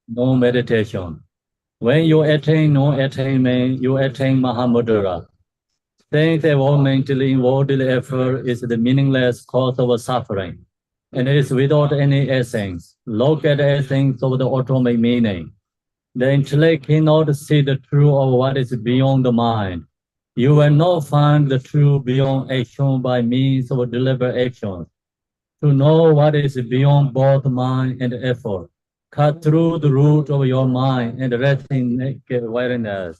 no meditation. When you attain no attainment, you attain Mahamudra. Things evolve mentally involved effort is the meaningless cause of suffering, and it is without any essence. Look at the essence of the ultimate meaning. The intellect cannot see the truth of what is beyond the mind. You will not find the truth beyond action by means of deliberate action. To know what is beyond both mind and effort, cut through the root of your mind and rest in naked awareness.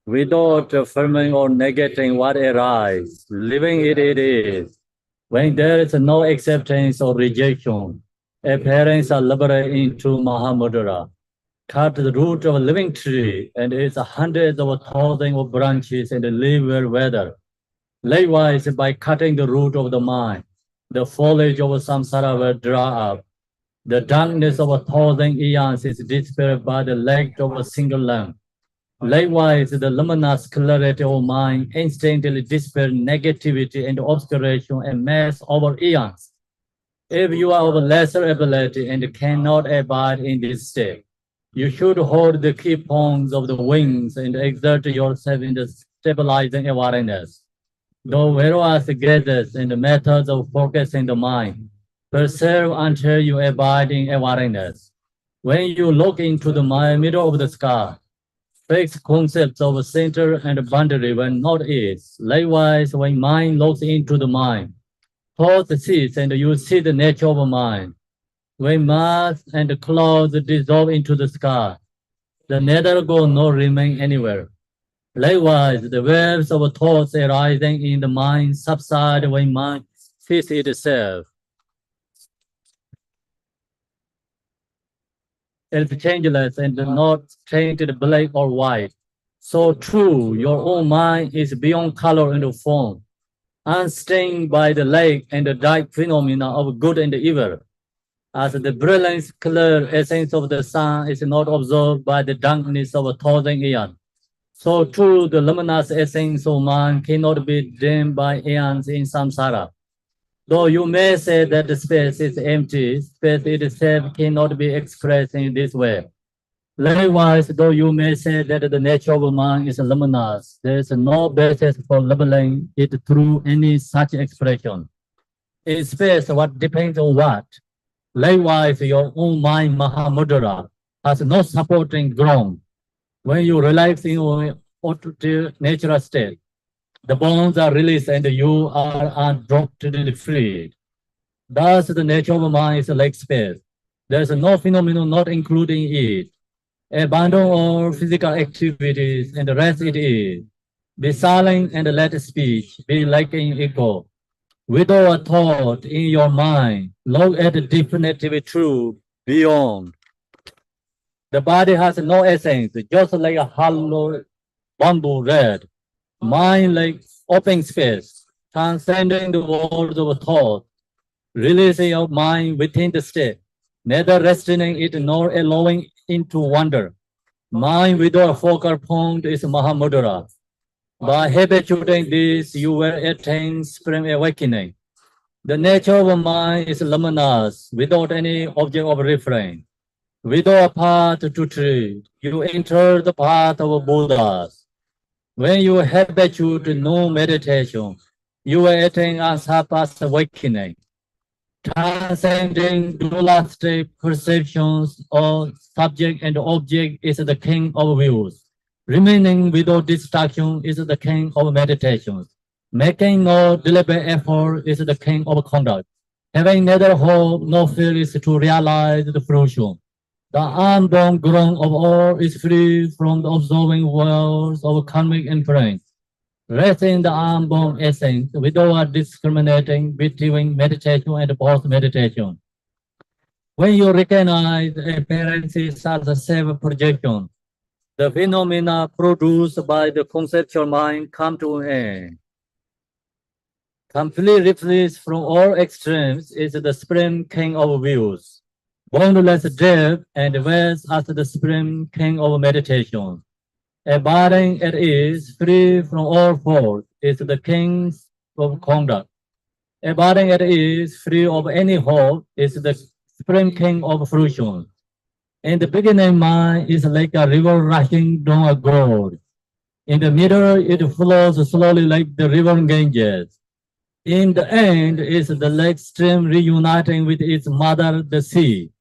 Without affirming or negating what arises, living it is. When there is no acceptance or rejection, appearance are liberated into Mahamudra. Cut the root of a living tree, and its hundreds of thousands of branches and live where weather. Likewise, by cutting the root of the mind, the foliage of samsara will dry up. The darkness of a thousand eons is dispelled by the light of a single lamp. Likewise, the luminous clarity of mind instantly dispels negativity and obscuration and mess over eons. If you are of lesser ability and cannot abide in this state, you should hold the key points of the wings and exert yourself in the stabilizing awareness. The various gathers and the methods of focusing the mind, preserve until you abide in awareness. When you look into the middle of the sky, fixed concepts of center and boundary will not ease. Likewise, when mind looks into the mind, thoughts cease and you see the nature of mind. When mass and clouds dissolve into the sky, the nether go not remain anywhere. Likewise, the waves of thoughts arising in the mind subside when mind sees itself. It is changeless and not tainted black or white. So true, your own mind is beyond color and form, unstained by the light and the dark phenomena of good and evil. As the brilliant, clear essence of the sun is not observed by the darkness of a thousand eons, so too the luminous essence of mind cannot be dimmed by eons in samsara. Though you may say that the space is empty, space itself cannot be expressed in this way. Likewise, though you may say that the nature of mind is luminous, there is no basis for labeling it through any such expression. In space, what depends on what? Likewise, your own mind, Mahamudra, has no supporting ground. When you relax in your natural state, the bonds are released and you are undoubtedly freed. Thus, the nature of mind is like space. There is no phenomenon not including it. Abandon all physical activities and rest it is. Be silent and let speech be like an echo. Without a thought in your mind, look at the definitive truth beyond. The body has no essence, just like a hollow bamboo red. Mind like open space, transcending the world of thought, releasing your mind within the state, neither restraining it nor allowing into wonder. Mind without a focal point is Mahamudra. By habituating this, you will attain supreme awakening. The nature of mind is luminous, without any object of reference. Without a path to tread, you enter the path of Buddhas. When you habituate to no meditation, you will attain unsurpassed awakening. Transcending dualistic perceptions of subject and object is the king of views. Remaining without distraction is the king of meditations. Making no deliberate effort is the king of conduct. Having neither hope nor fear is to realize the fruition. The unborn ground of all is free from the absorbing worlds of karmic inference. Rest in the unborn essence without discriminating between meditation and post-meditation. When you recognize appearances as a self-projection, the phenomena produced by the conceptual mind come to an end. Completely released from all extremes is the supreme king of views. Boundless depth and wealth as the supreme king of meditation. Abiding at ease, free from all fault, is the king of conduct. Abiding at ease, free of any hope, is the supreme king of fruition. In the beginning, mind is like a river rushing down a gorge. In the middle, it flows slowly like the river Ganges. In the end, is the lake stream reuniting with its mother, the sea.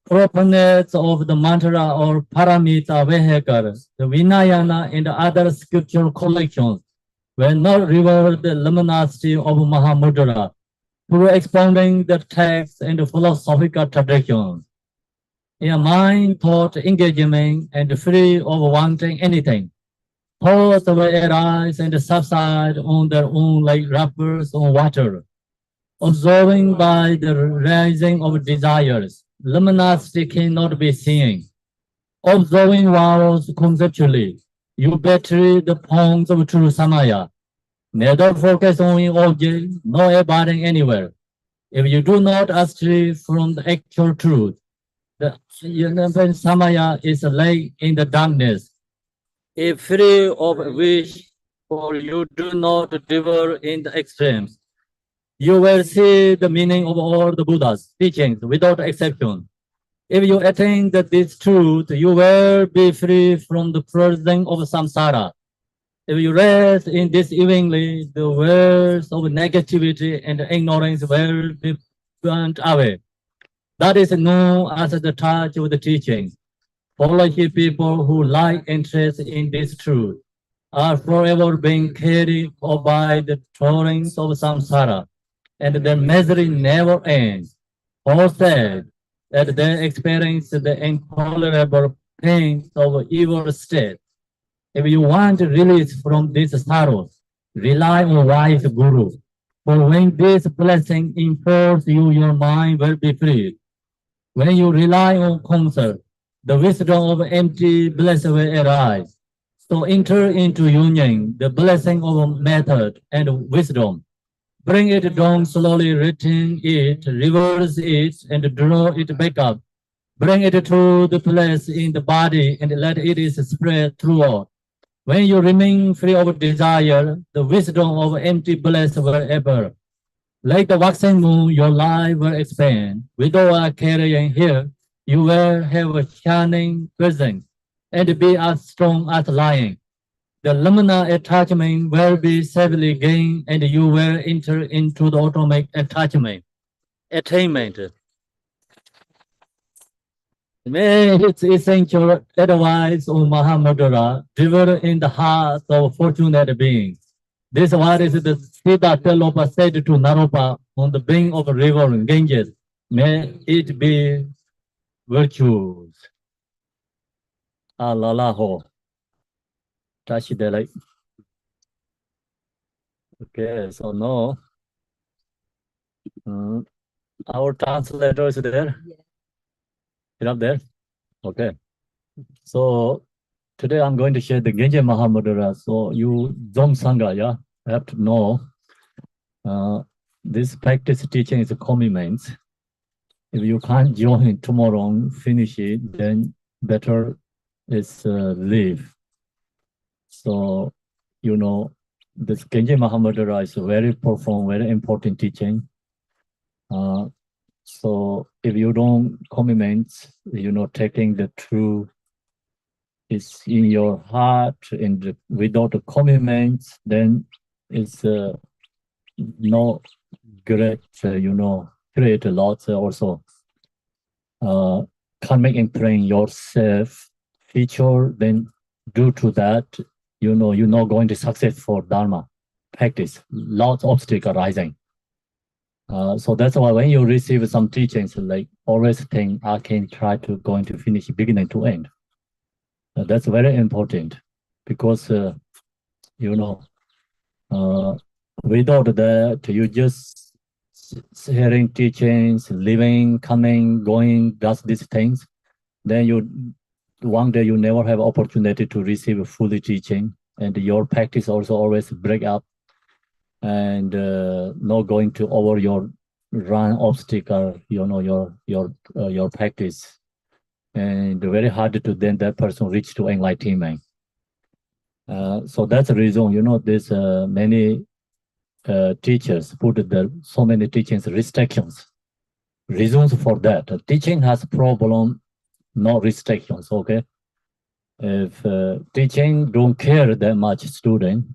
Proponents of the mantra or paramita vehicle, the Vinayana and other scriptural collections will not reveal the luminosity of Mahamudra through expounding the text and philosophical traditions. In a mind thought engagement and free of wanting anything, thoughts will arise and subside on their own like ripples on water, absorbing by the rising of desires. Luminosity cannot be seen. Observing vows conceptually, you battery the points of true samaya. Neither focus on an object, nor abiding anywhere. If you do not astray from the actual truth, the samaya is a light in the darkness, a free of wish, for you do not differ in the extremes. You will see the meaning of all the Buddha's teachings without exception. If you attain this truth, you will be free from the prison of samsara. If you rest in this evenly, the words of negativity and ignorance will be burnt away. That is known as the touch of the teaching. Foolish people who lack interest in this truth are forever being carried by the torrents of samsara, and their misery never ends. Paul said that they experience the intolerable pains of evil state. If you want release from these sorrows, rely on wise guru. For when this blessing enfolds you, your mind will be free. When you rely on counsel, the wisdom of empty bliss will arise. So enter into union, the blessing of method and wisdom. Bring it down slowly, retain it, reverse it, and draw it back up. Bring it to the place in the body and let it is spread throughout. When you remain free of desire, the wisdom of empty bliss will ever. Like the waxing moon, your life will expand. Without a carrying here, you will have a shining presence and be as strong as lion. The luminal attachment will be safely gained and you will enter into the automatic attainment. It's essential advice of Mahamudra delivered in the hearts of fortunate beings. This is what is the Siddha Tilopa said to Naropa on the bank of a river Ganges. May it be virtues. Alalaho. Touch the light. Okay, so now our translator is there. Is up there? Okay. So today I'm going to share the Genje Mahamudra. So you Zom Sangha, yeah, have to know this practice teaching is a commitment. If you can't join tomorrow, finish it, then better is leave. So, you know, this Genje Mahamudra is a very profound, very important teaching. So if you don't commitment, you know, taking the truth is in your heart and without a commitment, then it's no great, you know, create a lot also. Karmic imprinting yourself feature, then due to that, you know, you're not going to success for Dharma practice, lots of obstacles arising. So that's why when you receive some teachings, like always think I can try to going to finish beginning to end. That's very important because you know, without that, you just hearing teachings, living, coming, going, does these things, then you one day you never have opportunity to receive fully teaching, and your practice also always break up. And not going to over your run obstacle, you know, your practice, and very hard to then that person reach to enlightenment. So that's the reason, you know, there's many teachers put so many teachings restrictions. Reasons for that. Teaching has problem, no restrictions. Okay, if teaching don't care that much student,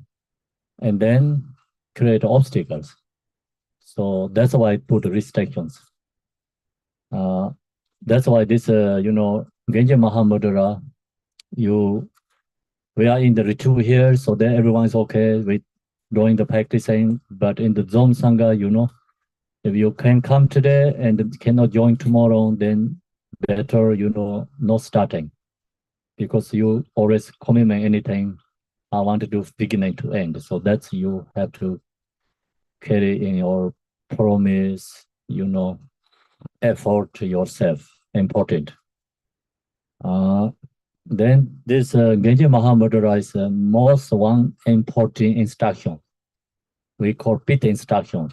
and then create obstacles. So that's why I put restrictions. That's why this, Genji Mahamudra, we are in the retreat here, so then everyone is okay with doing the practicing. But in the Zone Sangha, if you can come today and cannot join tomorrow, then better, not starting. Because you always commitment anything, I want to do beginning to end. So that's you have to carry in your promise, effort to yourself, important. Then this Genji Mahamudra is most one important instruction. We call pit instruction.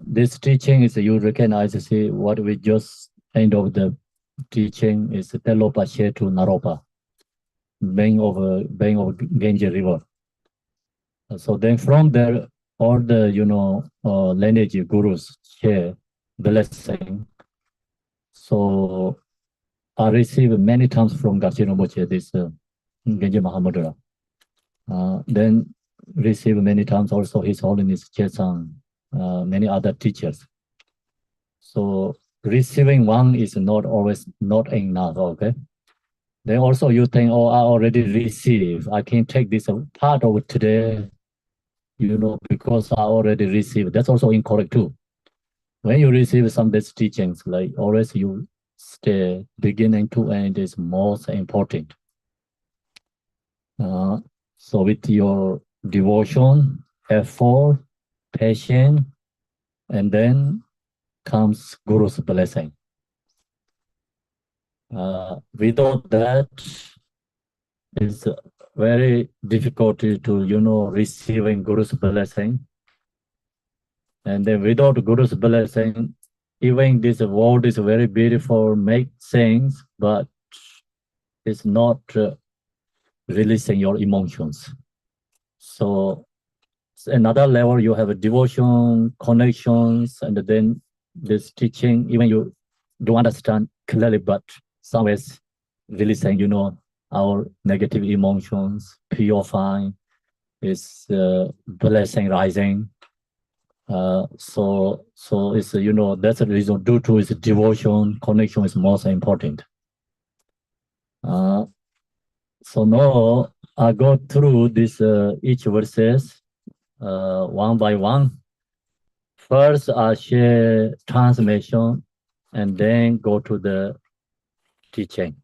This teaching is you recognize, see what we just end of the teaching is Tilopa share to Naropa, bank of Genji River. So then from there, all the lineage gurus share blessing. So I received many times from Garchi Rinpoche this Genji Mahamudra. Then received many times also His Holiness Chesang, many other teachers. So receiving one is not always not enough, okay? Then also you think, oh, I already received. I can take this part of today, because I already received. That's also incorrect too. When you receive some of these teachings, like always you stay beginning to end is most important. So with your devotion, effort, patience, and then comes Guru's blessing. Without that, it's very difficult to receiving Guru's blessing. And then without Guru's blessing, even this world is very beautiful, make things, but it's not releasing your emotions. So another level, you have a devotion, connections, and then this teaching, even you don't understand clearly, but somewhere releasing, our negative emotions, purifying, is blessing rising. So it's that's the reason due to its devotion, connection is most important. So now I go through this each verses one by one. First, I share transmission, and then go to the teaching.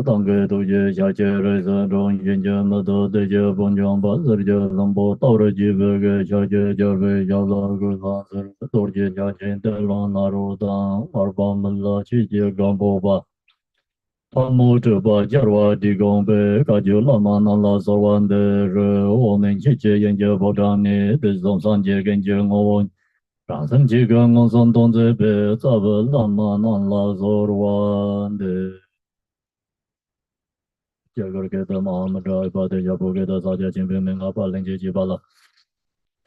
Tông kê tu jê xa chê rê sơ trông yên chê mơ tô tê chê phong chông bát sơ chê lâm bố tàu rê chê bê kê xa chê chê rê xa la kê sa sơ rê tô chê xa chê tê la nà rô tang ar pa mê la chê chê gām bố ba pa mô chê pa chê rwa tī gōng bê kā chê la ma nà la sā wan tê rê wō mèng chê chê yên chê bó chā nê tê sōng sān chê kēn chê ngō wōn Transcending chī kā ngō sān tōng chē bē tsā bē la ma nà la sā rwa tê Jagar keta Mahamudra ipate japo keta saja chimpe menga pa lengche chipala.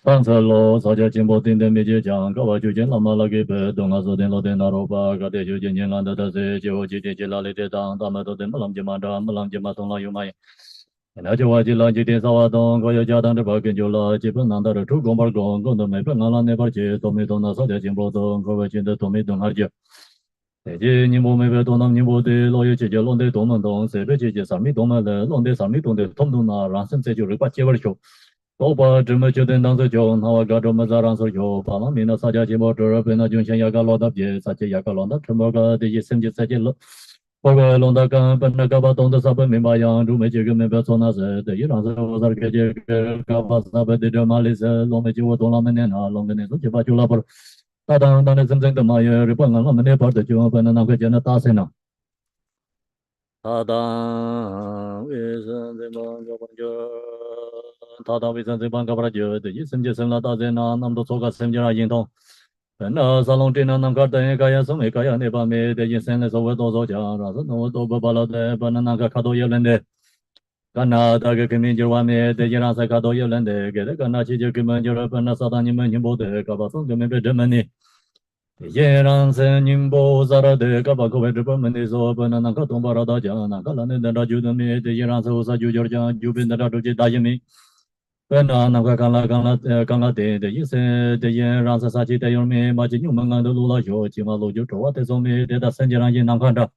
Sansa lo saja chimpo tinte meche chang kawa chuchen lama lagi pe donga so ten lo ten naropa kate chuchen chen landa tase che ho chi te che lali te tang tama to ten malam chima dra malam chima song la yu mai. Ena che wa chi la chi ten sawa tong kaya cha tang tripa ken chu la chi pe nanda ra tu gong par gong gong to me pe nga la ne par che to me to na saja chimpo tong kawa chen te to me tong har che. Thế nhưng bố mẹ tôi nằm nhưng bố thì lo yêu chỉ cho luôn để tông mình tông sẽ biết chỉ sắm mi tông mà là luôn để sắm mi tông để thông tông là răng sinh sẽ chịu được bắt chế vào chỗ. Tôi bảo chúng mình chưa đến đang sẽ chỗ, họ gặp chúng mình ra răng sẽ chỗ, bà mình là sao chỉ bảo tôi bên là chúng sinh nhà cái lo đắp chế, sao chỉ nhà cái lo đắp chúng mình cái để xem chỉ sẽ chỉ lo. Bao cái lo đắp cái bên là cái bà tông để sao bên mình bảo yang chúng mình chỉ cái mình biết số nào sẽ để ý răng sẽ vô cái cái bà sao bên để cho mà lấy sẽ lo mình chỉ vô tông làm mình nè, lo mình nè, số chỉ bảo chú là bảo ta đang xem xem mà giờ rồi bọn nó mình để bảo để chú bên nó cái chuyện nó ta xem nào ta đang xem bằng cái bằng giờ ta đang xem bằng cái bằng giờ để xem là ta xem nó nằm đó số cái xem giờ là gì thôi bên ở salon trên nó nằm cái đấy cái số mấy cái này bạn mình để xem là số cái số giờ rồi nó tôi bảo là để bên nó cái khá nhiều lên đấy Kana daga kimi jirwa me de jiran sa kato yolande gede kana chi je kimi jirwa pana satani me nyimbo de kaba song kimi be demani. Jiran se nyimbo zara de kaba kowe dripa mani so pana naka tombara da jana kala ne dara judami de jiran sa usa ju jorja jubin dara doji dajimi. Pana naka kala de yise de jiran sa sachi de yormi ma ji nyumanga de lula yo chi ma lo ju towa te so me de da sanjiran yin namkanda.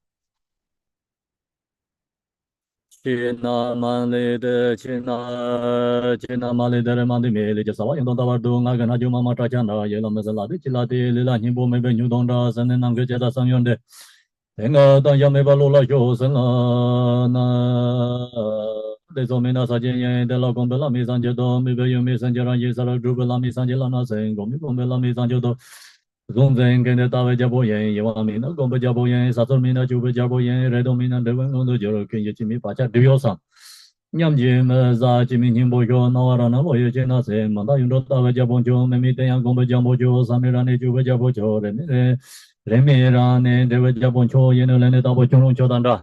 China mali de China mali de mandi meli je sawa yong da war du nga ga na ju ma ma ta chan da ye lo me sa la de chi la de le la nyin bo me be nyu dong da san ne nang ge je da sang yon de nga da ya me ba lo la yo san la na de so me na sa jin ye de la gong be la mi san je do me be yu me san je ran ye sa la du be la mi san je la na sen gong me gong be la mi san je do Zong zeng gen de da we ja bo yen ye wa mi na gong be ja bo yen sa so mi na ju be ja bo yen re do mi na de wen gong do jo ken ye chi mi pa cha de yo sang nhâm gì mà ra chỉ mình hiểm bồi cho nó ra nó bồi cho nó sẽ mà ta dùng đó ta bây giờ bồi cho mình tên yang cũng bây giờ bồi cho sao mình ra này chú bây giờ bồi cho để mình ra này để bây giờ bồi cho yên lên ta bồi cho luôn cho đàn ra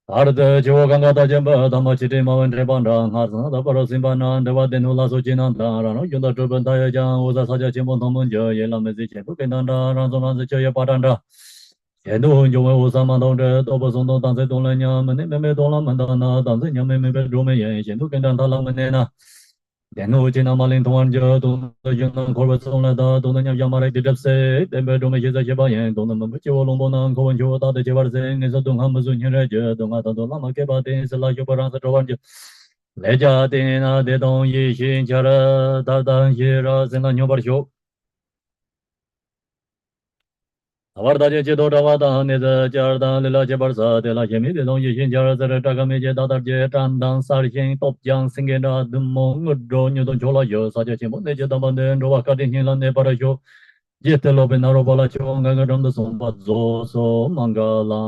ở đây chú càng có ta chém bờ ta mà chỉ để mà vấn đề ban ra ngã ra ta bảo xin ban ra để vào đến là số chín năm ta ra nó dùng đó cho bên ta giờ ô sa sa giờ chém bọn thằng mình giờ yên làm gì chém cái đàn ra ra cho nó sẽ chơi ba đàn ra hiện đồ dùng ô sa mà đâu để đâu bao giờ đang sẽ đông lên nhà mình mấy mấy đông lắm mình đang đang sẽ nhà mấy mấy đồ mấy hiện đồ cái đàn ta làm mình nè hiện đồ trên mà lên thôn giờ đồ dùng nó khỏi bắt xong là ta đồ nó nhà mà lại đi đập xe để mấy đồ mấy cái gì bao hiện đồ nó mình chơi long bao nó không chơi ta để chơi bao giờ người ta đông ham dùng như thế giờ đồ mà ta đồ làm cái bao tiền sẽ là chơi bao giờ đồ ăn giờ lấy ra tiền à để đông y xin chờ ta ta giờ ra sẽ là nhiều bao nhiêu Avardaje che do dawa da ne da jar da le la che bar sa de la che mi de dong yi xin jar za ta ga me che da da je tan dang sa ri xin top jang sing ge da dum mo ngud do nyu do cho la yo sa che che mo ne che da ban de ro wa ka de hin la ne pa ra yo je te lo be na ro ba la cho nga ga dam da som ba zo so mangala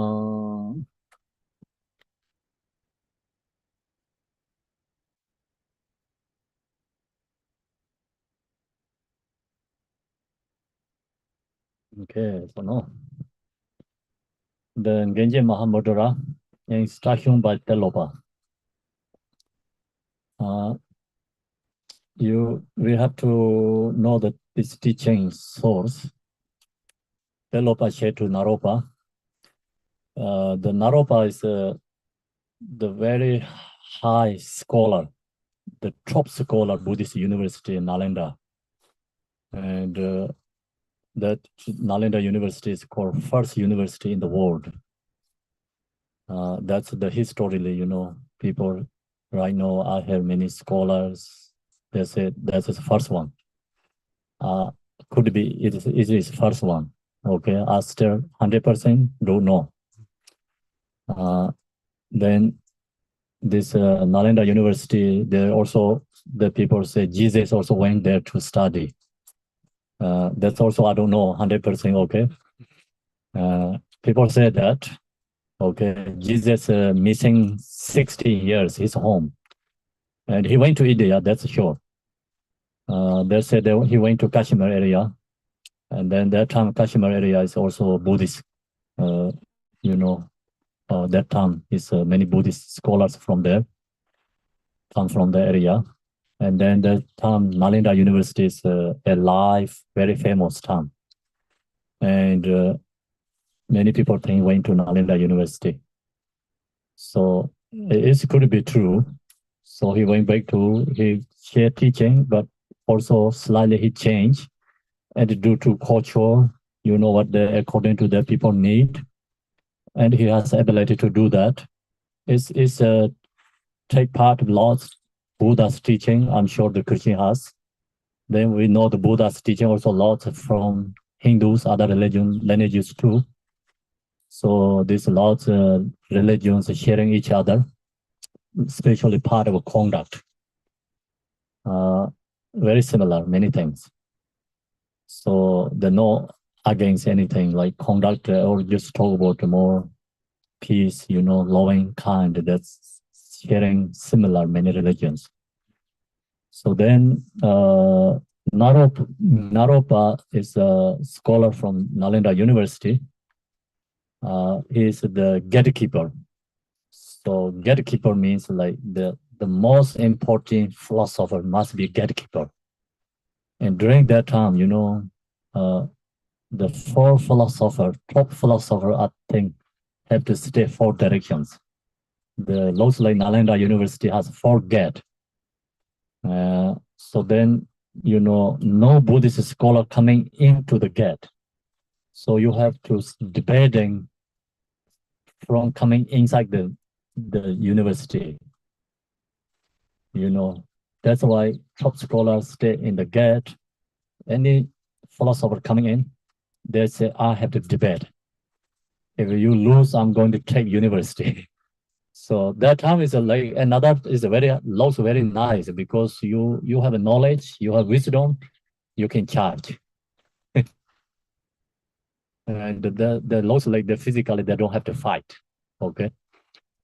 okay so no then genje Mahamudra instruction by Tilopa we have to know that this teaching source Tilopa shared to Naropa. The Naropa is the very high scholar, the top scholar Buddhist university in Nalanda. And that Nalanda University is called first university in the world. That's the historically, people right now I have many scholars. They say that's the first one. Could be it is first one. Okay, I still 100% don't know. Then this Nalanda University, there also the people say Jesus also went there to study. That's also I don't know 100%. Okay, people say that. Okay, Jesus missing 60 years his home, and he went to India. That's sure. They said that he went to Kashmir area, and then that time Kashmir area is also Buddhist. That time is many Buddhist scholars from there come from the area, and then that time Nalanda University is a live, very famous town, and many people think went to Nalanda University. So it could be true. So he went back to his shared teaching, but also slightly he changed, and due to culture, what according to the people need, and he has the ability to do that. It's take part of lots Buddha's teaching. I'm sure the Christian has. Then we know the Buddha's teaching also lots from Hindus, other lineages too. So there's lots of religions sharing each other, especially part of conduct. Very similar, many things. So they're not against anything like conduct or just talk about more peace, loving kind. That's sharing similar many religions. So then Naropa is a scholar from Nalanda University. He is the gatekeeper. So gatekeeper means like the most important philosopher must be gatekeeper. And during that time, the four philosopher, top philosopher, I think, have to stay four directions. The looks like Nalanda University has four gates. So then, no Buddhist scholar coming into the gate. So you have to debating from coming inside the university. That's why top scholars stay in the gate. Any philosopher coming in, they say, I have to debate. If you lose, I'm going to take university. So that time is like another is looks very nice because you have a knowledge, you have wisdom, you can charge. And the looks like the physically they don't have to fight. Okay,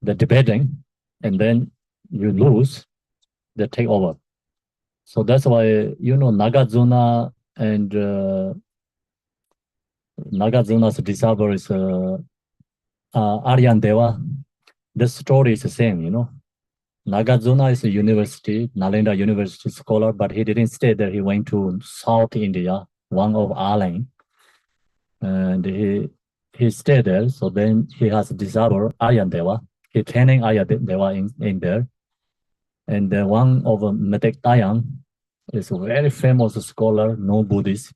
the debating, and then you lose, they take over. So that's why Nagarjuna and Nagarjuna's disciple is Aryan Deva. The story is the same, Nagarjuna is a university, Nalanda University scholar, but he didn't stay there. He went to South India, one of Alang, and he stayed there. So then he has a disciple, Aryan Deva. He training Aryan Deva in there. And one of Metek Tayang is a very famous scholar, no Buddhist.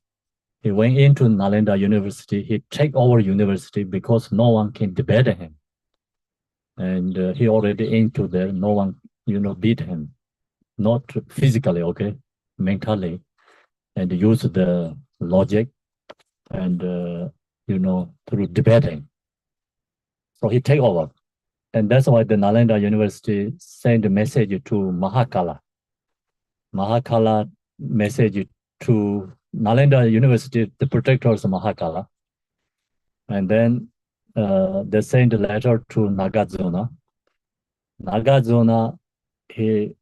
He went into Nalanda University. He take over university because no one can debate him. And he already into there. No one, beat him. Not physically, okay, mentally. And use the logic and, through debating. So he take over. And that's why the Nalanda University sent a message to Mahakala. Mahakala message to Nalanda University, the protectors of Mahakala. And then they sent a letter to Nagarjuna. Nagarjuna, he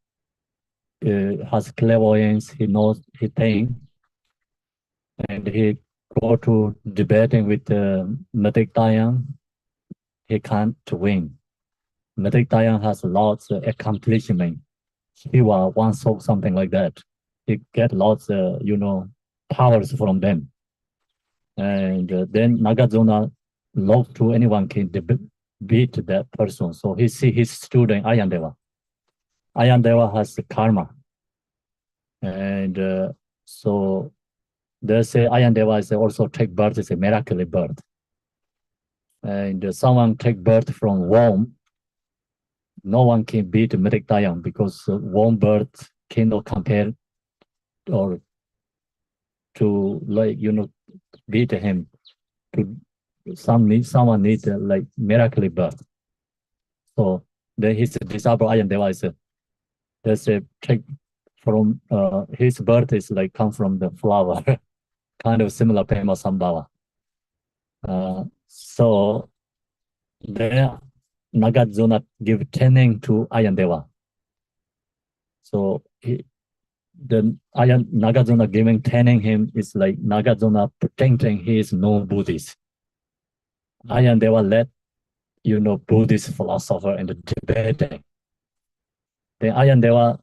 has clairvoyance, he knows, he thinks, and he go to debating with Metek Tayang. He can't win. Metek Tayang has lots of accomplishment. He was once saw something like that. He get lots of, powers from them. And then Nagarjuna love to anyone can beat that person. So he see his student Ayandeva. Ayandeva has the karma. And so they say Ayandeva is also take birth, is a miracle birth. And someone take birth from womb, no one can beat Metek Tayang because womb birth cannot compare or to beat him. Someone needs like miracle birth. So then his disciple Ayandeva is there's a take from his birth is like come from the flower, kind of similar Pema Sambhava. So then Nagarjuna give training to Ayandeva. So Nagarjuna giving training him is like Nagarjuna pretending he is no Buddhist. Ayandeva let Buddhist philosopher and debating. Then Ayandeva,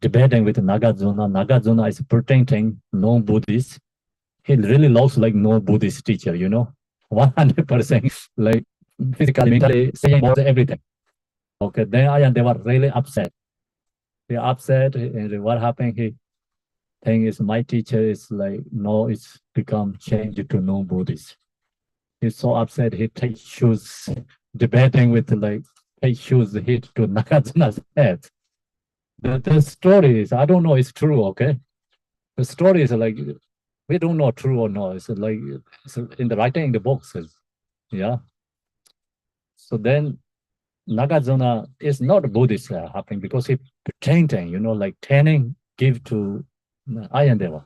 debating with Nagarjuna. Nagarjuna is pretending no Buddhist. He really looks like no Buddhist teacher, 100% like physically, mentally saying everything. Okay, then Ayandeva really upset. He upset, and what happened? He think is my teacher is like no, it's become changed to no Buddhist. He's so upset. He takes shoes, debating with take shoes hit to Nagarjuna's head. The story is I don't know it's true. Okay, the story is like we don't know true or not. It's like it's in the writing in the books. Yeah. So then Nagarjuna is not Buddhist happening because he pretending, like training give to Ayandeva.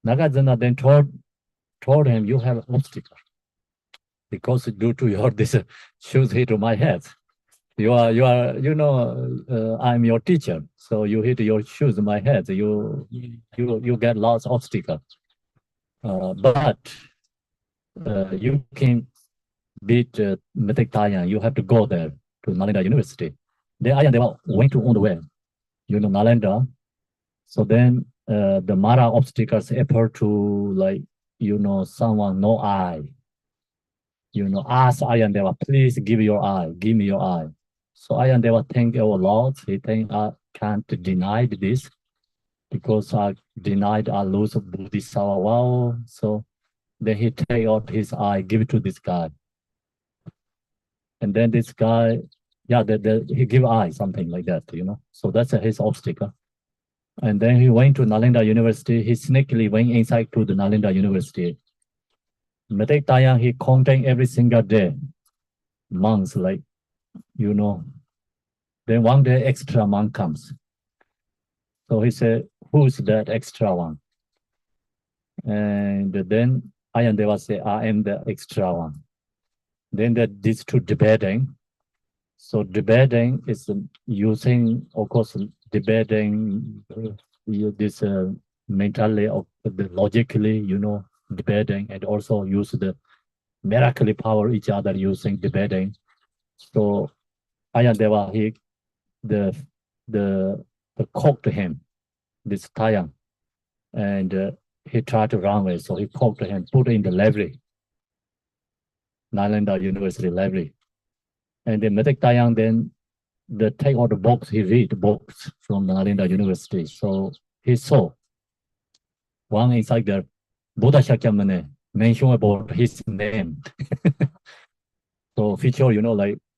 Nagarjuna then told him, you have an obstacle because due to your this shoes hit my head. You are I'm your teacher, so you hit your shoes in my head. You get lots of obstacles. But you can beat Metek Tayan, you have to go there to Nalanda University. Then I and Deva went to on the way, Nalanda. So then the Mara obstacles appear to someone no eye. Ask I and Deva, please give me your eye. So I and Deva thank our Lord. He think I can't deny this because I denied I lose Buddhisawa. Wow. So then he take out his eye, give it to this guy. And then this guy, he give eye, something like that, So that's his obstacle. And then he went to Nalanda University. He sneakily went inside to the Nalanda University. Metek Tayang, he contact every single day, months, Then one day, extra monk comes. So he said, who's that extra one? And then I and Deva say, I am the extra one. Then these two debating. So debating is using, of course, debating this mentally, logically, debating, and also use the miracle power each other using debating. So Ayandeva, the caught him, this Tayang, and he tried to run away. So he caught him, put in the library, Nalanda University library. And then Metek Tayang then take all the books, he read books from the Nalanda University. So he saw one inside there, Buddha Shakyamuni mention about his name. So feature,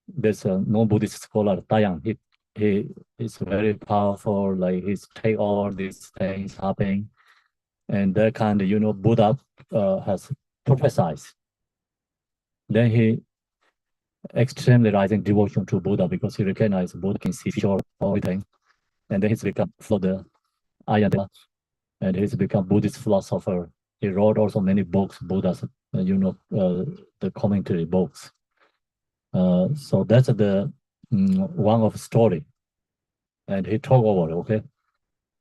there's a non-Buddhist scholar, Tayang. He is very powerful, he's take all these things happening. And that kind of, Buddha has prophesied. Then he extremely rising devotion to Buddha because he recognized Buddha can see feature everything. And then he's become for the Ayanda, and he's become Buddhist philosopher. He wrote also many books, Buddha's, the commentary books. So that's the one of story. And he talked over it, okay?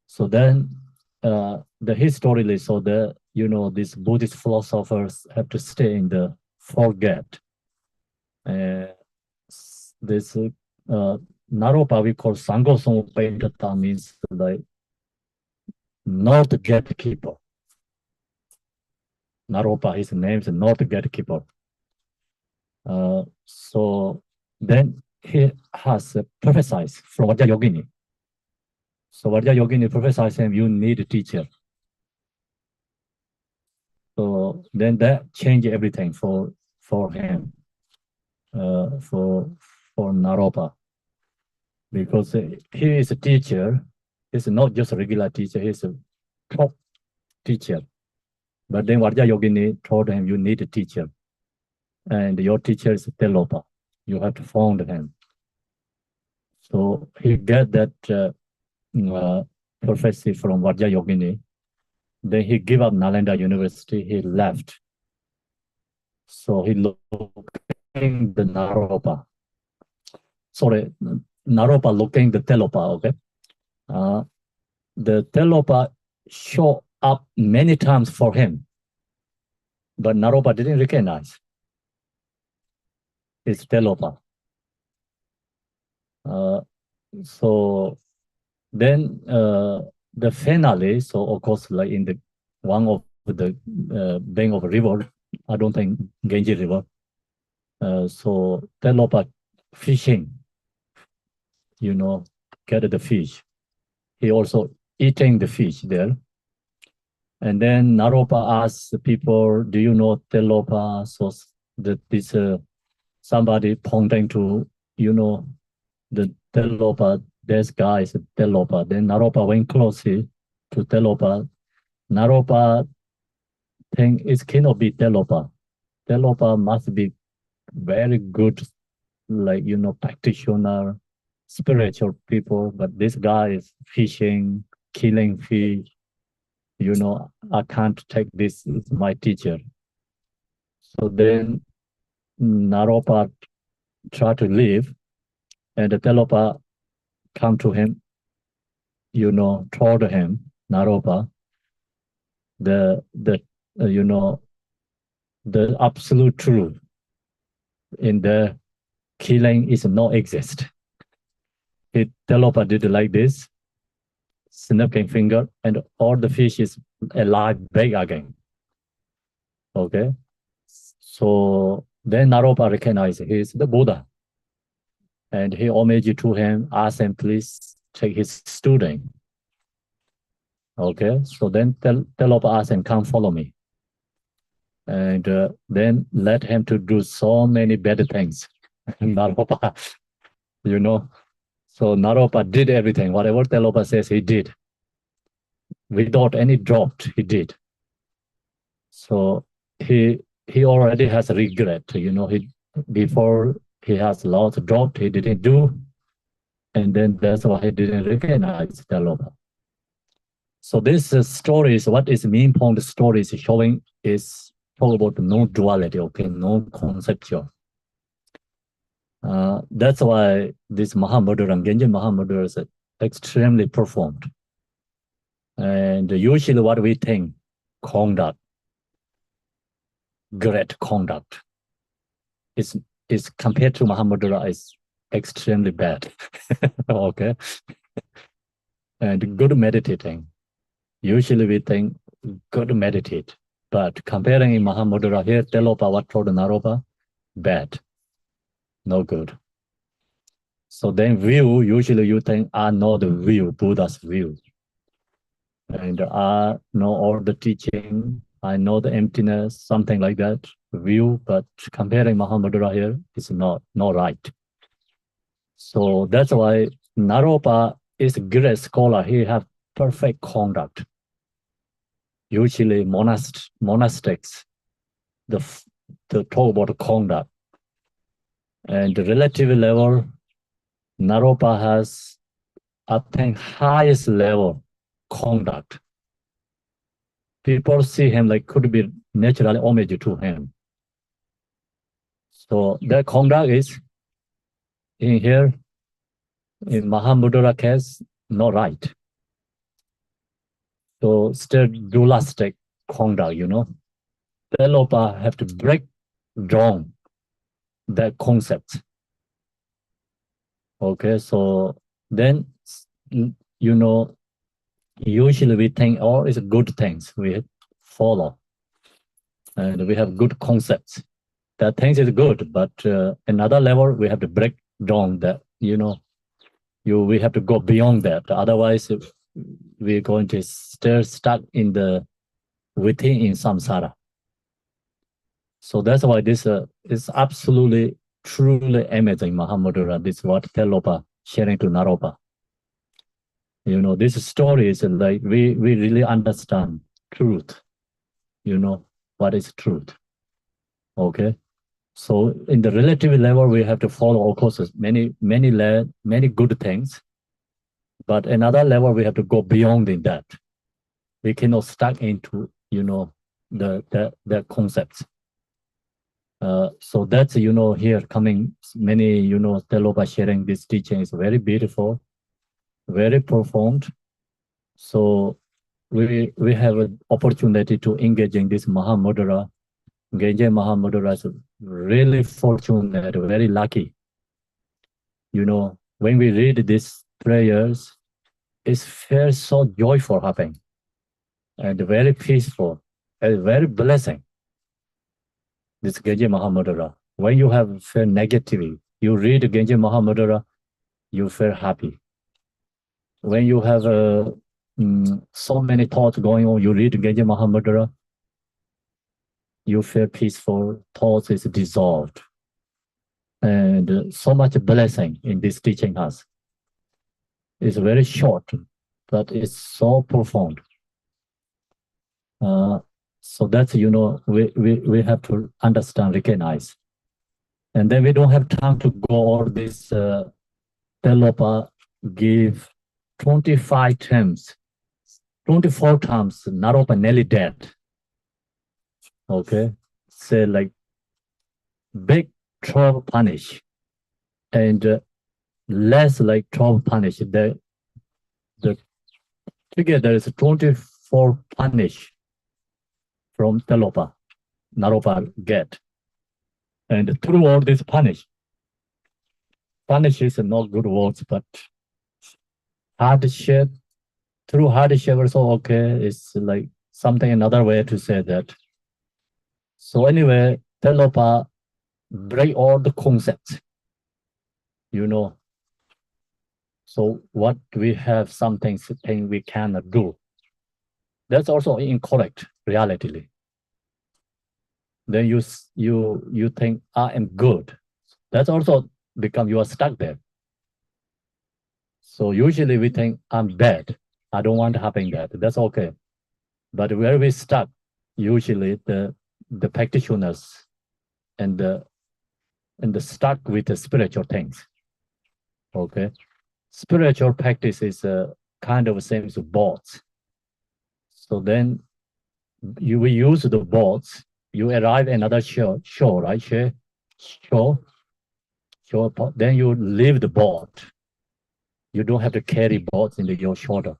So then the history, so these Buddhist philosophers have to stay in the forget. This Naropa we call Sangosong Paintata means not gatekeeper. Naropa, his name is not gatekeeper. So then he has prophesied from Vajra Yogini. So Vajra Yogini prophesies him, you need a teacher. So then that changed everything for him, for Naropa. Because he is a teacher, he's not just a regular teacher, he's a top teacher. But then Vajra Yogini told him, you need a teacher. And your teacher is Tilopa. You have to found him. So he get that prophecy from Vajra Yogini. Then he gave up Nalanda University, he left. So he looking the Naropa. Sorry, Naropa looking the Tilopa, okay? The Tilopa show up many times for him, but Naropa didn't recognize. It's Tilopa. So then the finale, so of course, in the one of the bank of a river, I don't think Genji River. So Tilopa fishing, get the fish. He also eating the fish there. And then Naropa asks the people, do you know Tilopa? So this somebody pointing to, the Tilopa, this guy is Tilopa. Then Naropa went closely to Tilopa. Naropa think it cannot be Tilopa. Tilopa must be very good, practitioner, spiritual people, but this guy is fishing, killing fish. I can't take this as my teacher. So then Naropa tried to leave, and the Tilopa come to him, told him, Naropa, the absolute truth. in the killing is not exist. Tilopa did like this, snapping finger, and all the fish is alive back again. Okay. So then Naropa recognized he is the Buddha. And he homage to him, asked him, please take his student. Okay. So then Tilopa asked him, come follow me. And then let him to do so many bad things. Naropa, you know. So Naropa did everything. Whatever Tilopa says, he did. Without any drop, he did. So he already has regret. Before he has lots dropped, he didn't do. And then that's why he didn't recognize Tilopa. So this story is what is main point the story is showing is talk about non-duality, okay, non-conceptual. That's why this Mahamudra and Genji Mahamudra is extremely profound. And usually what we think, conduct, great conduct, is compared to Mahamudra is extremely bad. Okay. And good meditating. Usually we think good meditate. But comparing in Mahamudra here, Tilopa, what told Naropa? Bad. No good. So then view, usually you think, I know the view, Buddha's view. And I know all the teaching, I know the emptiness, something like that, view, but comparing Mahamudra here is not right. So that's why Naropa is a great scholar. He have perfect conduct. Usually monastics, the talk about conduct. And the relative level, Naropa has, I think, highest level conduct. People see him like could be naturally homage to him. So that conduct is in here, in Mahamudra case, not right. So still dualistic conduct, Tilopa have to break down that concept. Okay, so then, usually we think all is good things we follow. And we have good concepts. That things is good, but another level we have to break down that, we have to go beyond that. Otherwise, we're going to stay stuck within in samsara. So that's why this is absolutely, truly amazing, Mahamudra. This is what Tilopa sharing to Naropa. This story is like we really understand truth. What is truth? Okay. So in the relative level, we have to follow, of course, many good things. But another level, we have to go beyond in that. We cannot stuck into, the concepts. So that's, here coming many, Tilopa sharing this teaching is very beautiful, very profound. So we have an opportunity to engage in this Mahamudra. Genji Mahamudra is really fortunate, very lucky. When we read these prayers, it feels so joyful happening and very peaceful and very blessing. This Genji Mahamudra. When you have feel negativity, you read Genji Mahamudra, you feel happy. When you have so many thoughts going on, you read Genji Mahamudra, you feel peaceful, thoughts is dissolved. And so much blessing in this teaching us. It's very short, but it's so profound. So that's, we have to understand, recognize. And then we don't have time to go all this. Tilopa give 25 times, 24 times, Naropa nearly dead. Okay, say like big 12 punish and less like 12 punish. The together is 24 punish from Tilopa, Naropa get. And through all this punish. Punish is not good words, but hardship, through hardship also okay, it's like something another way to say that. So anyway, Tilopa break all the concepts, you know. So what we have something we cannot do. That's also incorrect reality. Then you think I am good. That's also become you are stuck there. So usually we think I'm bad. I don't want to happen that. That's okay. But where we stuck, usually the practitioners and the stuck with the spiritual things. Okay, spiritual practice is kind of the same as boats. So then you will use the boats. You arrive at another shore, right? Shore. Then you leave the boat. You don't have to carry boats into your shoulder.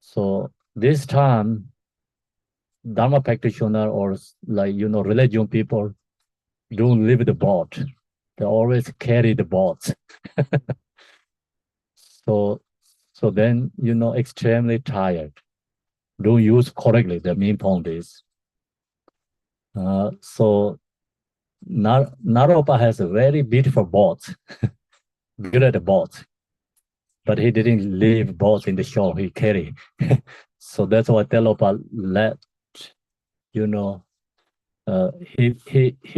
So this time, Dharma practitioner or religion people don't leave the boat. They always carry the boats. So then, extremely tired. Don't use correctly, the main point is. So Naropa has a very beautiful boat, good at the boat, but he didn't leave boats in the shore, he carried. So that's why Tilopa let, he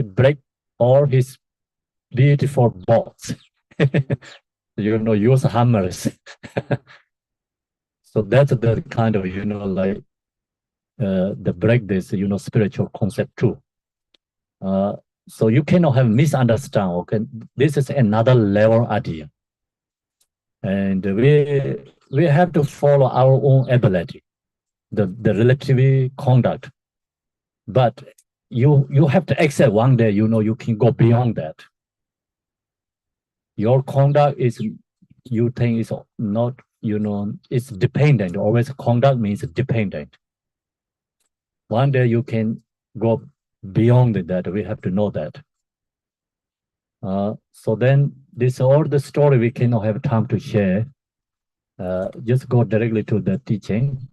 break all his beautiful boats. Use hammers. So that's the kind of, the break this, spiritual concept too. So you cannot have misunderstand, okay? This is another level idea. And we have to follow our own ability, the relative conduct. But you have to accept one day, you can go beyond that. Your conduct is, you think is not, it's dependent. Always conduct means dependent. One day you can go beyond that. We have to know that. So then this all the story we cannot have time to share. Just go directly to the teaching.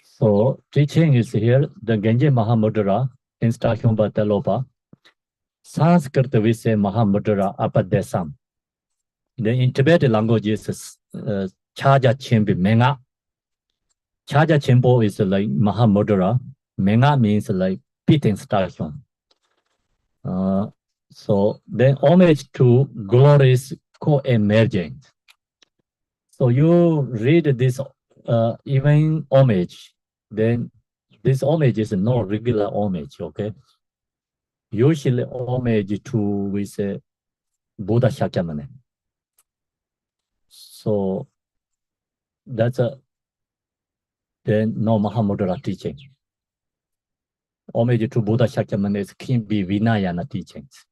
So teaching is here, the Genji Mahamudra, instruction by Tilopa. Sanskrit we say Mahamudra Apadesam. Then in Tibetan language is Chaja Chimbi Menga. Chaja Chimbo is like Mahamudra. Menga means like pit instruction. So then homage to glories co-emerging. So you read this even homage, then this homage is not regular homage, okay? Usually homage to, we say, Buddha Shakyamuni. So that's then no Mahamudra teaching. Homage to Buddha Shakyamuni can be Vinayana teachings.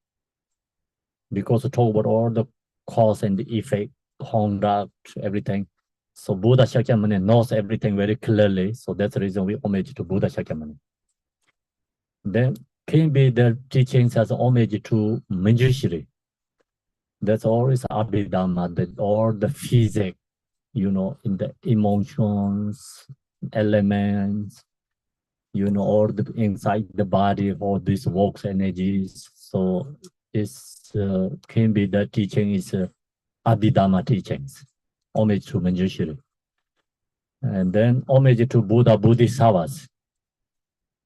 Because talk about all the cause and the effect, conduct, everything. So Buddha Shakyamuni knows everything very clearly. So that's the reason we homage to Buddha Shakyamuni. Then can be the teachings as homage to Manjushri. That's always Abhidhamma, that all the physics, in the emotions, elements, all the inside the body, all these works, energies. So it's can be the teaching is Abhidhamma teachings, homage to Manjushri. And then homage to Buddha Bodhisattvas.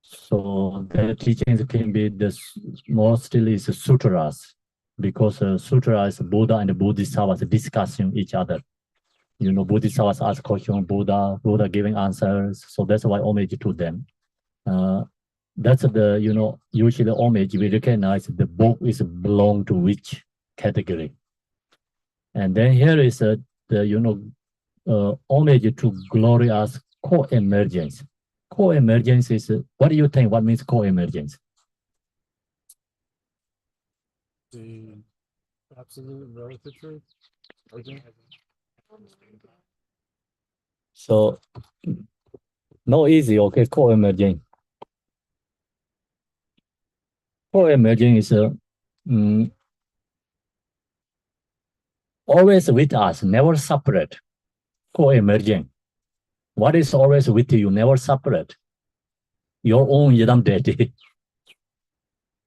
So the teachings can be mostly is sutras, because sutra is Buddha and Bodhisattvas discussing each other. Bodhisattvas ask questions, Buddha giving answers. So that's why homage to them. That's the, usually homage, we recognize the book is belong to which category. And then here is the, homage to glorious co-emergence. Co-emergence is, what do you think? What means co-emergence? The absolute relative truth. So, no easy, okay, co-emergence. Co-emerging is always with us, never separate. Co-emerging. What is always with you, never separate? Your own yidam deity.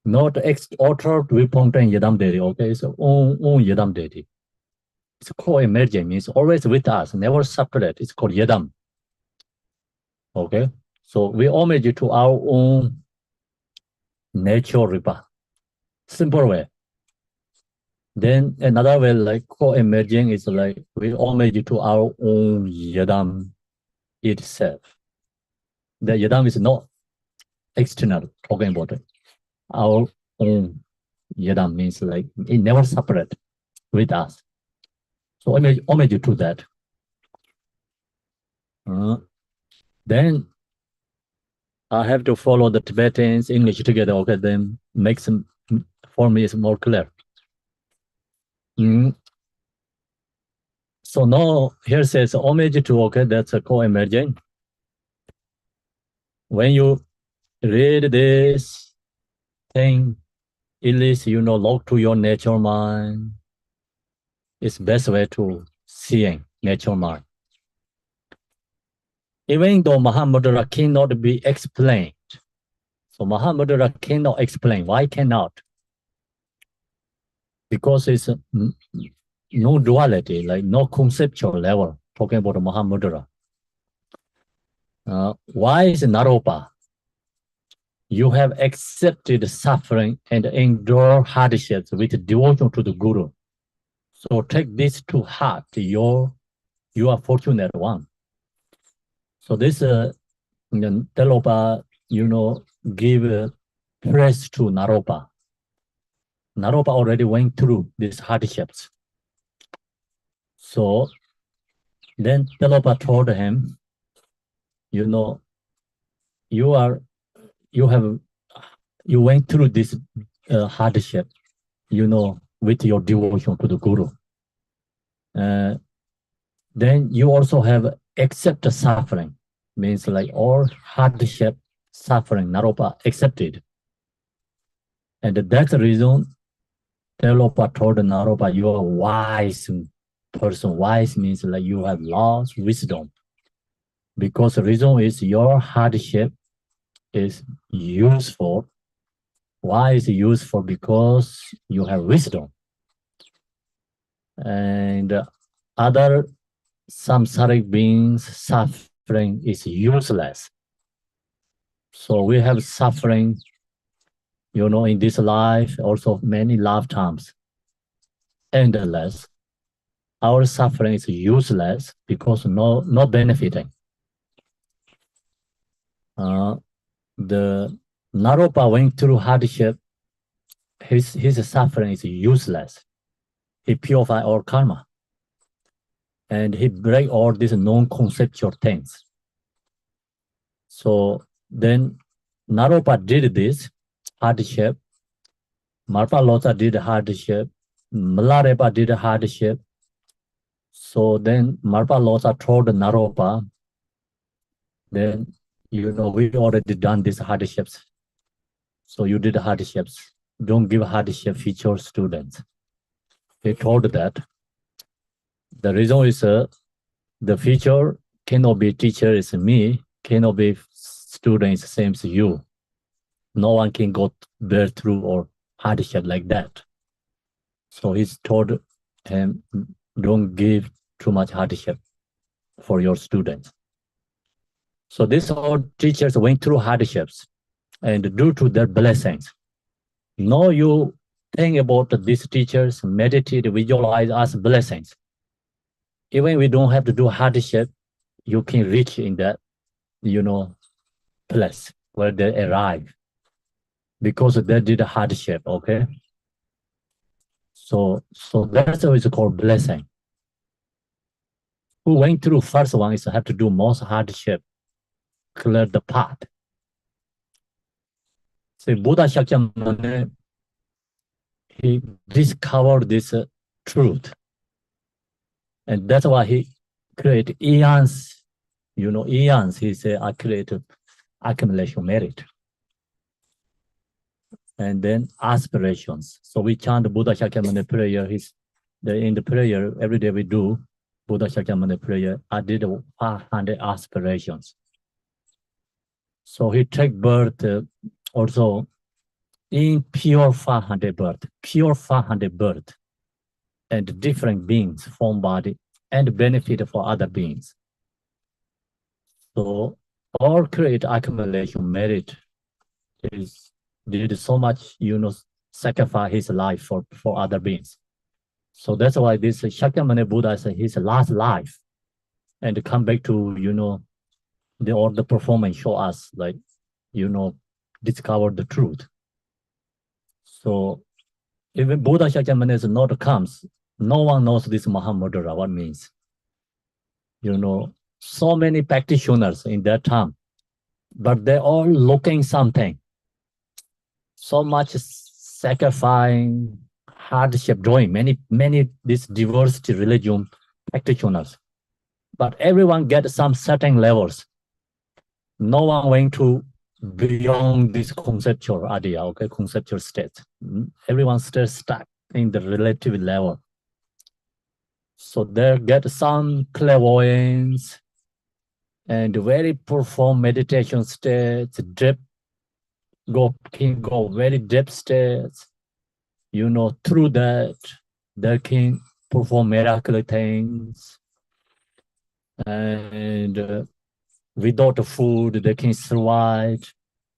Not ex-author viewpoint yidam deity, okay? It's own yidam deity. It's co-emerging, means always with us, never separate. It's called yidam. Okay? So we homage to our own nature ripa. Simple way. Then another way, like co-emerging, is like we homage to our own yidam itself. The yidam is not external, talking about it. Our own yidam means like it never separate with us. So homage to that. Then I have to follow the Tibetans English together. Okay, then makes for me is more clear. So now here says homage to, okay, that's a co-emerging. When you read this thing, at least you know, log to your nature mind. It's best way to seeing nature mind. Even though Mahamudra cannot be explained. So Mahamudra cannot explain. Why cannot? Because it's no duality, like no conceptual level, talking about Mahamudra. Why is Naropa? You have accepted suffering and endure hardships with devotion to the Guru. So take this to heart. You are fortunate one. So this Tilopa, give praise to Naropa. Naropa already went through these hardships. So then Tilopa told him, you went through this hardship, with your devotion to the Guru. Then you also have accepted suffering, means like all hardship, suffering, Naropa accepted. And that's the reason Tilopa told Naropa, you are a wise person. Wise means like you have lost wisdom. Because the reason is your hardship is useful. Why is it useful? Because you have wisdom. And other samsaric beings suffering is useless. So we have suffering, in this life, also many lifetimes, endless. Our suffering is useless because not benefiting. The Naropa went through hardship. His suffering is useless. He purified all karma. And he break all these non-conceptual things. So then Naropa did this hardship. Marpa Lota did hardship. Milarepa did hardship. So then Marpa Lota told Naropa, then, we already done these hardships. So you did hardships. Don't give hardship future students. He told that. The reason is the future cannot be teacher is me, cannot be students same as you. No one can go bear through or hardship like that. So he's told him, don't give too much hardship for your students. So these all teachers went through hardships, and due to their blessings, now you think about these teachers, meditate, visualize as blessings. Even we don't have to do hardship, you can reach in that, place where they arrive. Because they did a hardship, okay? So that's what is called blessing. Who went through first one is have to do most hardship, clear the path. So Buddha Shakyamuni, he discovered this truth. And that's why he created eons, eons, he said, I created accumulation merit. and then aspirations. So we chant Buddha Shakyamuni prayer. In the prayer every day we do Buddha Shakyamuni prayer. I did 500 aspirations. So he take birth also in pure 500 birth, and different beings form body and benefit for other beings. So all create accumulation merit is did so much, sacrifice his life for other beings. So that's why this Shakyamuni Buddha is his last life, and come back to the performance show us like discover the truth. So even Buddha Shakyamuni is not comes, no one knows this Mahamudra what means. So many practitioners in that time, but they're all looking something. So much sacrificing, hardship doing, many this diversity religion practitioners. But everyone gets some certain levels. No one went to beyond this conceptual idea, conceptual state. Everyone still stuck in the relative level. So they get some clairvoyance and very profound meditation states, can go very deep states. Through that, they can perform miraculous things. And without food, they can survive.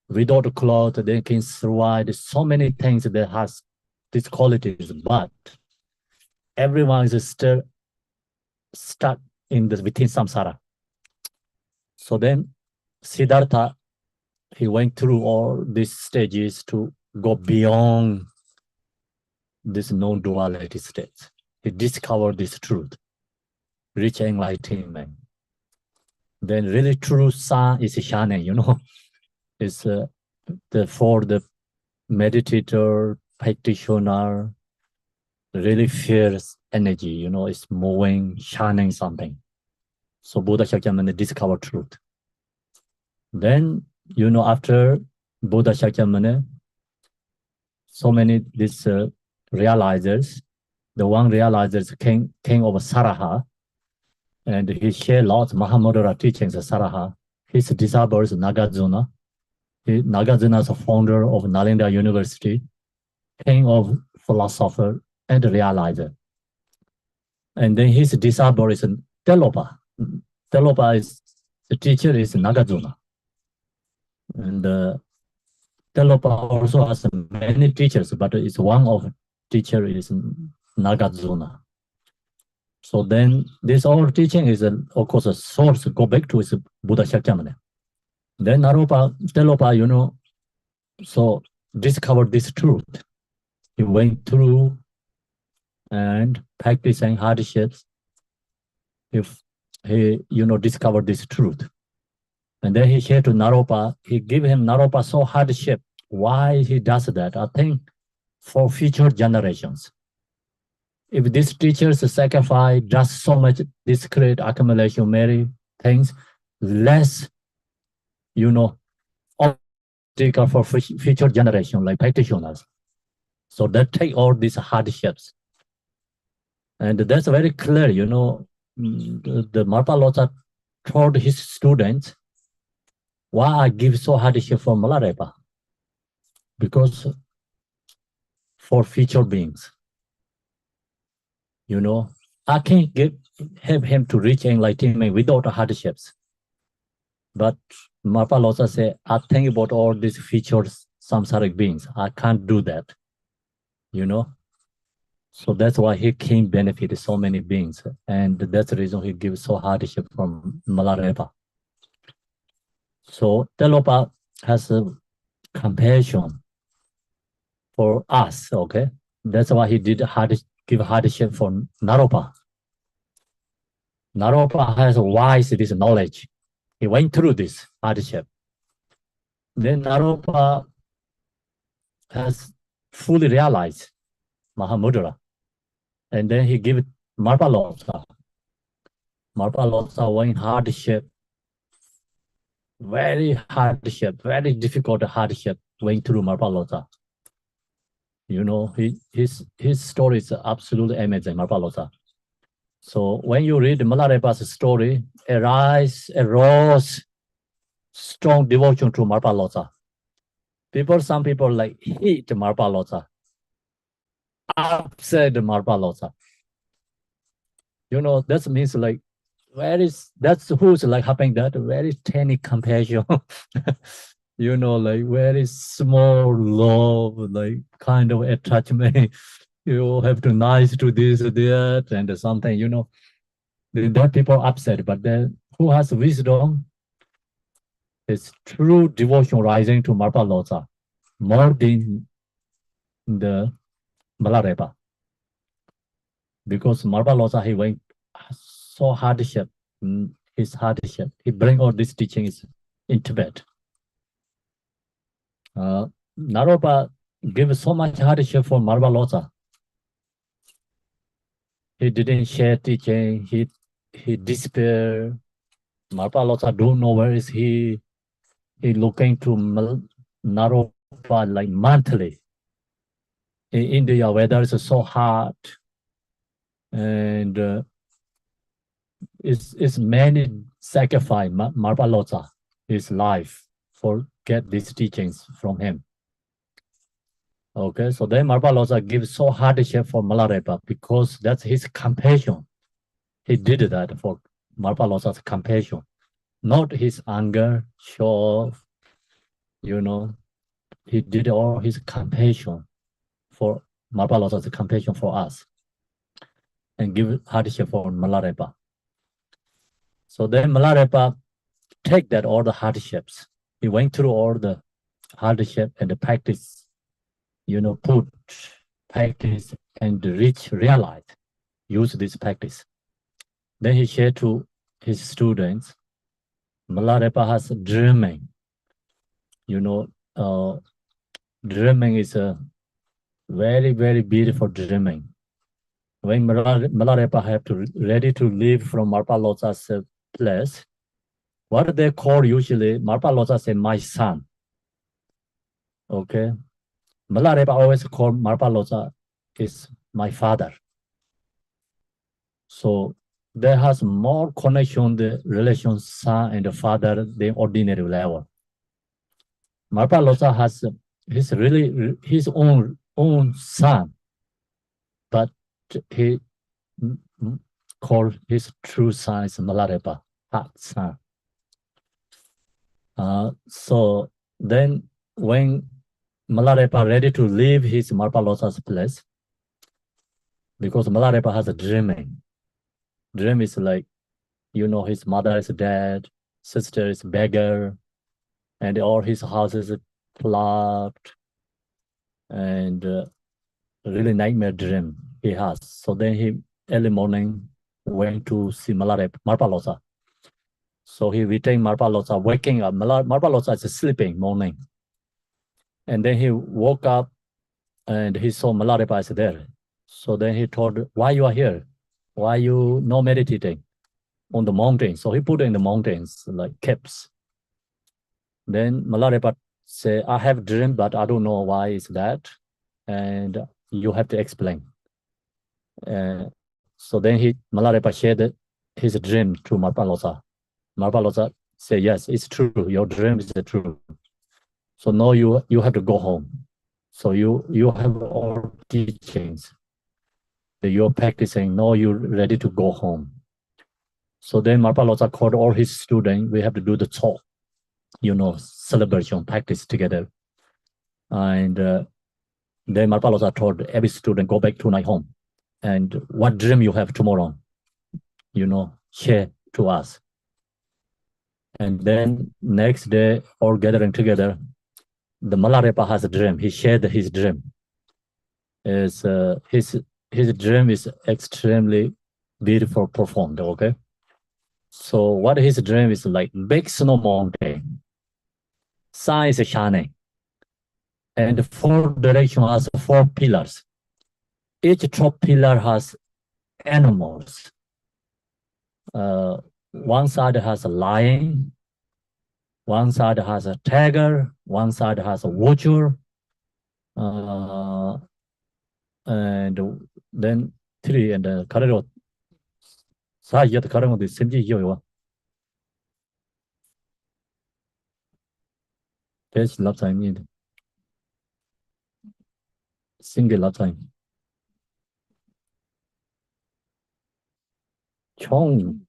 Without clothes, they can survive. So many things that has these qualities, but everyone is still stuck within samsara. So then Siddhartha, he went through all these stages to go beyond this non-duality state. He discovered this truth, reach enlightenment. Then really true sun is shining, It's for the meditator, practitioner, really fierce energy, it's moving, shining something. So Buddha Shakyamuni discovered truth. Then, after Buddha Shakyamuni, so many these realizers, the one realizers king of Saraha, and he shared lots of Mahamudra teachings of Saraha. His disciples Nagarjuna. Nagarjuna is a founder of Nalanda University, king of philosopher and realizer. And then his disciple is Tilopa. Tilopa is the teacher is Nagarjuna. And Tilopa also has many teachers, but it's one of teacher is Nagarjuna. So then this all teaching is, of course, a source, go back to his Buddha Shakyamuni. Then Naropa, Tilopa, so discovered this truth. He went through and practicing hardships. If he, discovered this truth. And then he said to Naropa, he gave him Naropa so hardship. Why he does that? I think for future generations. If these teachers sacrifice just so much discrete accumulation, many things, less, obstacle for future generation, like practitioners. So they take all these hardships. And that's very clear, the Marpa Lotsa told his students, why I give so hardship for Milarepa? Because for future beings, I can't have him to reach enlightenment without hardships. But Marpa Lotsa said, I think about all these future samsaric beings. I can't do that, So that's why he can benefit so many beings. And that's the reason he gives so hardship from Milarepa. So Tilopa has a compassion for us, okay? That's why he did give hardship for Naropa. Naropa has wise this knowledge. He went through this hardship. Then Naropa has fully realized Mahamudra. And then he gave Marpa Lotsa. Marpa Lotsa went hardship, very hardship, very difficult hardship went through Marpa Lotsa. You know, his story is absolutely amazing, Marpalosa. So when you read Milarepa's story, arose strong devotion to Marpalosa. Some people like hate Marpalosa, upset Marpalosa. You know, that means like that's who's like having that very tiny compassion. You know, like very small love, like kind of attachment. You have to nice to this, that, and something, you know. That people upset, but then who has wisdom is true devotion rising to Marpalosa more than the Milarepa. Because Marpalosa, he went so hardship, his hardship. He bring all these teachings in Tibet. Naropa gave so much hardship for Marpalosa. He didn't share teaching. He despair. Marpalosa don't know where is he. He looking to Naropa like monthly. In India, weather is so hot, and it's many sacrifice Marpalosa his life for get these teachings from him. Okay, so then Marpalosa gives so hardship for Milarepa because that's his compassion. He did that for Marpalosa's compassion, not his anger, show off, you know. He did all his compassion for Marpalosa's compassion for us and give hardship for Milarepa. So then Milarepa take that all the hardships. He went through all the hardship and the practice, you know, practice and realize, use this practice. Then he shared to his students, Milarepa has dreaming. You know, dreaming is a very, very beautiful dreaming. When Milarepa have to ready to leave from Marpalosa's place, what they call usually, Marpalosa say, my son. Okay. Milarepa always call Marpalosa is my father. So there has more connection, the relation son and the father than ordinary level. Marpalosa has his own son, but he called his true son is Milarepa, heart son. So then when Milarepa ready to leave his Marpalosa's place, because Milarepa has a dreaming. Dream is like, you know, his mother is dead, sister is beggar, and all his houses are flooded, and really nightmare dream he has. So then he early morning went to see Marpalosa. So he retained Marpalosa, waking up. Marpalosa is sleeping morning. And then he woke up and he saw Milarepa is there. So then he told, why you are here? Why you not meditating on the mountain? So he put in the mountains like caps. Then Milarepa say, I have dream, but I don't know why is that. And you have to explain. So then Milarepa shared his dream to Marpalosa. Marpalosa say, yes, it's true. Your dream is true. So now you have to go home. So you have all teachings that you're practicing. Now you're ready to go home. So then Marpalosa called all his students. We have to do the talk, you know, celebration, practice together. And then Marpalosa told every student, go back tonight home. And what dream you have tomorrow, you know, share to us. And then next day, all gathering together, the Milarepa has a dream. He shared his dream. His dream is extremely beautiful, profound, okay? So what his dream is like, big snow mountain, sun is shining, and 4 direction has 4 pillars. Each top pillar has animals. One side has a lion, one side has a tiger, one side has a vulture, and then 3 and 彼らはさあ、いや、彼もで、先日よよ。Page last time in single last time. Chong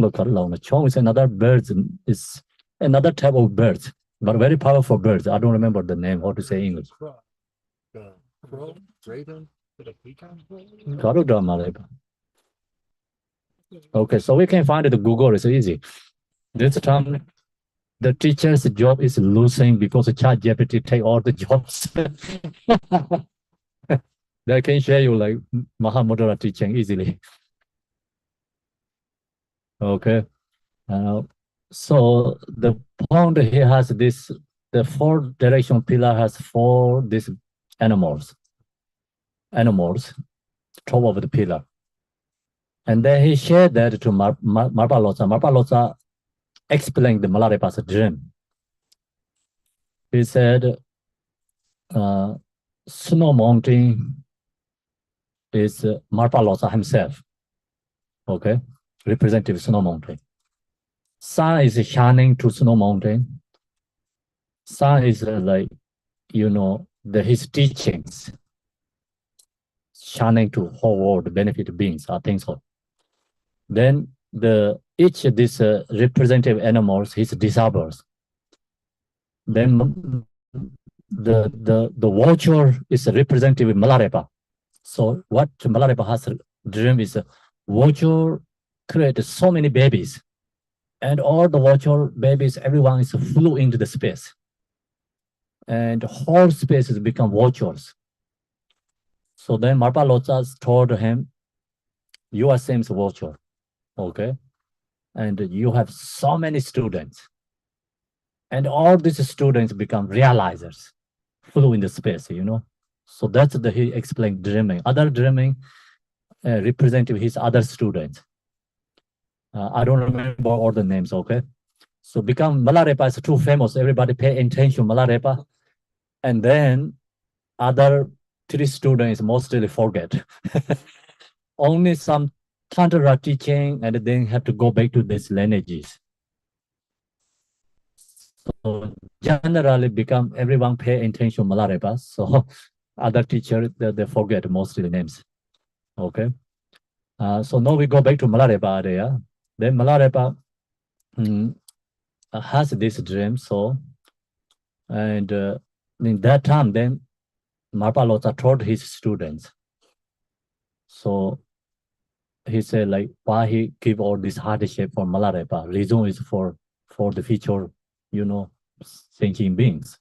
lo karla. Chong is another bird. Is another type of bird, but very powerful birds. I don't remember the name. How to say English? Crow, raven, the peacock. Garuda Malayba. Okay, so we can find it. Google is easy. This time, the teacher's job is losing because ChatGPT take all the jobs. They can share you like Mahamudra teaching easily. Okay. So the pond here has this, the 4 direction pillar has 4 these animals top of the pillar. And then he shared that to Marpalosa. Marpalosa explained the Milarepa's dream. He said, Snow Mountain is Marpalosa himself. Okay, representative Snow Mountain. Sun is shining to Snow Mountain. Sun is like, his teachings shining to whole world, benefit beings, I think so. Then each of these representative animals, his disciples. Then the watcher is a representative Milarepa. So what Milarepa has dream is watcher create so many babies, and all the watcher babies, everyone is flew into the space, and whole spaces become watchers. So then Marpa Lotsas told him, you are same watcher, okay? And you have so many students. And all these students become realizers, flew in the space, So that's he explained dreaming. Other dreaming represented his other students. I don't remember all the names, okay? So become Milarepa is too famous. Everybody pay attention Milarepa. And then other 3 students mostly forget. Only some Tantra teaching, and then have to go back to these lineages. So generally become everyone pay attention Milarepa. So other teachers, they forget mostly names. Okay. So now we go back to Milarepa area. Then Milarepa has this dream. So, and in that time, then Marpalota told his students. So he said, like, why he give all this hardship for Milarepa? Reason is for the future, thinking beings.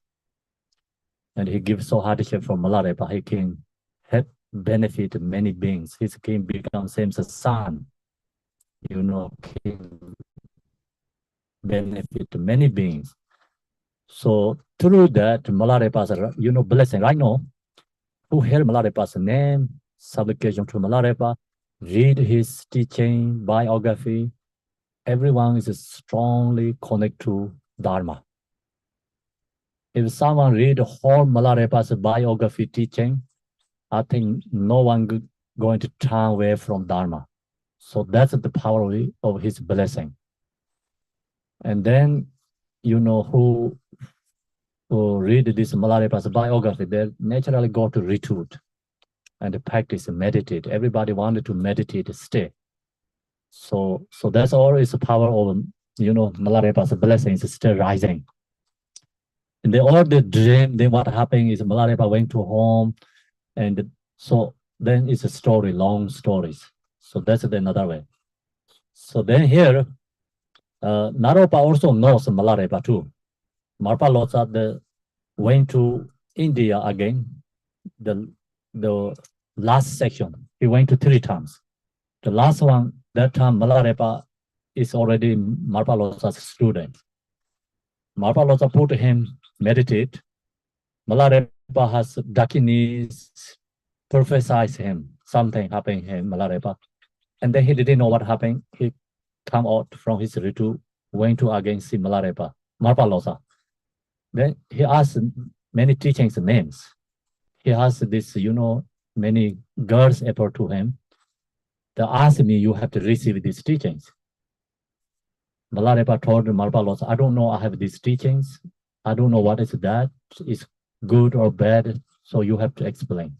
And he gives so hardship for Milarepa, he can help benefit many beings. He can become same as sun, can benefit many beings. So through that, Milarepa's, blessing right now, who hear Milarepa's name, supplication to Milarepa, read his teaching, biography, everyone is strongly connected to Dharma. If someone read whole Milarepa's biography teaching, I think no one going to turn away from Dharma. So that's the power of his blessing. And then, who read this Milarepa's biography, they naturally go to retreat and practice, meditate. Everybody wanted to meditate, stay. So that's always the power of, Milarepa's blessings still rising. And they all the dream, then what happened is Milarepa went to home, and so then it's a story, long stories. So that's another way. So then here, Naropa also knows Milarepa too. Marpa Lotsa went to India again, the last section. He went to 3 times. The last one, that time Milarepa is already Marpa Lotsa's student. Marpa Lotsa put him meditate. Milarepa has Dakinis, prophesied him, something happened to him, Milarepa. And then he didn't know what happened. He come out from his retreat, went to again see Milarepa, Marpa Lotsa. Then he asked many teachings names. He has this, many girls approached to him. They asked me, you have to receive these teachings. Milarepa told Marpa Losa, I don't know, I have these teachings. I don't know what is that. Is good or bad, so you have to explain.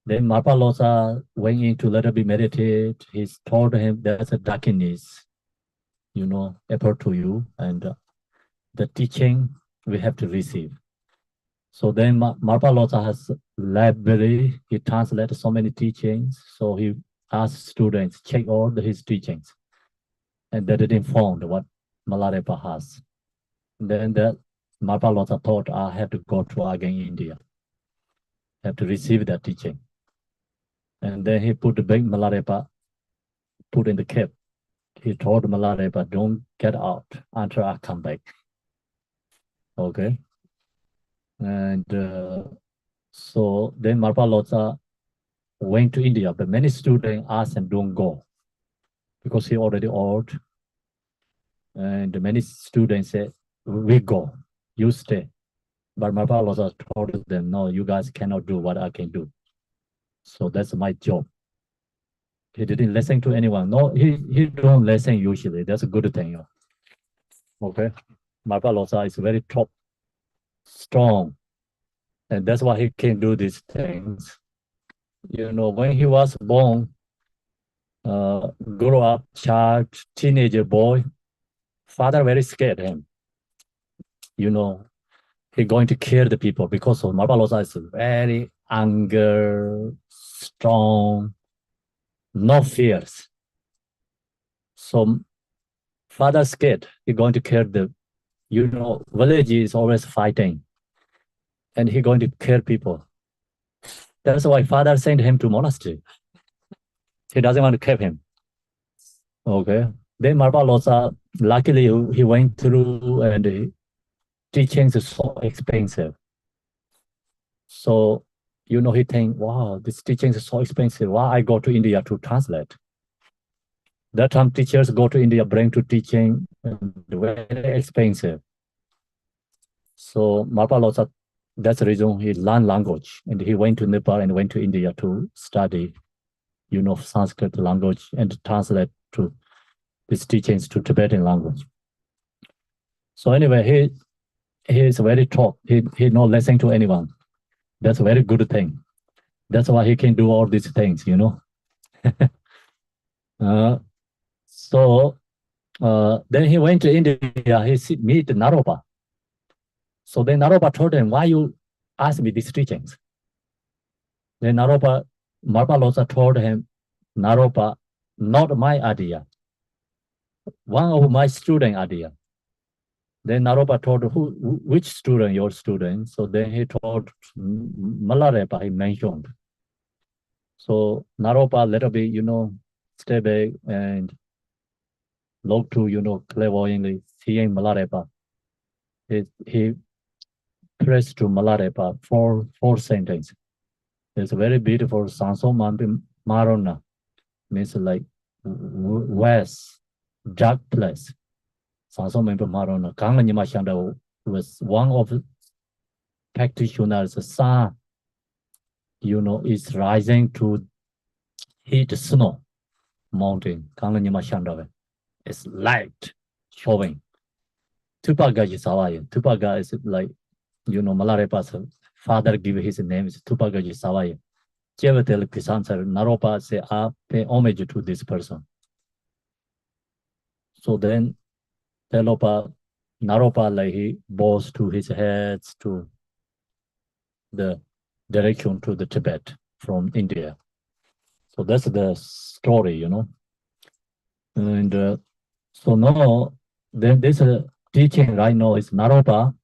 Then Marpa Losa went in to let her be meditate. He told him there's a darkness, approach to you, and the teaching we have to receive. So then Marpa Losa has library. He translated so many teachings. So he asked students, check all his teachings. And they didn't find what Milarepa has. Then that Marpa Losa thought, I have to go to again India. I have to receive that teaching. And then he put the big Milarepa, put in the cave. He told Milarepa, don't get out until I come back. Okay. And so then Marpa Losa went to India, but many students asked him, don't go, because he already old. And many students said, we go, you stay. But Marpa Losa told them, no, you guys cannot do what I can do. So that's my job. He didn't listen to anyone. No, he don't listen usually. That's a good thing. Okay. Marpa Losa is very top, strong. And that's why he can do these things. When he was born, grow up, child, teenager boy, father very scared him. He going to kill the people because of Marpa Losa is very anger, strong, no fears. So father scared. He going to kill the, village is always fighting. And he going to kill people. That's why father sent him to monastery. He doesn't want to keep him. Okay. Then Marpa Losa, luckily he went through, and teachings is so expensive. So, he think, wow, this teaching is so expensive. Why I go to India to translate? That time teachers go to India, bring to teaching, and very expensive. So Marpa Losa, that's the reason he learned language, and he went to Nepal and went to India to study, Sanskrit language and translate to his teachings to Tibetan language. So anyway, he is very top. He not listening to anyone. That's a very good thing. That's why he can do all these things, So then he went to India. He meet Naropa. So then Naropa told him, why you ask me these teachings? Then Marpa Losa told him, Naropa, not my idea. One of my student idea. Then Naropa told, which student, your student? So then he told Milarepa, he mentioned. So Naropa little bit, stay back and look to, clairvoyantly seeing Milarepa. He pressed to Milarepa four sentences. It's a very beautiful Sanso Marona, means like west, dark place. Sanso Marona. Kanga Nima Shanda was one of the practitioners, the sun, is rising to heat snow mountain. Kanga Nima Shanda. It's light showing. Tupaga Sawaya. Tupaga is like, Milarepa's father give his name is Tupaga Sawaya. Chevatel Pisansar, Naropa say, I pay homage to this person. So then Naropa, like he bows to his heads to the direction to the Tibet from India. So that's the story, And so now, then this teaching right now is Naropa.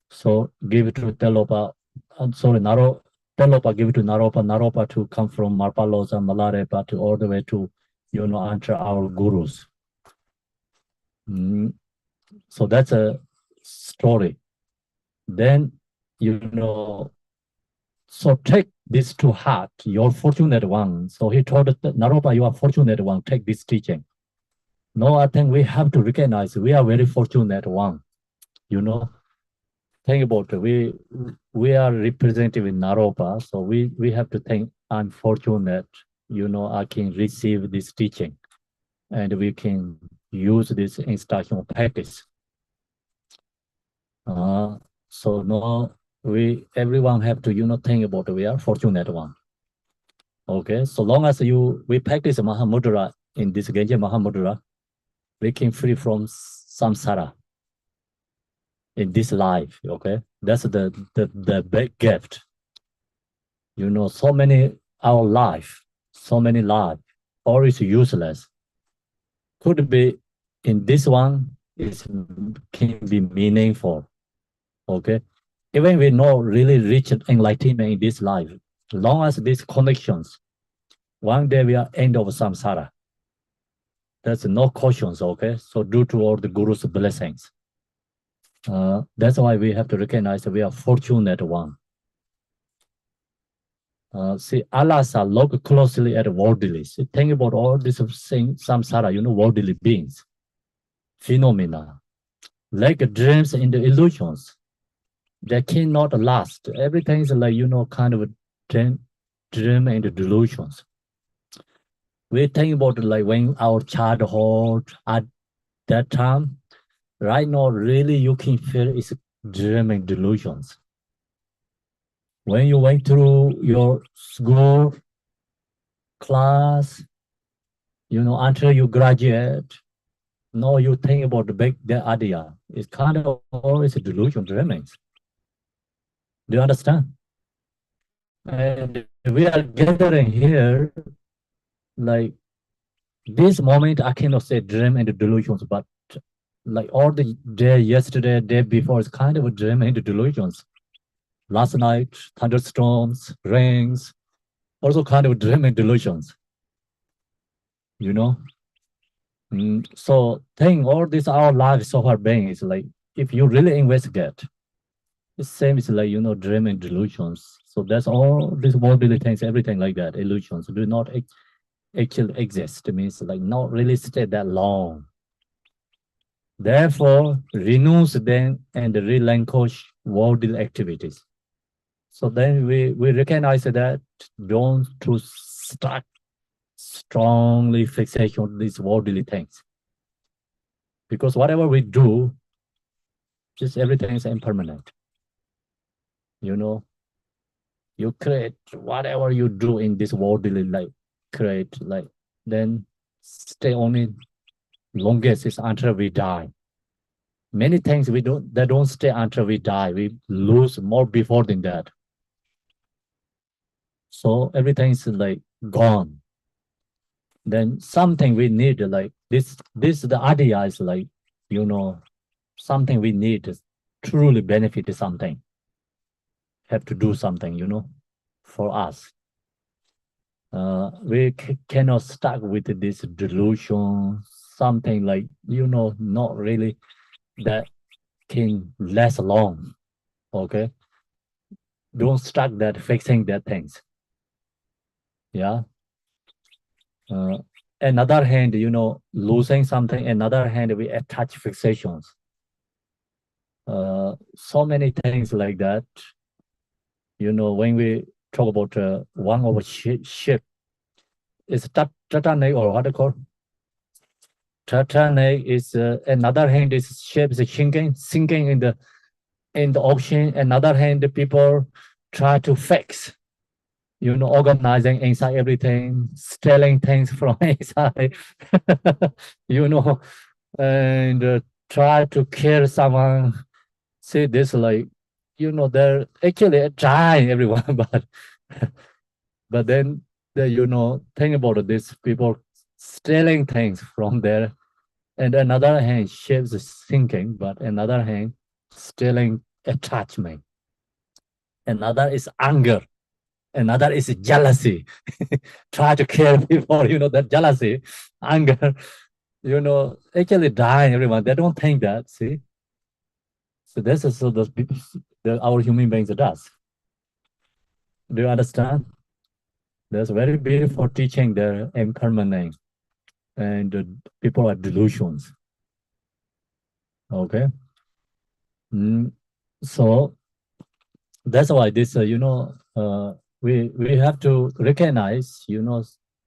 So give it to Tilopa. Tilopa give it to Naropa. Naropa to come from Marpa Losa, Milarepa to all the way to, enter our gurus. So that's a story. Then, so take this to heart. You're fortunate one. So he told Naropa, you are fortunate one. Take this teaching. No, I think we have to recognize we are very fortunate one. think about it. We are representative in Naropa, so we have to think I'm fortunate, I can receive this teaching and we can use this instructional practice. So no, everyone have to, think about it. We are fortunate one. Okay, so long as we practice Mahamudra in this Genja Mahamudra, we can free from samsara in this life. Okay, that's the big gift. So many our life, so many life, all is useless. Could be in this one can be meaningful. Okay, even we know really rich enlightenment in this life, long as these connections, one day we are end of samsara. There's no cautions, okay? So due to all the Guru's blessings. That's why we have to recognize that we are fortunate one. See, Alasa, look closely at worldly. See, think about all this samsara, worldly beings, phenomena, like dreams and the illusions. They cannot last. Everything is like, kind of a dream and delusions. We think about like when our childhood at that time, right now, really you can feel it's dream and delusions. When you went through your school, class, until you graduate, now you think about the idea. It's kind of always a delusion, dreamings. Do you understand? And we are gathering here, like this moment, I cannot say dream and delusions, but like all the day yesterday, day before, it's kind of a dream and delusions. Last night, thunderstorms, rains, also kind of dream and delusions. So think all this our lives so far being is like if you really investigate, the same is like dream and delusions. So that's all this worldly things, everything like that, illusions do not actually exist. It means like not really stay that long. Therefore, renounce them and relinquish worldly activities. So then we recognize that don't to start strongly fixation on these worldly things. Because whatever we do, just everything is impermanent. You create whatever you do in this worldly life, create like then stay only longest is until we die. Many things they don't stay until we die. We lose more before than that. So everything is like gone. Then something we need like this the idea is like, something we need to truly benefit something. Have to do something, for us. We cannot stuck with this delusion, something like, not really that can last long. Okay. Don't stuck that fixing that things. Yeah. Another hand, losing something, another hand, we attach fixations. So many things like that. When we talk about one of a ship, it's Titanic or what they call Titanic is another hand is ship is sinking in the ocean. Another hand, the people try to fix, organizing inside everything, stealing things from inside, and try to kill someone. See this like, they're actually trying everyone, but then think about this people stealing things from there, and another hand ships is sinking, but another hand stealing attachment. Another is anger. Another is jealousy. Try to kill people, that jealousy, anger, actually dying everyone. They don't think that, see? So this is so those people, our human beings does. Do you understand? There's very beautiful teaching there, impermanent, and people are delusions. Okay. So that's why this, we have to recognize,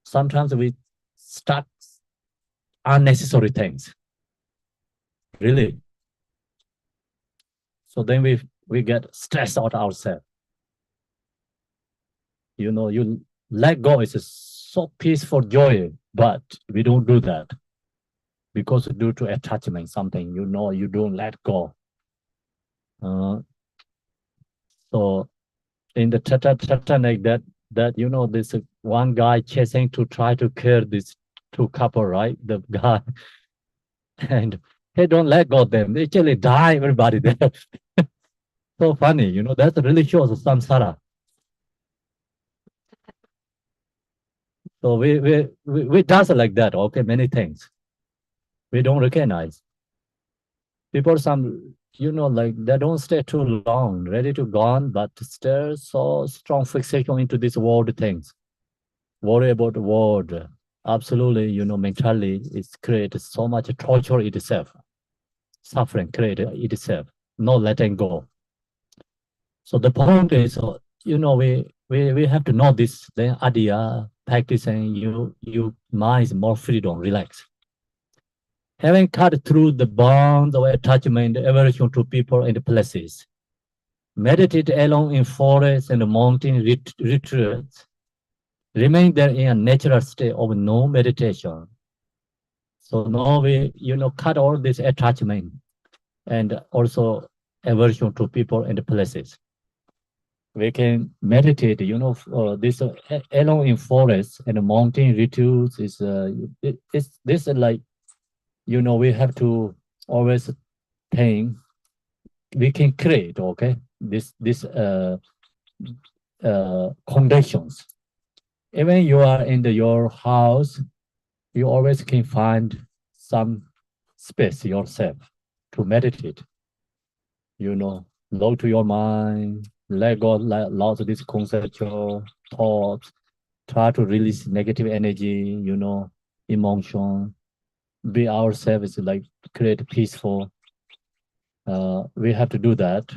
sometimes we start unnecessary things, really. So then we get stressed out ourselves. You let go is so peaceful joy, but we don't do that because due to attachment, something, you don't let go. So in the Titanic, that this one guy chasing to try to kill this two couple, right? The guy, and he don't let go of them. They actually die, everybody there. So funny, that really shows samsara. So we does like that, okay, many things. We don't recognize. People, like they don't stay too long, ready to gone, but still so strong fixation into these world things. Worry about the world. Absolutely, mentally, it's created so much torture itself. Suffering created itself, not letting go. So the point is, we have to know this, then idea, practicing, you mind more freedom, relax. Having cut through the bonds of attachment, aversion to people and places, meditate alone in forests and mountain retreats, remain there in a natural state of no meditation. So now we, cut all this attachment and also aversion to people and places. We can meditate, this alone in forest and mountain retreats is, it's this like, we have to always think we can create, okay, this conditions. Even you are in your house, you always can find some space yourself to meditate. Low to your mind, let go lots of these conceptual thoughts, try to release negative energy, emotion, be ourselves, like create peaceful. We have to do that.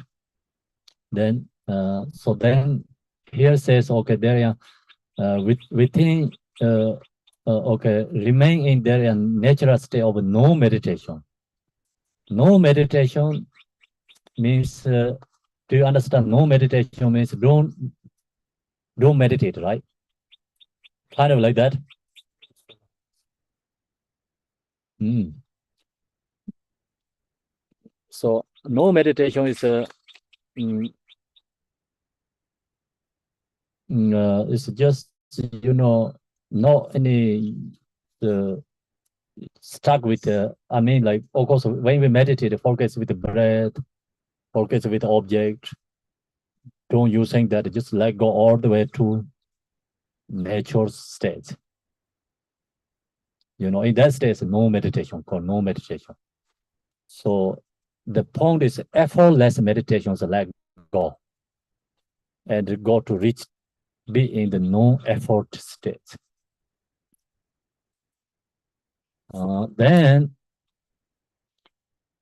Then, so then here says, okay, there, within, okay, remain in their natural state of no meditation. No meditation means, do you understand? No meditation means don't meditate, right? Kind of like that. So no meditation is it's just not any stuck with I mean, like, of course, when we meditate, focus with the breath, focus with the object. Don't you think that just let go all the way to nature state? In that state, no meditation, called no meditation. So the point is effortless meditation, so let go and go to reach, be in the no effort state. Then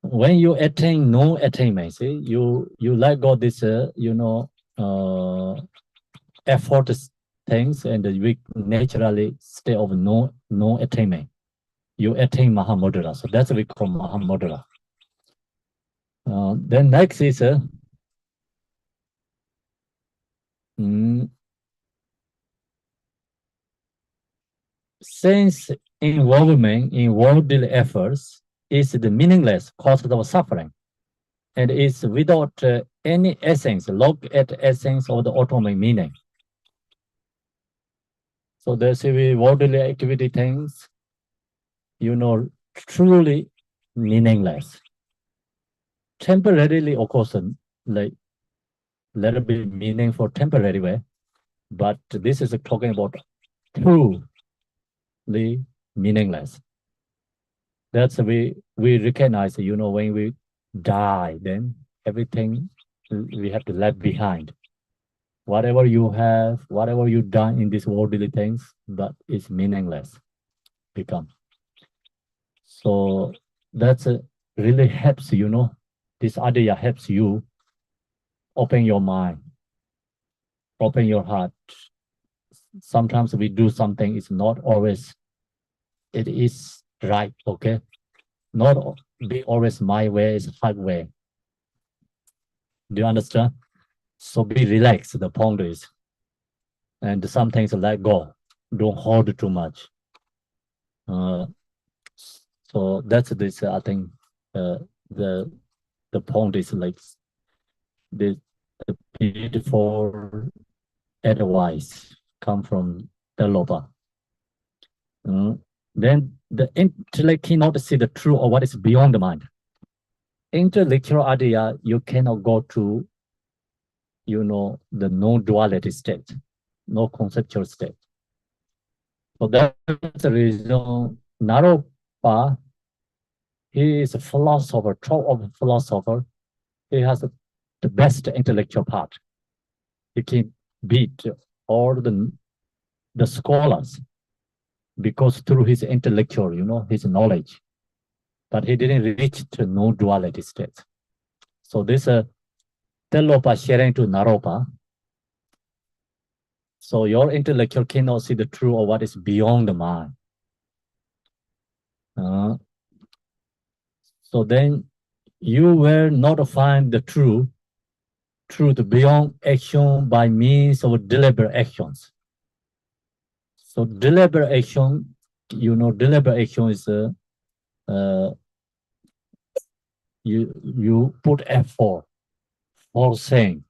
when you attain no attainment, see, you let go this, effort things, and we naturally stay of no attainment. You attain Mahamudra. So that's what we call Mahamudra. Then next is since involvement in worldly efforts is the meaningless cause of suffering, and is without any essence, look at essence of the ultimate meaning. So there's worldly activity things, truly meaningless. Temporarily, of course, like little bit meaning for temporary way, but this is talking about truly meaningless. That's we recognize, when we die, then everything we have to leave behind. Whatever you have, whatever you done in these worldly things, but it's meaningless become. So that's really helps, this idea helps you open your mind, open your heart. Sometimes we do something, it's not always, it is right, okay? Not be always my way, is hard way. Do you understand? So be relaxed, the point is. And some things let go. Don't hold too much. So that's this, I think, the point is like the beautiful advice come from Tilopa. Then the intellect cannot see the truth or what is beyond the mind. Intellectual idea, you cannot go to, the non-duality state, no conceptual state. So that's the reason Naropa, he is a philosopher, top of a philosopher. He has the best intellectual part. He can beat all the scholars because through his intellectual, his knowledge. But he didn't reach to no duality state. So this Tilopa sharing to Naropa. So your intellectual cannot see the truth of what is beyond the mind. So then you will not find the truth beyond action by means of deliberate actions. So deliberate action, deliberate action is you put effort for saying,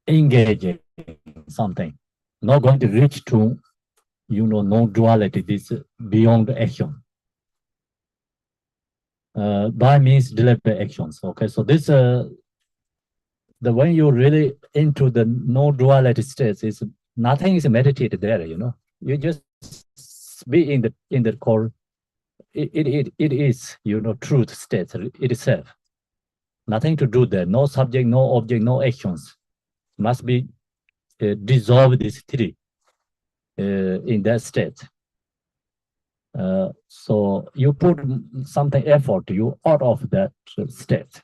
engaging something, not going to reach to, non-duality, this beyond action. By means deliberate actions. Okay, so this when you're really into the no-duality states, is nothing is meditated there. You just be in the core. It is truth state itself. Nothing to do there. No subject, no object, no actions. Must be dissolve this three in that state. So you put something effort, you out of that state.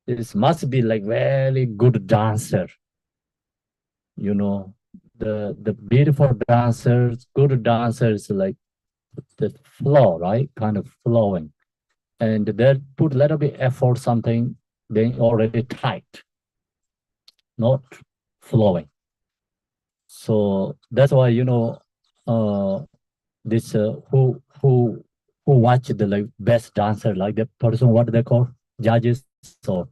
It must be like very good dancer. The beautiful dancers, good dancers, like the flow, right? Kind of flowing. And they put a little bit effort, something, then already tight, not flowing. So that's why, this who watch the like best dancer, like the person, what they call judges. So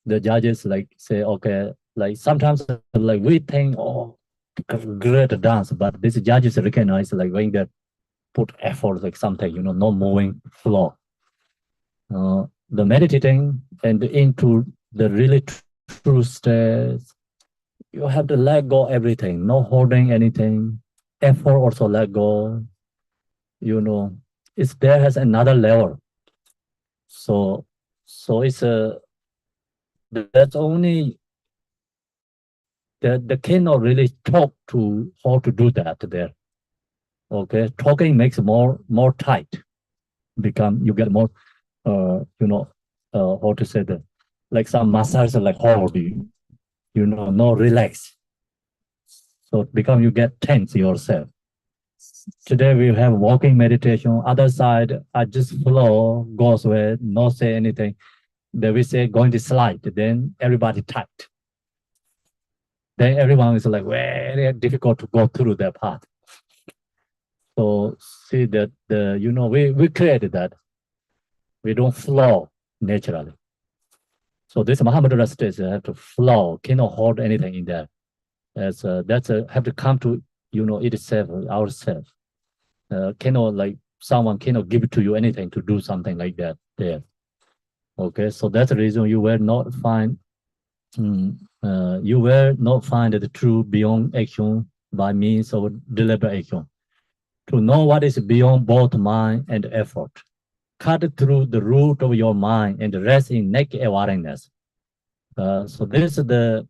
the judges like say, okay, like sometimes like we think, oh, great dance, but these judges recognize like when they put effort, like something, no moving flow. The meditating and into the really true state, you have to let go everything, no holding anything. Effort also let go. It's there has another level. So it's that's only the cannot really talk to how to do that there. Okay, talking makes more tight. You get more how to say that, like some massage like hold you, no relax. So you get tense yourself. Today we have walking meditation. Other side, I just flow, goes away, not say anything. Then we say going to slide. Then everybody tight. Then everyone is like very difficult to go through that path. So see that we created that. We don't flow naturally. So this Mahamudra stage have to flow, cannot hold anything in there. That's have to come to itself, ourselves. Cannot like someone cannot give it to you anything to do something like that there. Okay, so that's the reason you will not find the truth beyond action by means of deliberate action. To know what is beyond both mind and effort, cut through the root of your mind and rest in naked awareness. So this is the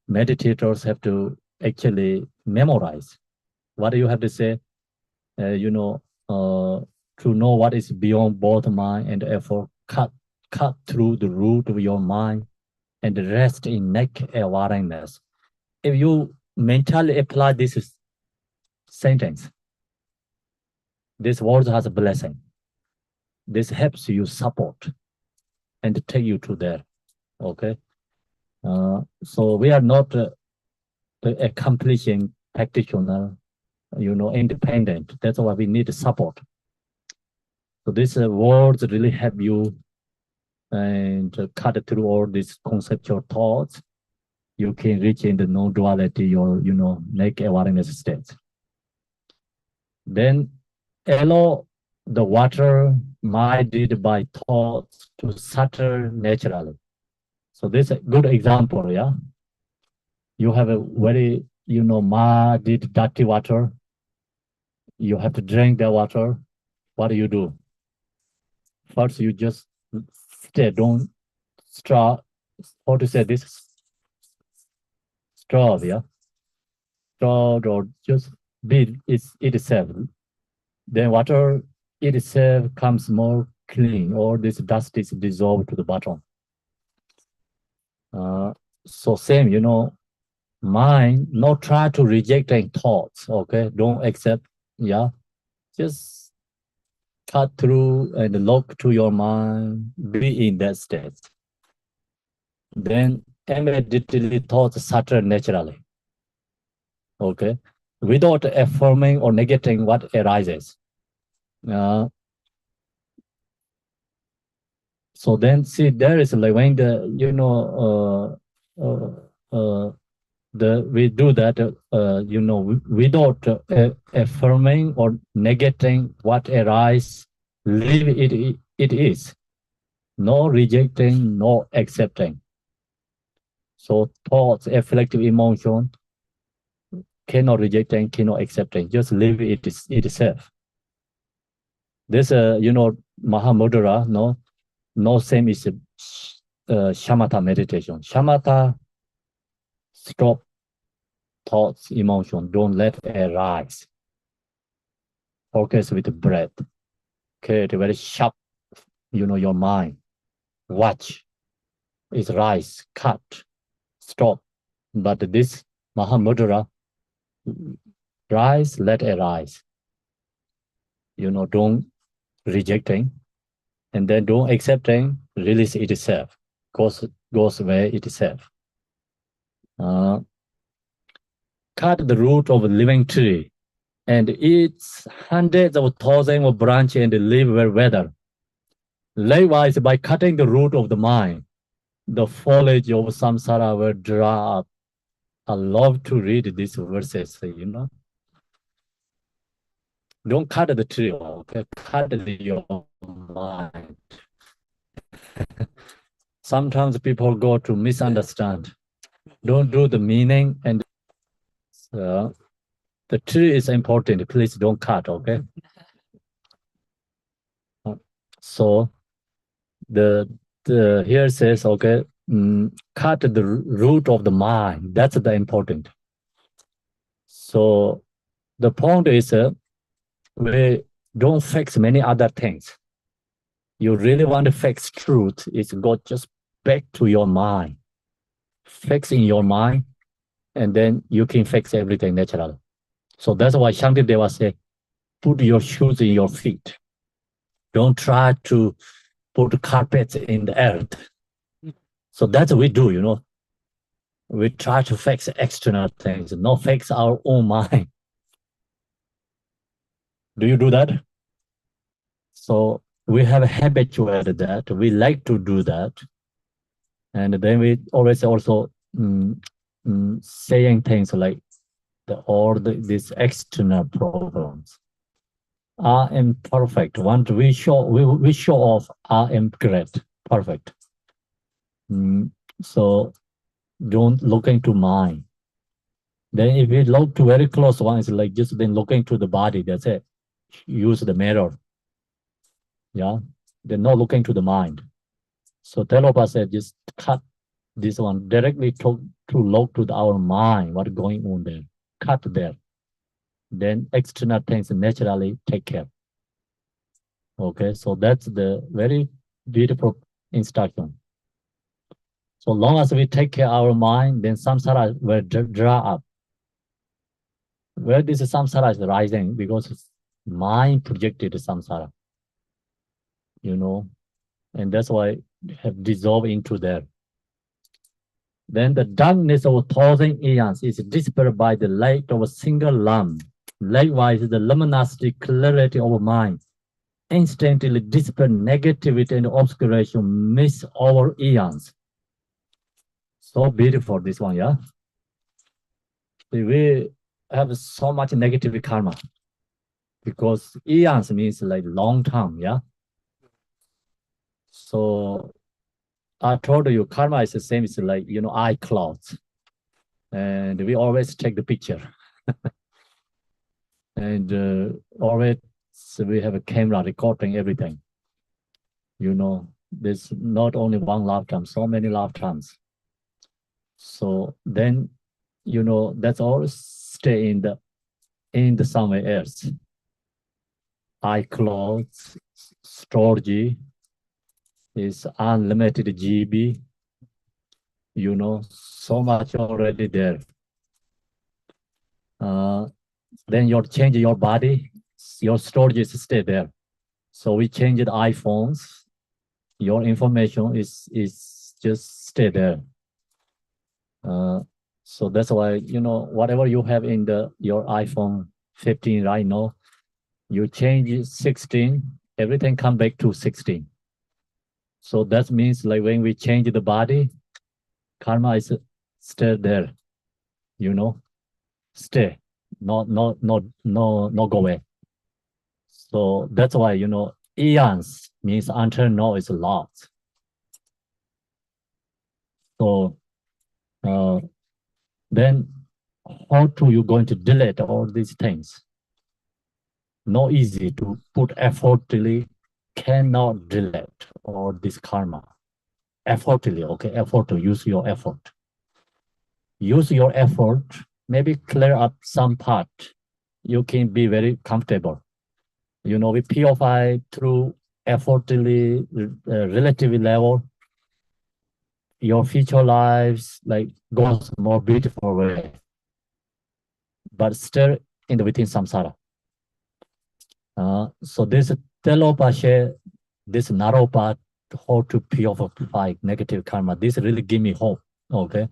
meditators have to actually memorize. What do you have to say? To know what is beyond both mind and effort, cut cut through the root of your mind and rest in naked awareness. If you mentally apply this sentence, this word has a blessing. This helps you support and take you to there. Okay. So we are not the accomplishing practitioner, independent. That's why we need support. So these words really help you and cut through all these conceptual thoughts. You can reach in the non-duality or, naked awareness state. Then allow the water minded by thoughts to settle naturally. So this is a good example, yeah? You have a very, muddied, dirty water. You have to drink the water. What do? First, you just stay, don't straw, how to say this? Straw, yeah? Straw or just be itself. Then water itself comes more clean, or this dust is dissolved to the bottom. So same, mind, not try to rejecting thoughts, okay? Don't accept, yeah? Just cut through and look to your mind, be in that state. Then immediately thoughts settle naturally, okay? Without affirming or negating what arises. So then see, there is like when the, we do that, without affirming or negating what arises, leave it is. No rejecting, no accepting. So thoughts, afflictive emotion, cannot rejecting, cannot accepting, just leave it itself. This, Mahamudra, no same is shamatha meditation. Shamatha, stop thoughts, emotion, don't let it arise. Focus with the breath. Create a very sharp, your mind. Watch it rise, cut, stop. But this Mahamudra, rise, let it rise. Don't rejecting, and then don't accepting, release itself, goes away itself. Cut the root of a living tree, and its hundreds of thousands of branches and live where weather. Likewise, by cutting the root of the mind, the foliage of samsara will dry up. I love to read these verses, Don't cut the tree, okay? Cut your mind. Sometimes people go to misunderstand. Don't do the meaning, and the tree is important. Please don't cut, okay? So the here says, okay, cut the root of the mind. That's the important. So the point is, we don't fix many other things. You really want to fix truth, it's go just back to your mind. Fix in your mind, and then you can fix everything naturally. So that's why Shantideva say, put your shoes in your feet. Don't try to put carpets in the earth. So that's what we do, We try to fix external things, not fix our own mind. Do you do that? So we have habituated that. We like to do that. And then we always also saying things like these external problems. I am perfect. Once we show off, I am great, perfect. So don't look into mind. Then if we look to very close one, it's like just then looking to the body, that's it. Use the mirror. Yeah, they're not looking to the mind. So Tilopa said, just cut this one directly to look to our mind, what's going on there. Cut there. Then external things naturally take care. Okay, so that's the very beautiful instruction. So long as we take care of our mind, then samsara will draw up. Where this samsara is rising, because mind projected samsara, and that's why have dissolved into there. Then the darkness of 1,000 eons is dispelled by the light of a single lamp. Likewise, the luminosity clarity of mind instantly dispel negativity and obscuration mist over eons. So beautiful, this one, yeah? We have so much negative karma because eons means like long term, yeah? So I told you, karma is the same as like, eye clouds. And we always take the picture. And always we have a camera recording everything. There's not only one lifetime, so many lifetimes. So then, that's all stay in the somewhere else. iCloud, storage is unlimited GB, so much already there. Then you change your body, your storage is stay there. So we changed iPhones, your information is just stay there. So that's why, whatever you have in your iPhone 15 right now, you change 16, everything come back to 16. So that means like when we change the body, karma is still there, stay, not go away. So that's why, eons means until now is lost. So then how to you going to delete all these things? Not easy to put effortly, cannot delete all this karma. Effortly, okay, effort to use your effort. Use your effort, maybe clear up some part. You can be very comfortable. We purify through effortly, relative level. Your future lives like goes more beautiful way, but still in the within samsara. So this Tilopa share, this Naropa, how to purify negative karma. This really give me hope. Okay.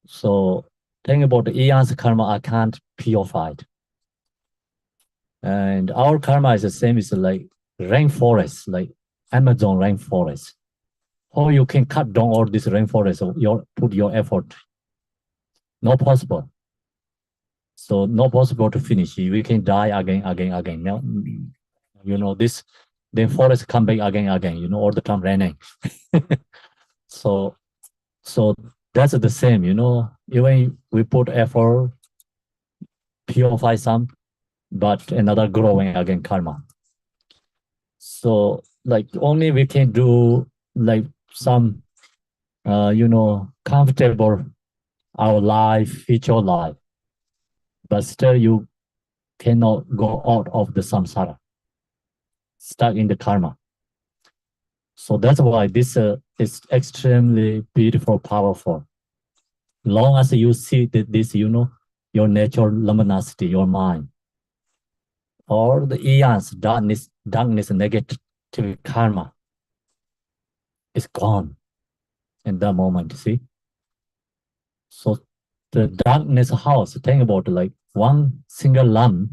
So think about the eons karma I can't purify it. And our karma is the same as like rainforest, like Amazon rainforest. How you can cut down all this rainforest, put your effort. Not possible. So not possible to finish. We can die again. Now, this, then forest come back again, all the time raining. So that's the same, even we put effort, purify some, but another growing again karma. So like only we can do like some, comfortable our life, future life, but still you cannot go out of the samsara, stuck in the karma. So that's why this is extremely beautiful, powerful. Long as you see this, your natural luminosity, your mind, all the eons, darkness, negative karma is gone in that moment, see? So the darkness house, think about like one single lamp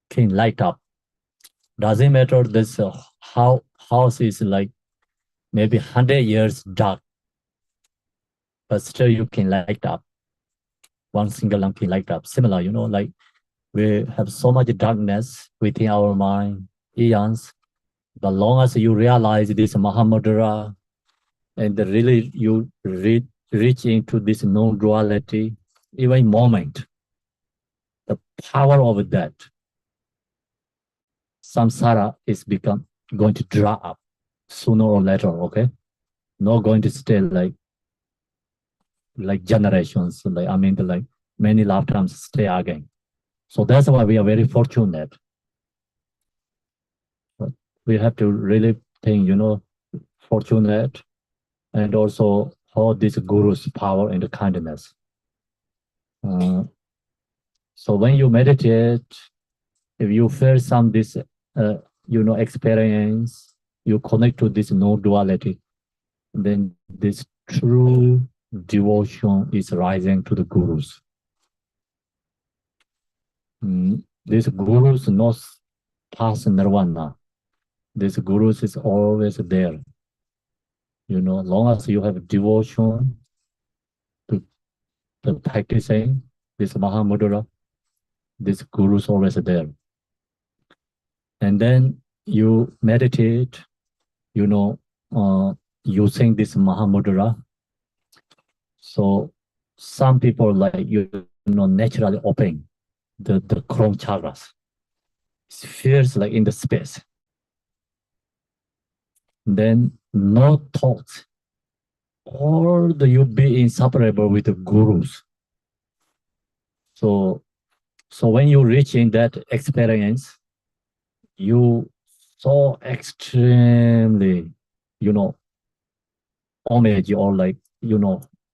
can light up. Doesn't matter this house is like maybe 100 years dark, but still you can light up. One single lamp can light up. Similar, like we have so much darkness within our mind, eons. But long as you realize this Mahamudra, and really you reach into this non-duality, even moment, the power of that, samsara is going to dry up sooner or later, okay? Not going to stay like generations, like many lifetimes stay again. So that's why we are very fortunate. But we have to really think, fortunate, and also all this guru's power and kindness. So when you meditate, if you feel some this, experience, you connect to this no-duality, then this true devotion is rising to the gurus. This gurus not pass nirvana. This gurus is always there. Long as you have devotion to the practicing this Mahamudra, this guru is always there. And then you meditate, using this Mahamudra. So some people naturally open the Chrome chakras. It feels like in the space. Then no thoughts. Or you be inseparable with the gurus. So when you reach in that experience, you so extremely, homage or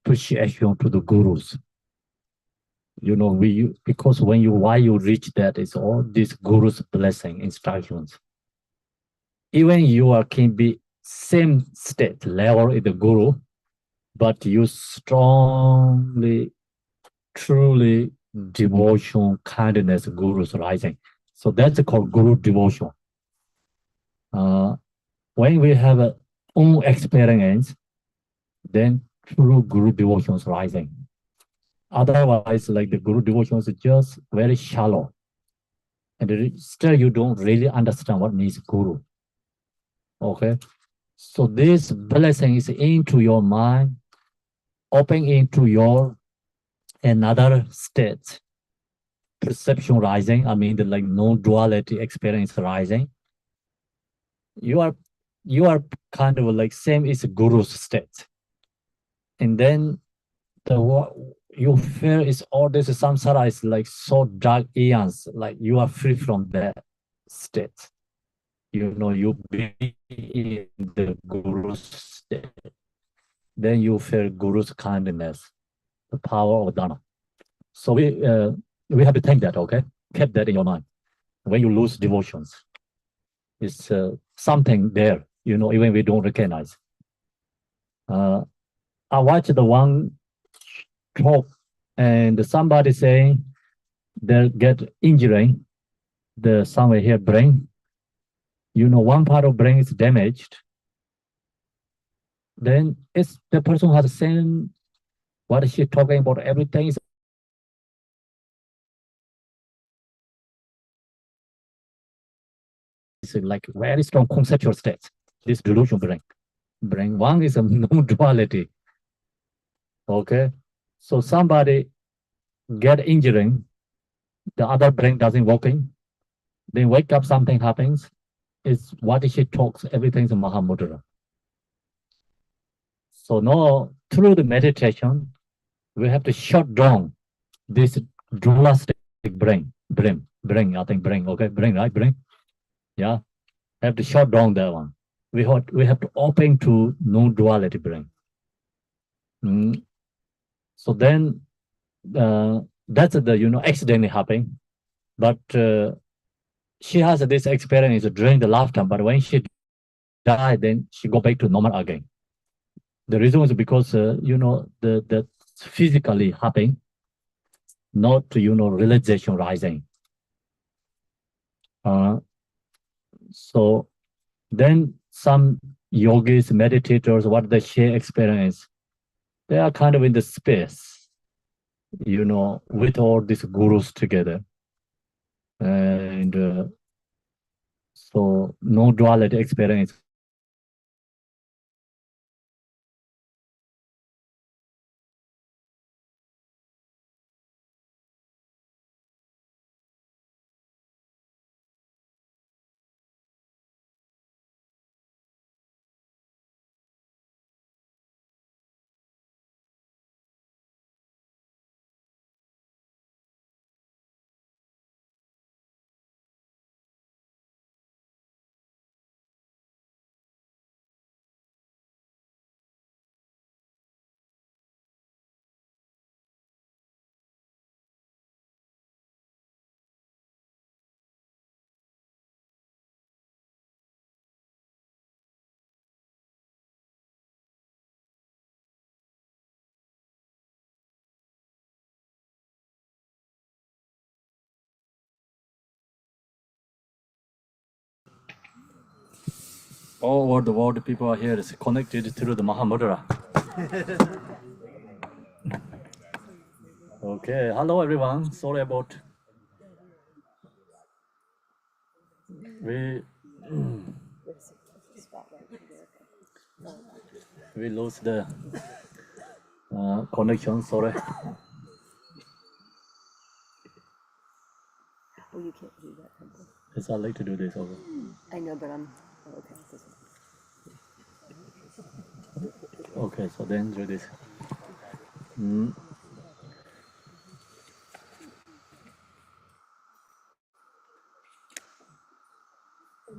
appreciation to the gurus. Because why you reach that is all this guru's blessing, instructions. Even you can be same state level in the guru, but you strongly, truly devotion, kindness, guru's rising. So that's called guru devotion. When we have a own experience, then true guru devotion is rising. Otherwise, the guru devotion is just very shallow. And still you don't really understand what means guru. Okay? So this blessing is into your mind, open into your another state. Perception rising, the no-duality experience rising. You are kind of same as guru's state. And then you feel is all this samsara is so dark eons, you are free from that state. You be in the guru's state. Then you feel guru's kindness, the power of Dharma. So we have to think that, okay? Keep that in your mind. When you lose devotions, it's something there, even we don't recognize. I watched the one talk and somebody saying they get injury, somewhere here brain. One part of brain is damaged. Then it's the person has the same, what is she talking about? Everything is very strong conceptual states. This delusion brain. Brain one is a non-duality. Okay. So somebody get injury, the other brain doesn't working. Then wake up, something happens. It's what she talks, everything's Mahamudra. So now through the meditation, we have to shut down this dualistic brain, I think brain, okay, brain, right, brain? Yeah, have to shut down that one. We have to open to non-duality brain. So then that's the accidentally happening, but she has this experience during the lifetime, but when she died, then she go back to normal again. The reason is because the physically happening, not realization rising. So then some yogis, meditators, what they share experience, they are kind of in the space, with all these gurus together. And so no duality experience all over the world, people are here is connected through the Mahamudra. Okay, hello everyone. Sorry about we lose the connection. Sorry. Oh, you can't do that, Khenpo. It's not late to do this. Okay. I know, but I'm okay. Okay, so then do this.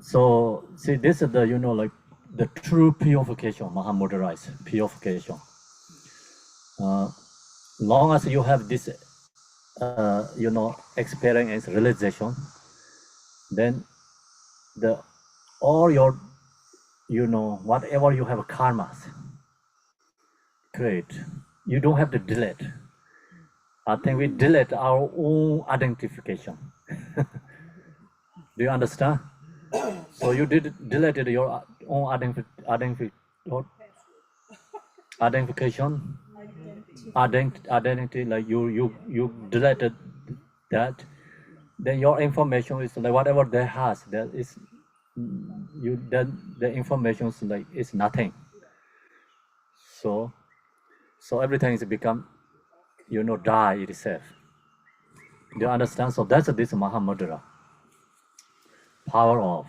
So see, this is the like the true purification, Mahamudra is purification. Long as you have this, experience realization, then all your, whatever you have karmas, great. You don't have to delete. I think we delete our own identification. Do you understand? So you deleted your own identification, identity, like you deleted that. Then your information is like whatever they has, that is the information is like is nothing. So everything is become die itself. Do you understand? So that's this Mahamudra power of.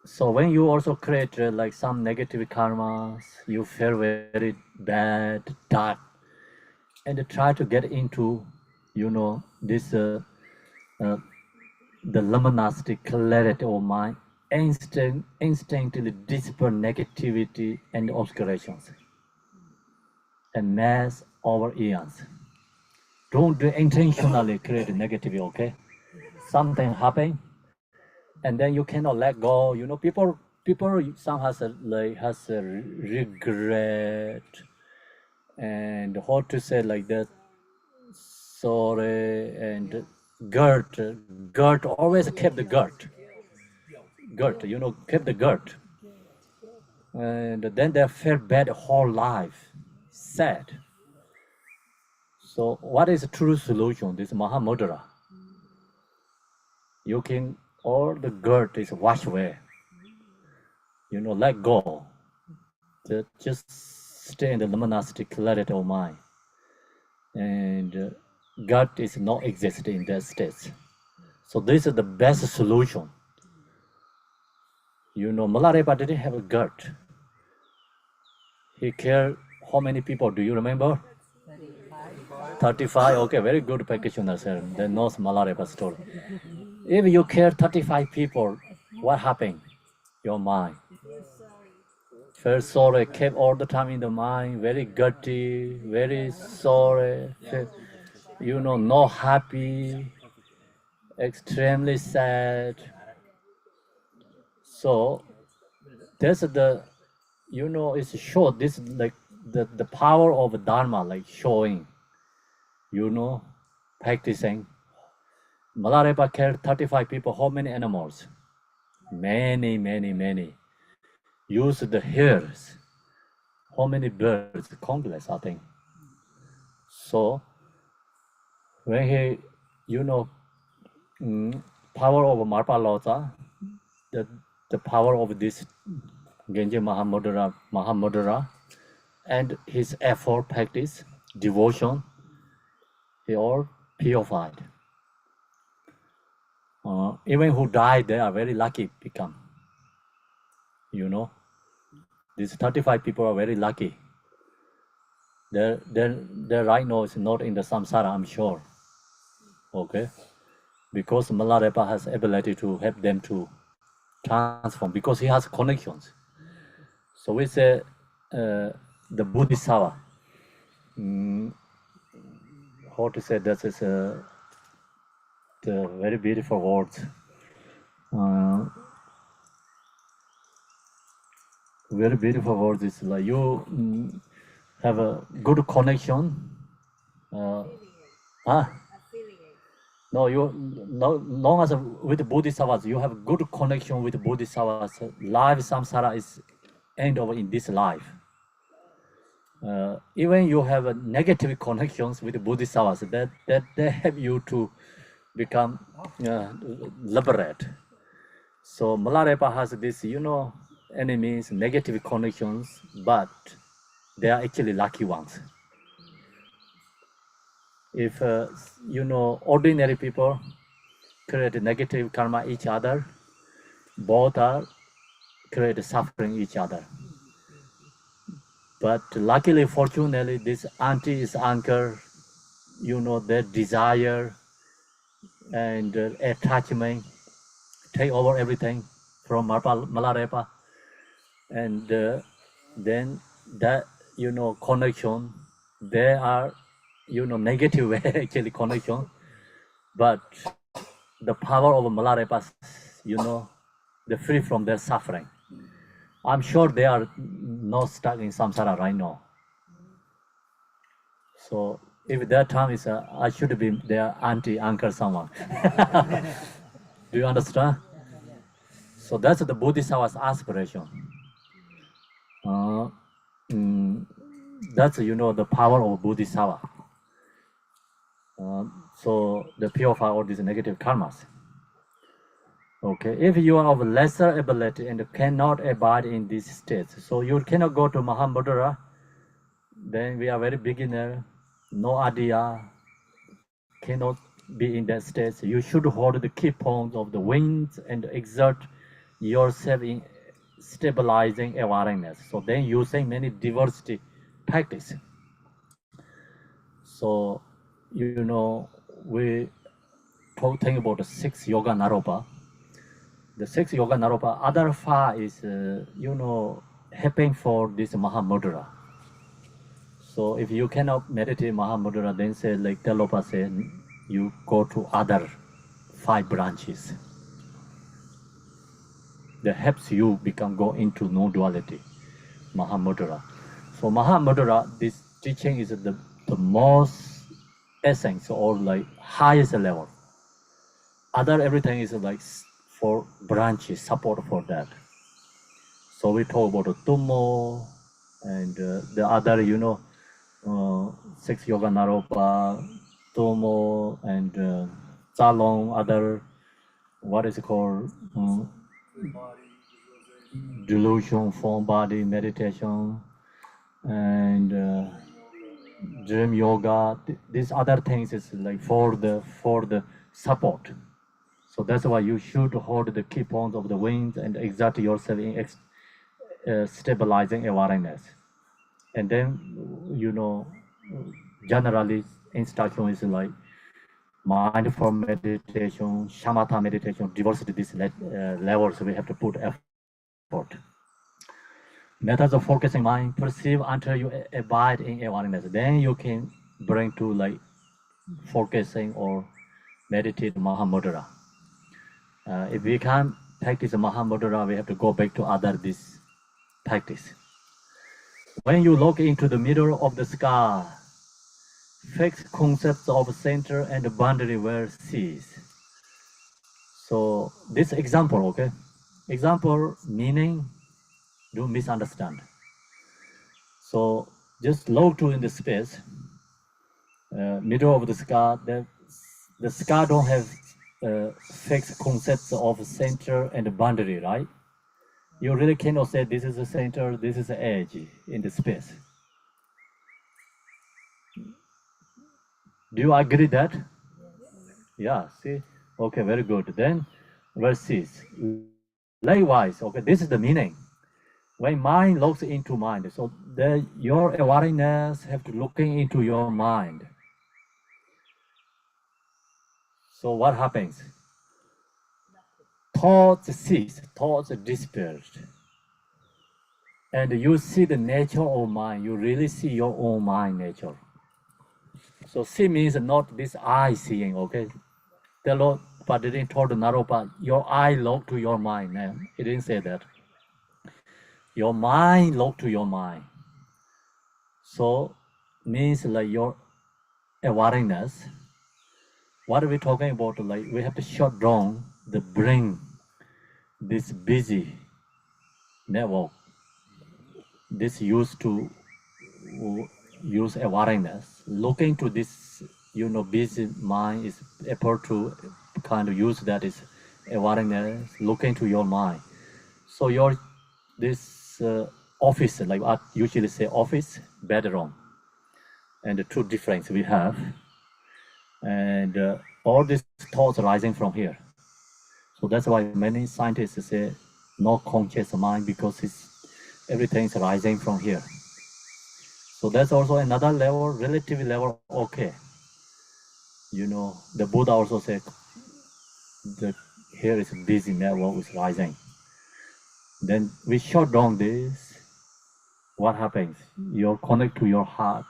So when you also create like some negative karmas, you feel very bad, dark, and try to get into, this the luminosity clarity of mind, instinctively dispel negativity and obscurations, and mass over eons. Don't intentionally create negativity, okay? Something happen, and then you cannot let go. People some has a regret, and how to say like that, sorry, and Gert always kept the Gert, kept the Gert, and then they felt bad whole life, sad. So what is the true solution? This Mahamudra. You can, all the Gert is wash away. Let go. Just stay in the luminosity clarity of mind. And God is not existing in that state. So this is the best solution. Milarepa didn't have a God. He cared how many people, do you remember? 35. Okay, very good practitioner, sir. That knows Milarepa story. If you care 35 people, what happened? Your mind. First sorry, kept all the time in the mind, very gutty, very sorry, not happy, extremely sad. So that's the, it's short. This is like the power of Dharma, like showing, practicing. Milarepa cared 35 people. How many animals? Many, many, many. Use the hairs. How many birds? Countless, I think. So when he, power of Marpa Lota, the power of this Genji Mahamudra, and his effort, practice, devotion, he all purified. Even who died, they are very lucky become. These 35 people are very lucky. Their right now is not in the samsara, I'm sure. Okay, because Milarepa has ability to help them to transform, because he has connections. So we say the Bodhisattva. How to say that is the very beautiful words. Very beautiful words is like you have a good connection. No, No, long as with bodhisattvas, you have good connection with bodhisattvas. Life samsara is end over in this life. Even you have a negative connections with bodhisattvas, that they help you to become liberate. So Milarepa has this, enemies, negative connections, but they are actually lucky ones. If ordinary people create negative karma each other, both are create suffering each other. But luckily, fortunately, this auntie is anchor, their desire and attachment take over everything from Milarepa, and then that connection, they are negative way actually connection, but the power of Milarepa, they're free from their suffering. I'm sure they are not stuck in samsara right now. So if that time is, I should be their auntie, uncle, someone. Do you understand? So that's the Bodhisattva's aspiration. That's the power of Bodhisattva. So the purify all these negative karmas. Okay, if you are of lesser ability and cannot abide in these states, so you cannot go to Mahamudra, then we are very beginner, no idea, cannot be in that state. You should hold the key points of the wings and exert yourself in stabilizing awareness. So then using many diversity practice. So we talking about the 6 yoga Naropa. The 6 yoga Naropa, other 5 is helping for this Mahamudra. So if you cannot meditate Mahamudra, then say like Tilopa said, you go to other 5 branches. That helps you go into non-duality, Mahamudra. So Mahamudra, this teaching is the most essence or like highest level. Other everything is like for branches, support for that. So we talk about the Tummo and the other, 6 yoga Naropa, Tummo and Zalong, other, what is it called? Delusion, form, body, meditation, and dream yoga. These other things is like for the support. So that's why you should hold the key points of the wings and exert yourself in stabilizing awareness. And then, generally instruction is like mindful meditation, shamatha meditation, diversity, these levels we have to put effort. Methods of focusing mind, perceive until you abide in awareness. Then you can bring to like focusing or meditate Mahamudra. If we can't practice Mahamudra, we have to go back to this practice. When you look into the middle of the sky, fixed concepts of center and boundary will cease. So this example, okay? Example meaning, don't misunderstand. So just look to in the space, middle of the sky, the sky don't have fixed concepts of center and boundary, right? You really cannot say this is the center, this is the edge in the space. Do you agree that? Yeah, see? Okay, very good. Then verse 6. Likewise, okay, this is the meaning. When mind looks into mind, so your awareness have to looking into your mind. So what happens? Thoughts cease, thoughts dispersed. And you see the nature of mind, you really see your own mind nature. So see means not this eye seeing, okay? The Lord but didn't told Naropa, your eye look to your mind. No, he didn't say that. Your mind look to your mind. So means like your awareness what are we talking about? Like we have to shut down the brain, this busy network, this used to use awareness. Looking to this, busy mind is able to kind of use that is awareness, looking to your mind. So your this office, like I usually say office, bedroom, and the two difference we have, and all these thoughts arising from here. So that's why many scientists say no conscious mind, because everything is arising from here. So that's also another level, relative level, okay. The Buddha also said that here is a busy network is rising. Then we shut down this, what happens? You connect to your heart,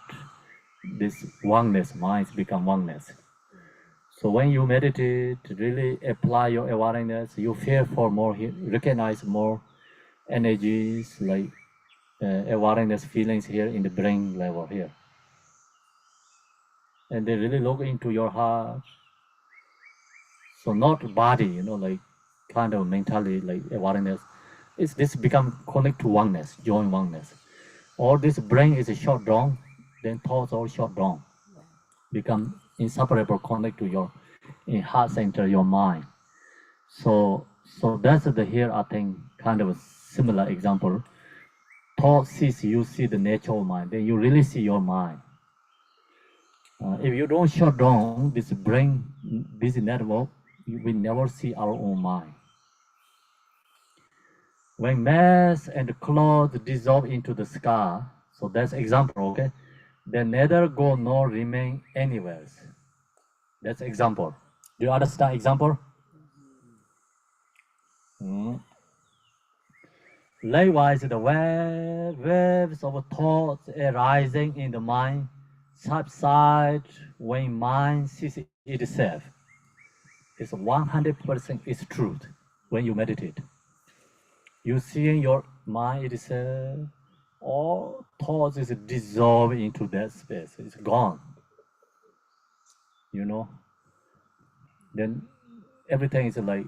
this oneness, minds become oneness. So when you meditate, really apply your awareness, you feel for more, recognize more energies, like awareness feelings here in the brain level here. And they really look into your heart. So not body, like kind of mentally, like awareness. It's this become connect to oneness, join oneness. All this brain is shut down, then thoughts all shut down. Become inseparable, connect to your in heart center, your mind. So that's the here I think kind of a similar example. Thought sees you see the nature of mind, then you really see your mind. If you don't shut down this brain busy network, we never see our own mind. When mass and clouds dissolve into the sky, so that's example, okay? They neither go nor remain anywhere. That's example. Do you understand example? Likewise, the waves of thoughts arising in the mind subside when mind sees itself. It's 100% is truth when you meditate. You see in your mind itself, all thoughts is dissolved into that space. It's gone. Then everything is like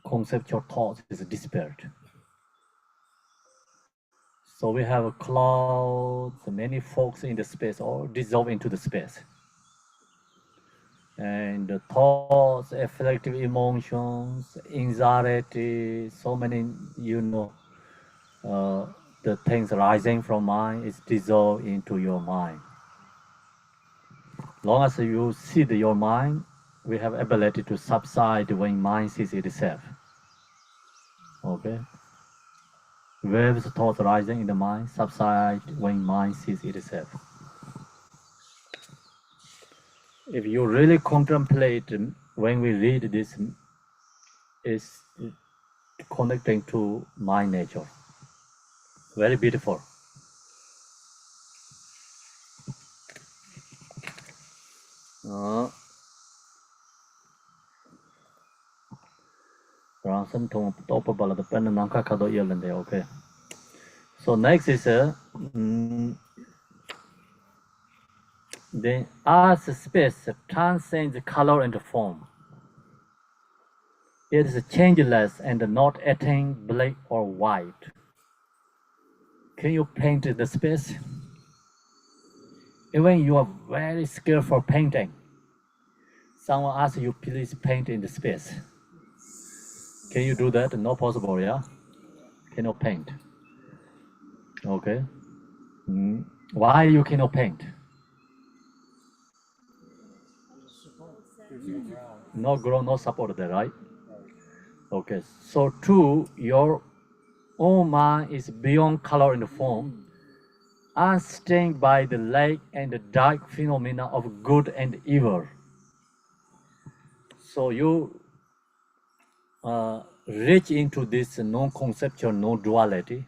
conceptual thoughts is dispersed. So we have clouds, many folks in the space, all dissolve into the space. And the thoughts, affective emotions, anxiety, so many, the things rising from mind is dissolved into your mind. Long as you see your mind, we have ability to subside when mind sees itself. Okay? Waves, thoughts rising in the mind, subside when mind sees itself. If you really contemplate, when we read this, is connecting to mind nature. Very beautiful. Okay. So next is then as space transcends color and form. It is changeless and not attain black or white. Can you paint the space? Even you are very skillful painting. Someone asks you, please paint in the space. Can you do that? Not possible, yeah? Cannot paint. Okay. Why you cannot paint? No ground, no support there, right? Okay. So two, your own mind is beyond color and form, unstained by the light and the dark phenomena of good and evil. So you reach into this non-conceptual, non-duality,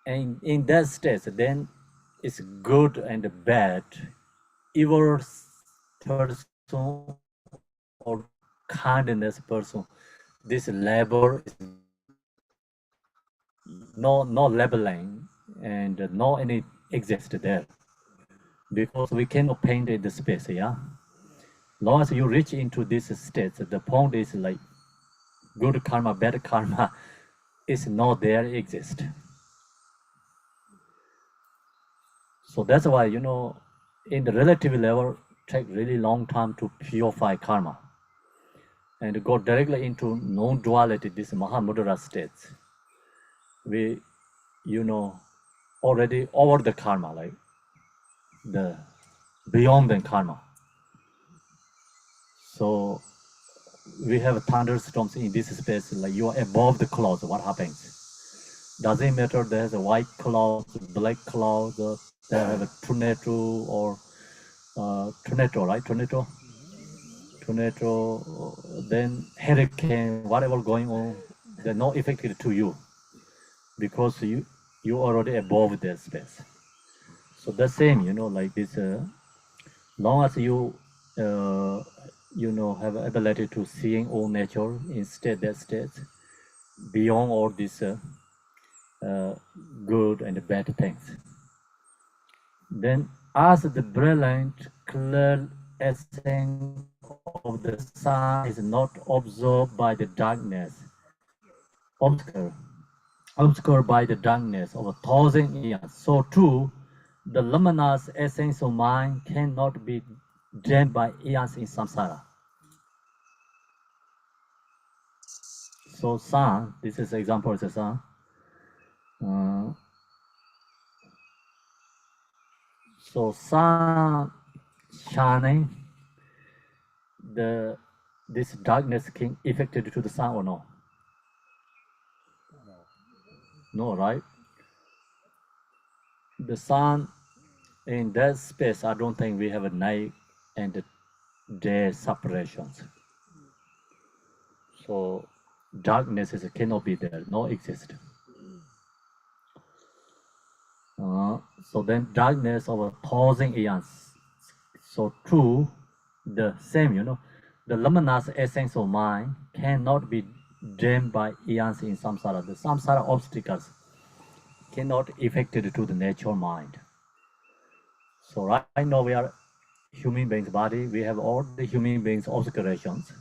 and in that state, then it's good and bad, evil person or kindness person. This label is no labeling and no any exist there, because we cannot paint in the space, yeah. Long as you reach into this state, the point is like good karma, bad karma is not there, exist. So that's why, you know, in the relative level, take really long time to purify karma and go directly into non-duality, this Mahamudra states. We, you know, already over the karma, like the beyond the karma. So we have thunderstorms in this space, like you are above the clouds, what happens? Doesn't matter there's a white cloud, black cloud, they have a tornado or tornado, right? Tornado, then hurricane, whatever going on, they're not affected to you because you already above that space. So the same, you know, like this, long as you you know, have ability to seeing all nature in that state, beyond all these good and bad things. Then as the brilliant, clear essence of the sun is not absorbed by the darkness, obscured by the darkness of 1,000 years, so too, the luminous essence of mind cannot be dimmed by eons in samsara. So sun, this is example of the sun. So sun shining, this darkness can affected to the sun or no? No, right? The sun in that space, I don't think we have a night and day separations. So darkness cannot be there, no exist. So then darkness of 1,000 eons. So true, the same, you know, the luminous essence of mind cannot be dimmed by eons in samsara. The samsara obstacles cannot affected to the natural mind. So right now we are human beings body, we have all the human beings obscurations.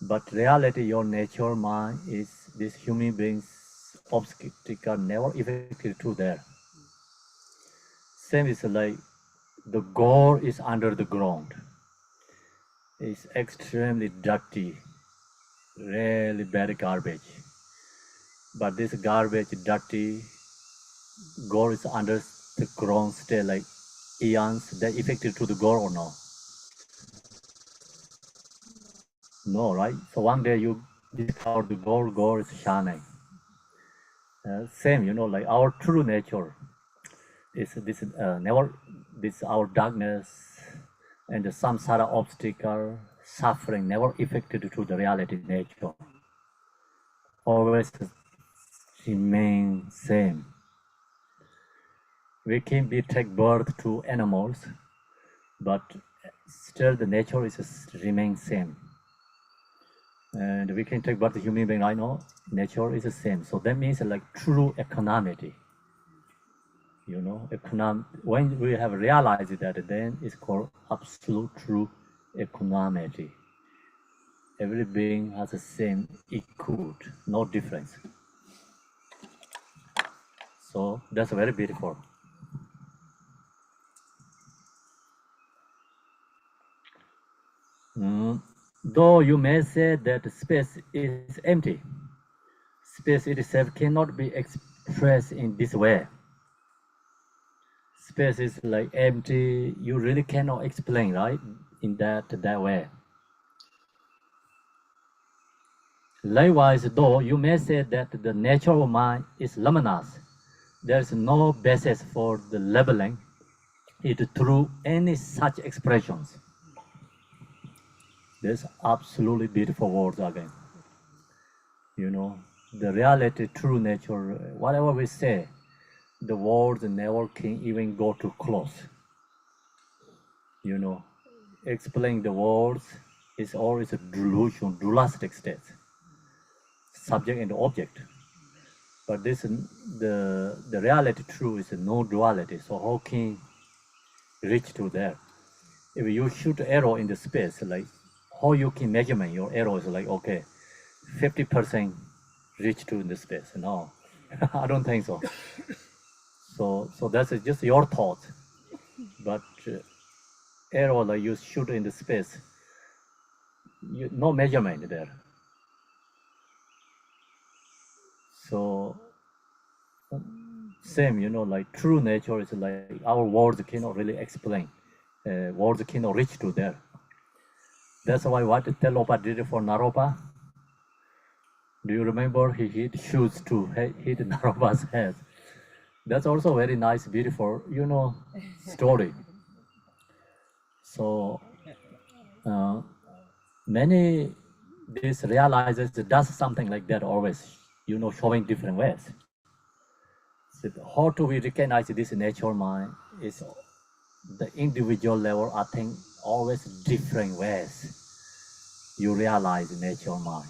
But reality, your natural mind is this human beings obstacle never affected to there. Same is like the gore is under the ground. It's extremely dirty, really bad garbage. But this garbage, dirty, gore is under the ground still like eons. That affected to the gore or no? No, right? So one day you discover the gore is shining. Same, you know, like our true nature is this never this our darkness and the samsara obstacle suffering never affected to the reality nature. Always remain same. We can be take birth to animals, but still the nature is remain same. And we can take birth to human being right now, nature is the same. So that means like true equanimity. You know, when we have realized that, then it's called absolute true equanimity. Every being has the same equal, no difference. So that's very beautiful. Though you may say that space is empty, space itself cannot be expressed in this way. Space is like empty, you really cannot explain, right? In that way. Likewise, though you may say that the nature of mind is luminous, there is no basis for the labeling it through any such expressions. There's absolutely beautiful words again. You know, the reality, true nature, whatever we say, the words never can even go too close. You know, explaining the words is always a delusion, dualistic state, subject and object. But this, the reality true is no duality. So how can reach to there? if you shoot arrow in the space, like how you can measurement your arrow is like, okay, 50% reach to the space. No, I don't think so. So that's just your thought. But arrow like you shoot in the space, no measurement there. So same, like true nature is like our words cannot really explain. Words cannot reach to there. That's why what Tilopa did for Naropa. Do you remember he hit shoes to hit Naropa's head? That's also very nice, beautiful, story. So many this realizes it does something like that always, showing different ways. So how do we recognize this nature mind is the individual level, I think always different ways you realize nature mind,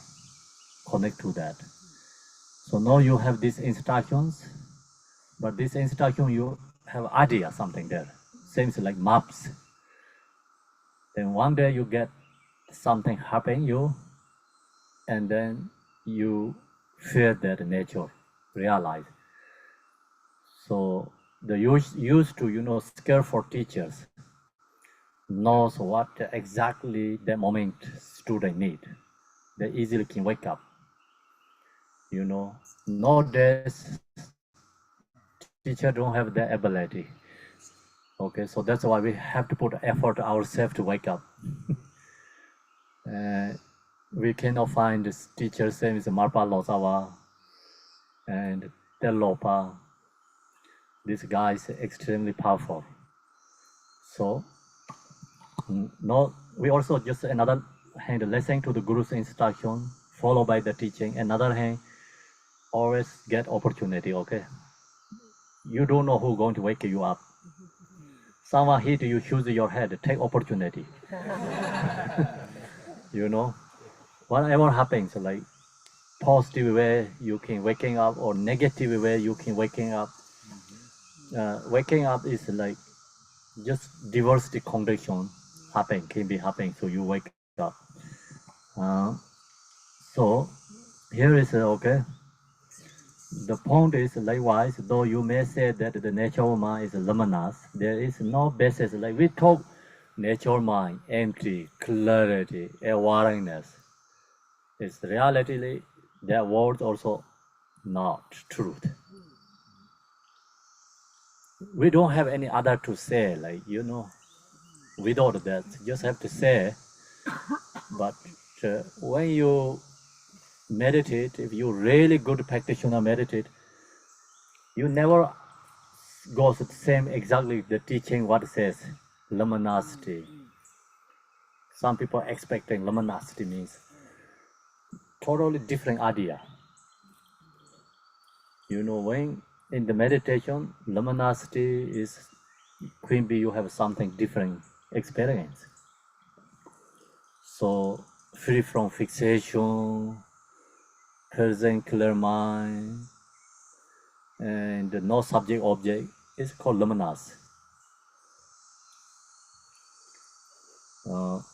connect to that. So now you have these instructions, but this instruction you have idea something there, seems like maps. Then one day you get something happen you, and then you fear that nature, realize. So the used to skillful teachers knows what exactly the moment student need. They easily can wake up. Nowadays teacher don't have the ability. Okay, so that's why we have to put effort ourselves to wake up. We cannot find this teacher same as Marpa Losawa and Tilopa. This guy is extremely powerful. So no, we also just another hand listening to the Guru's instruction, followed by the teaching. Another hand, always get opportunity. Okay, you don't know who's going to wake you up. Someone hit you, choose your head, take opportunity. Whatever happens, like positive way you can waking up or negative way you can waking up. Waking up is like just diversity condition can be happening, so you wake up. So here is okay. The point is likewise, though you may say that the nature mind is luminous, there is no basis. Like we talk nature mind, empty, clarity, awareness. It's reality, that word also not truth. We don't have any other to say, without that, just have to say. But when you meditate, if you really good practitioner meditate, you never goes the same exactly the teaching what says luminosity. Some people expecting luminosity means totally different idea. When in the meditation, luminosity is could be you have something different experience. So free from fixation, present clear mind, and no subject object is called luminous.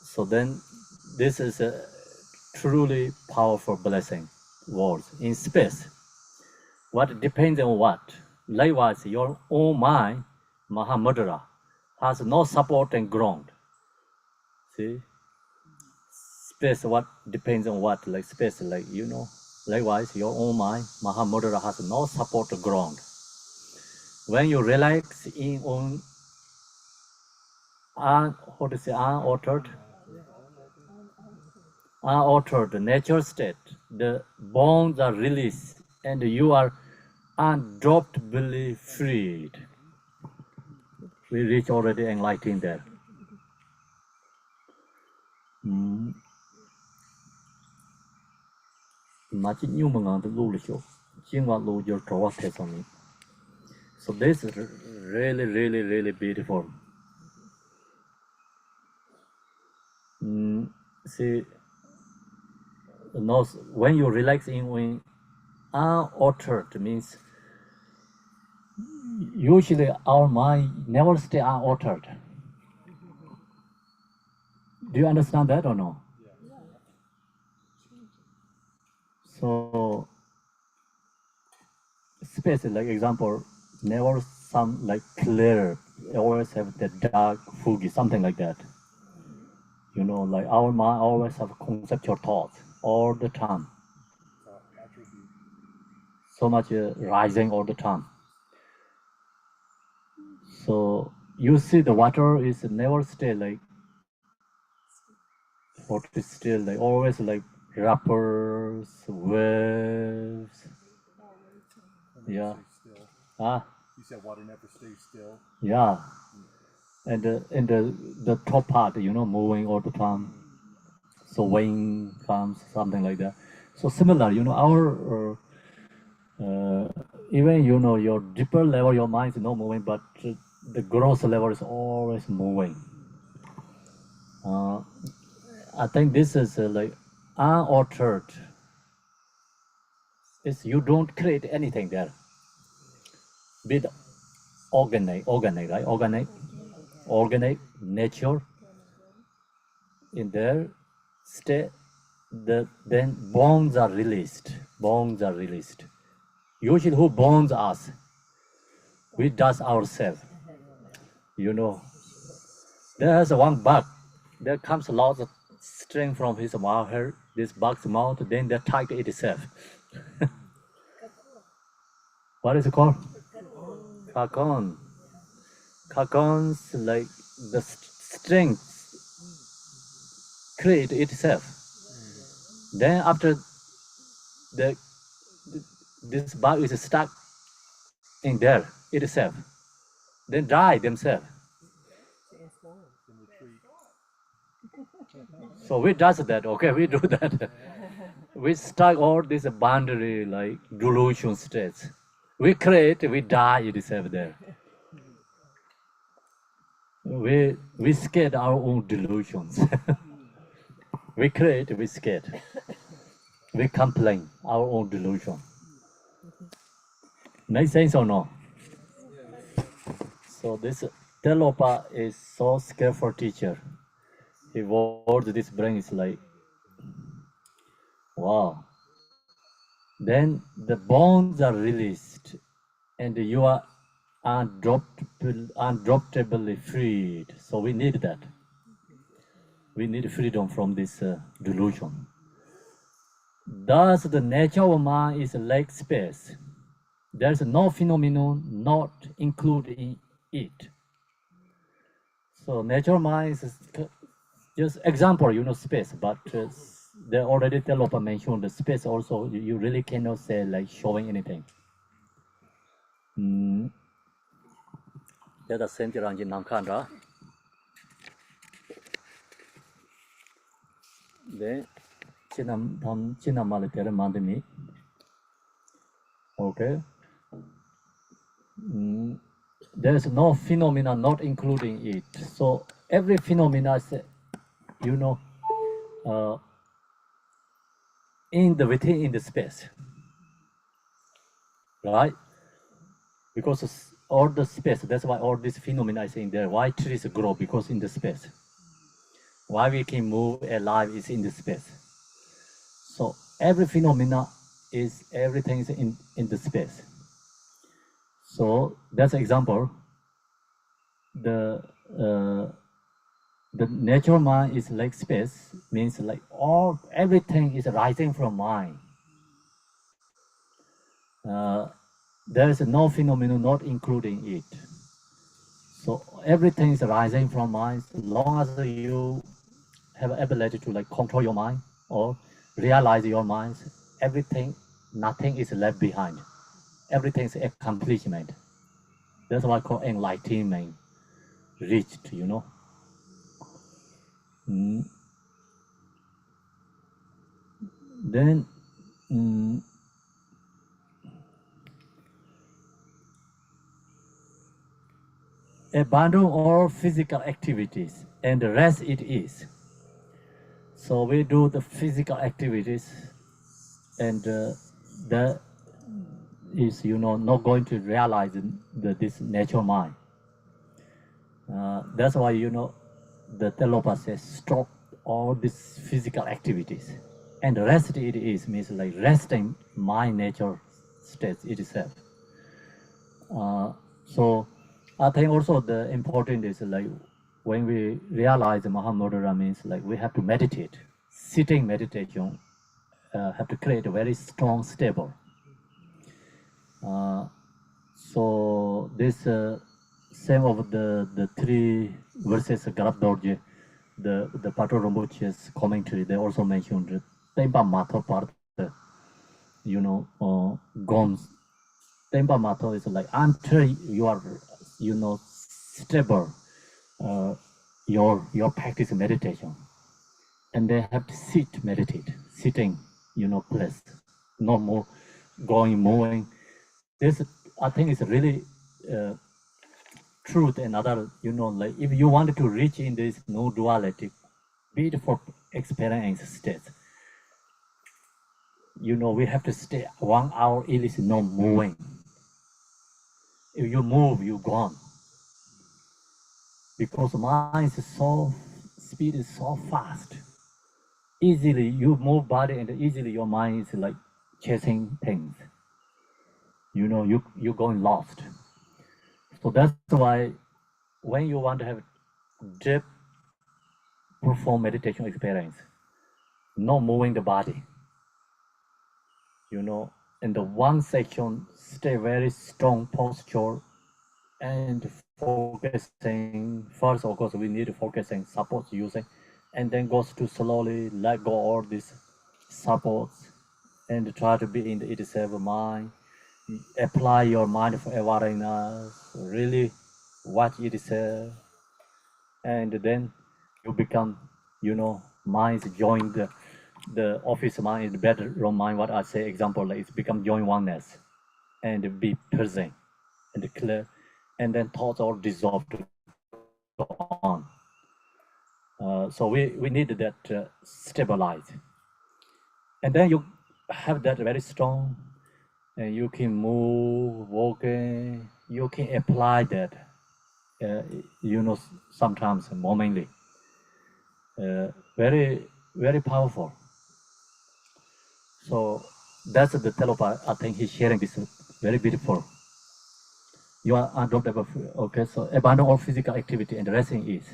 So then this is a truly powerful blessing words in space. What depends on what? Likewise, your own mind, Mahamudra, has no support and ground. See? Space, what depends on what? Like space, likewise, your own mind, Mahamudra, has no support ground. When you relax in on unaltered nature state, the bonds are released and you are undroppably freed. We reach already enlightened there. So this is really, really, really beautiful. See, when you relax in unaltered means usually our mind never stay unaltered. Do you understand that or no? So space is like example, never some like clear, always have the dark, foggy, something like that. You know, like our mind always have conceptual thoughts all the time. So much rising all the time. So you see the water is never stay like what is still like always like rappers, waves. Yeah. Ah. You said water never stays still. Yeah. And the top part, you know, moving all the time. So wind comes, something like that. So similar, you know, our even you know your deeper level, your mind is not moving, but the gross level is always moving. I think this is like unaltered. It's you don't create anything there. With organic, right? Organic nature in there stay. Then bonds are released. Bonds are released. Usually, who bonds us? We does ourselves. You know, there's one bug. There comes lots of string from his mouth. This bug's mouth. Then they tied itself. What is it called? Cocoon. Cocoons like the string create itself. Then after this bug is stuck in there itself, then die themselves. So we does that, okay, we do that. We stuck all this boundary like delusion states. We create, we die itself there. We scared our own delusions. We create, we scared. We complain our own delusion. Make sense or no? So this Tilopa is so skillful teacher. He words this brain is like, wow. Then the bonds are released and you are undroppably freed. So we need that. We need freedom from this delusion. Thus the nature of mind is like space. There's no phenomenon not included in it. So natural mind is just example, you know, space, but they already Tilopa mentioned the space also, you really cannot say like showing anything. Let us send around in Namkandra. Then China Malipere Mandami. Okay. There's no phenomena not including it. So every phenomena is, you know, within the space, right? Because all the space, that's why all these phenomena is in there. Why trees grow? Because in the space. Why we can move alive is in the space. So every phenomena is everything is in the space. So that's an example. The natural mind is like space, means like everything is rising from mind. There is no phenomenon not including it. So everything is rising from mind. As long as you have ability to like control your mind or realize your mind, everything, nothing is left behind. Everything is accomplishment. That's why I call enlightenment reached, you know. Then abandon all physical activities and the rest it is. So we do the physical activities and that is, you know, not going to realize this natural mind. That's why, you know, the Tilopa says stop all these physical activities. And rest it is means like resting my nature state itself. So I think also the important is like when we realize Mahamudra means like we have to meditate. Sitting meditation have to create a very strong, stable. So this same of the three verses Garab Dorje, the Pato Rinpoche's commentary, they also mentioned Tempa Mato part, Goms. Tempa Mato is like until you are, stable, your practice meditation, and they have to sit meditate, sitting, place, no more going, moving. This I think is really truth and other, like if you wanted to reach in this no duality, beautiful experience state, we have to stay 1 hour, it is no moving. If you move, you gone. Because mind is so, speed is so fast. Easily you move body and easily your mind is like chasing things. You're going lost. So that's why when you want to have deep, profound meditation experience, not moving the body, in the one section, stay very strong posture and focusing. First, of course, we need focusing, support using, and then goes to slowly let go all these supports and try to be in the itself mind. Apply your mindful awareness, really watch itself, and then you become, minds join the office mind, the bedroom mind, what I say, example, like it's become join oneness and be present and clear, and then thoughts all dissolve to go on. So we need that stabilize. And then you have that very strong, and you can move, walking, you can apply that, sometimes momentarily. Very, very powerful. So that's the Tilopa. I think he's sharing this very beautiful. You are unadoptable. Okay, so abandon all physical activity and resting is.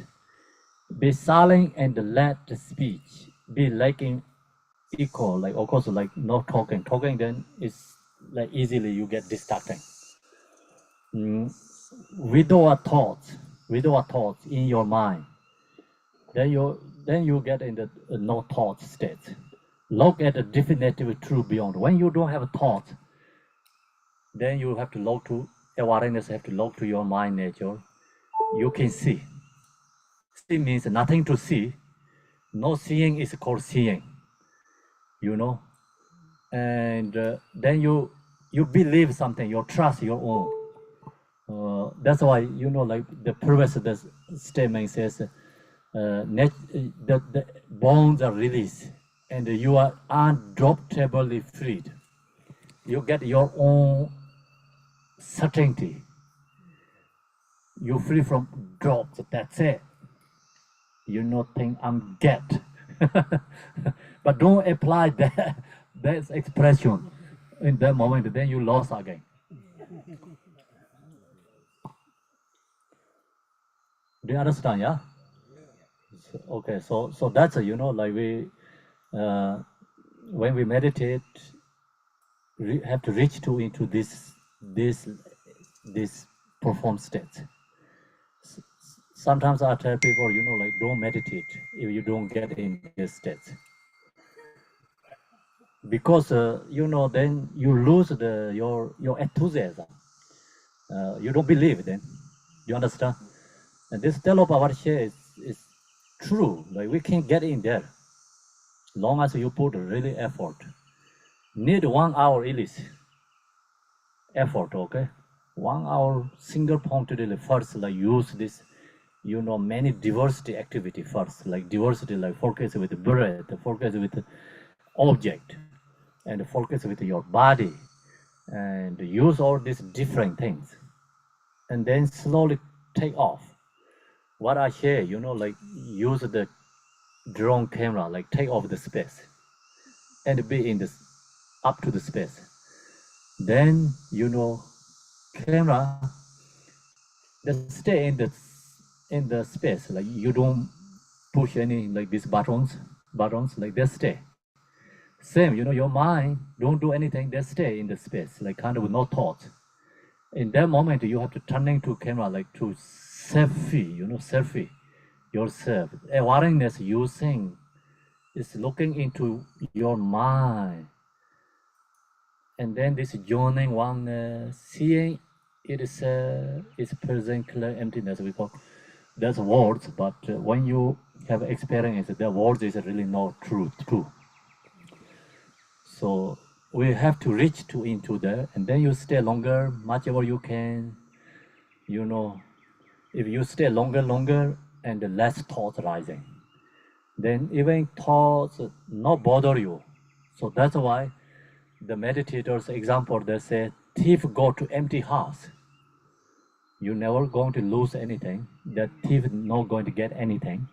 Be silent and let the speech be lacking equal, like of course like no talking. Talking then is like easily you get distracting. Without thoughts in your mind, then you get in the no thought state. Look at the definitive truth beyond. When you don't have a thought, then you have to look to awareness, have to look to your mind nature. You can see. See means nothing to see. No seeing is called seeing. And then you believe something, you trust your own. That's why, like the previous statement says, the bonds are released and you are undroppably freed. You get your own certainty. You're free from drops, that's it. You not think I'm get. But don't apply that expression in that moment, then you lost again. Do you understand, yeah? Okay, so that's like we when we meditate, have to reach into this perform state. Sometimes I tell people, like don't meditate if you don't get in this state, because then you lose your enthusiasm. You don't believe then. You understand? And this Tilopa what share is true. Like we can get in there, long as you put really effort. Need 1 hour at least effort, okay? 1 hour single point really first, like use this, many diversity activity first, like diversity, like focus with the breath, focus with the object, and focus with your body, and use all these different things, and then slowly take off. What I share, like use the drone camera, like take over the space and be in this up to the space. Then camera they stay in the space, like you don't push any like these buttons like they stay. Same, your mind don't do anything, they stay in the space, like kind of no thought. In that moment, you have to turn into camera, like to selfie, selfie yourself. Awareness using is looking into your mind. And then this joining one, seeing it is present clear emptiness. We call that's words, but when you have experience, the words is really not truth too. So we have to reach into there, and then you stay longer, much ever you can. If you stay longer, and less thoughts rising, then even thoughts not bother you. So that's why the meditators example, they say, thief go to empty house. You're never going to lose anything. The thief not going to get anything.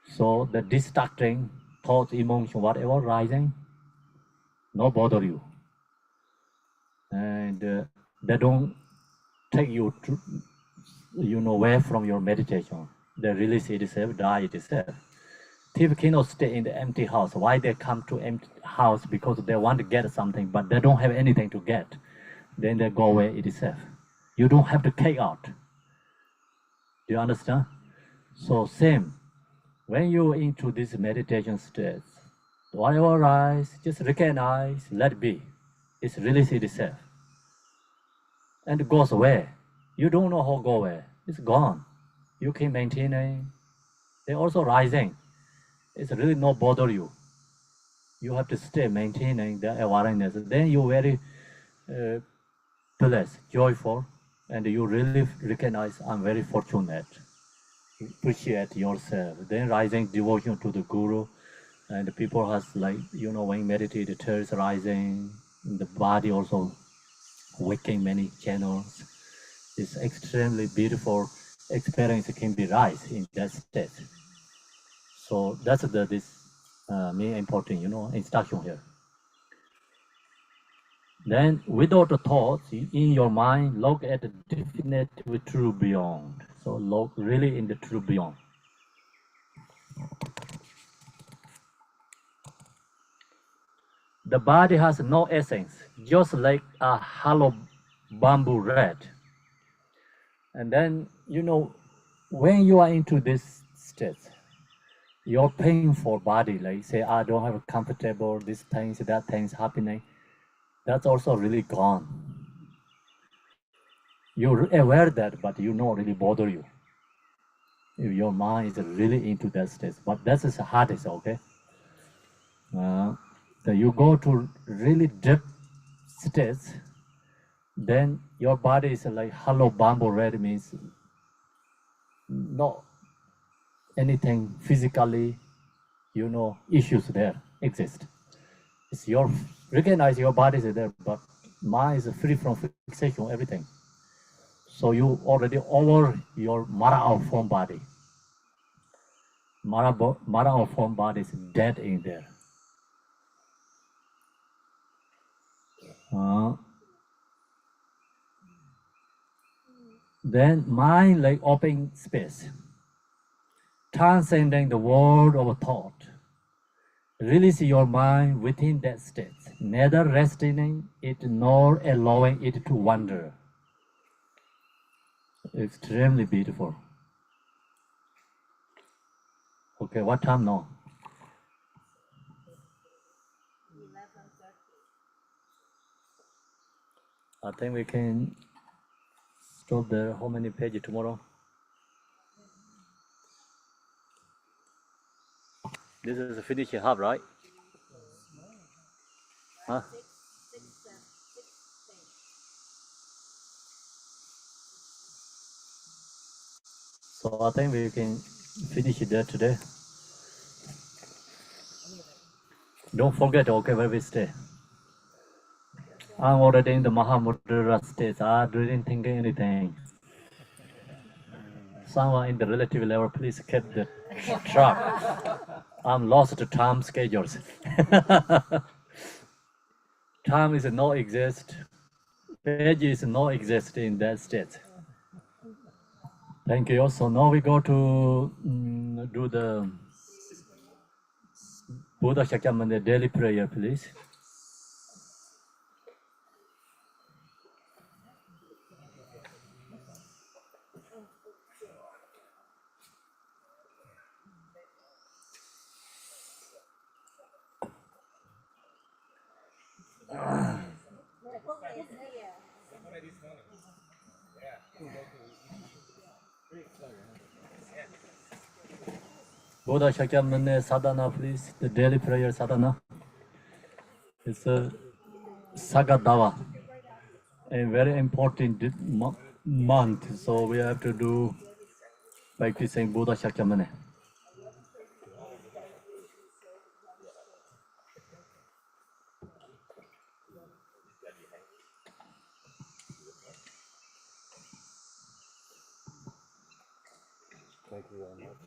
So the distracting thoughts, emotion, whatever rising, no bother you. And they don't take you to, away from your meditation. They release itself, die itself. Thief cannot stay in the empty house. Why they come to empty house? Because they want to get something, but they don't have anything to get. Then they go away itself. You don't have to kick out. Do you understand? So same, when you're into this meditation state, whatever arises, just recognize, let be. It's release itself. And it goes away. You don't know how it go away. It's gone. You can maintain it. They're also rising. It's really not bother you. You have to stay maintaining the awareness. Then you're very blessed, joyful, and you really recognize I'm very fortunate. Appreciate yourself. Then rising devotion to the Guru, and the people has like, when you meditate, the tears rising, the body also waking many channels. It's extremely beautiful experience can be rise in that state. So that's this main important, instruction here. Then without the thoughts in your mind, look at the definite true beyond. So look really in the true beyond. The body has no essence, just like a hollow bamboo rod. And then, when you are into this state, your painful body, like say, I don't have a comfortable, this things, that things happening, that's also really gone. You're aware that, but you know really bother you. If your mind is really into that state, but that's the hardest, okay? So you go to really deep states, then your body is like hollow bamboo red, means no anything physically, issues there exist. It's your recognize your body is there, but mind is free from fixation, everything. So you already over your Mara form body. Mara form body is dead in there. Then mind like open space, transcending the world of thought. Release your mind within that state, neither resting it nor allowing it to wander. Extremely beautiful. Okay, what time now? 11:30. I think we can stop there. How many pages tomorrow? This is a finishing half, right? Huh? So I think we can finish it there today. Don't forget, okay, where we stay. I'm already in the Mahamudra state. I didn't think anything. Someone in the relative level, please keep the track. I'm lost to time schedules. Time is not exist. Page is not exist in that state. Thank you. So now we go to do the Buddha Shakyamuni daily prayer, please. Buddha Shakyamuni sadhana, please. The daily prayer sadhana. It's a Sagadava, a very important month. So we have to do practicing Buddha Shakyamuni. Thank you very much.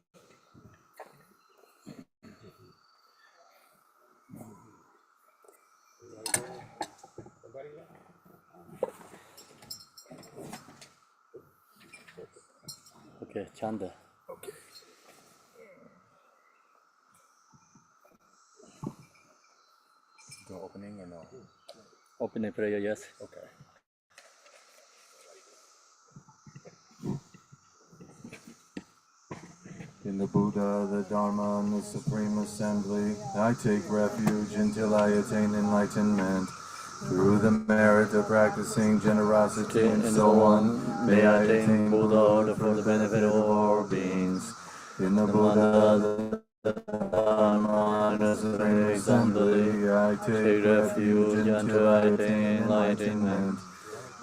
Okay, Chanda. Okay. Do opening or no? Opening prayer, yes. Okay. In the Buddha, the Dharma, and the Supreme Assembly, I take refuge until I attain enlightenment. Through the merit of practicing generosity and so on, may I attain Buddhahood for the benefit of all beings. In the Buddha, the Dharma, and the Supreme Assembly, I take refuge until I attain enlightenment.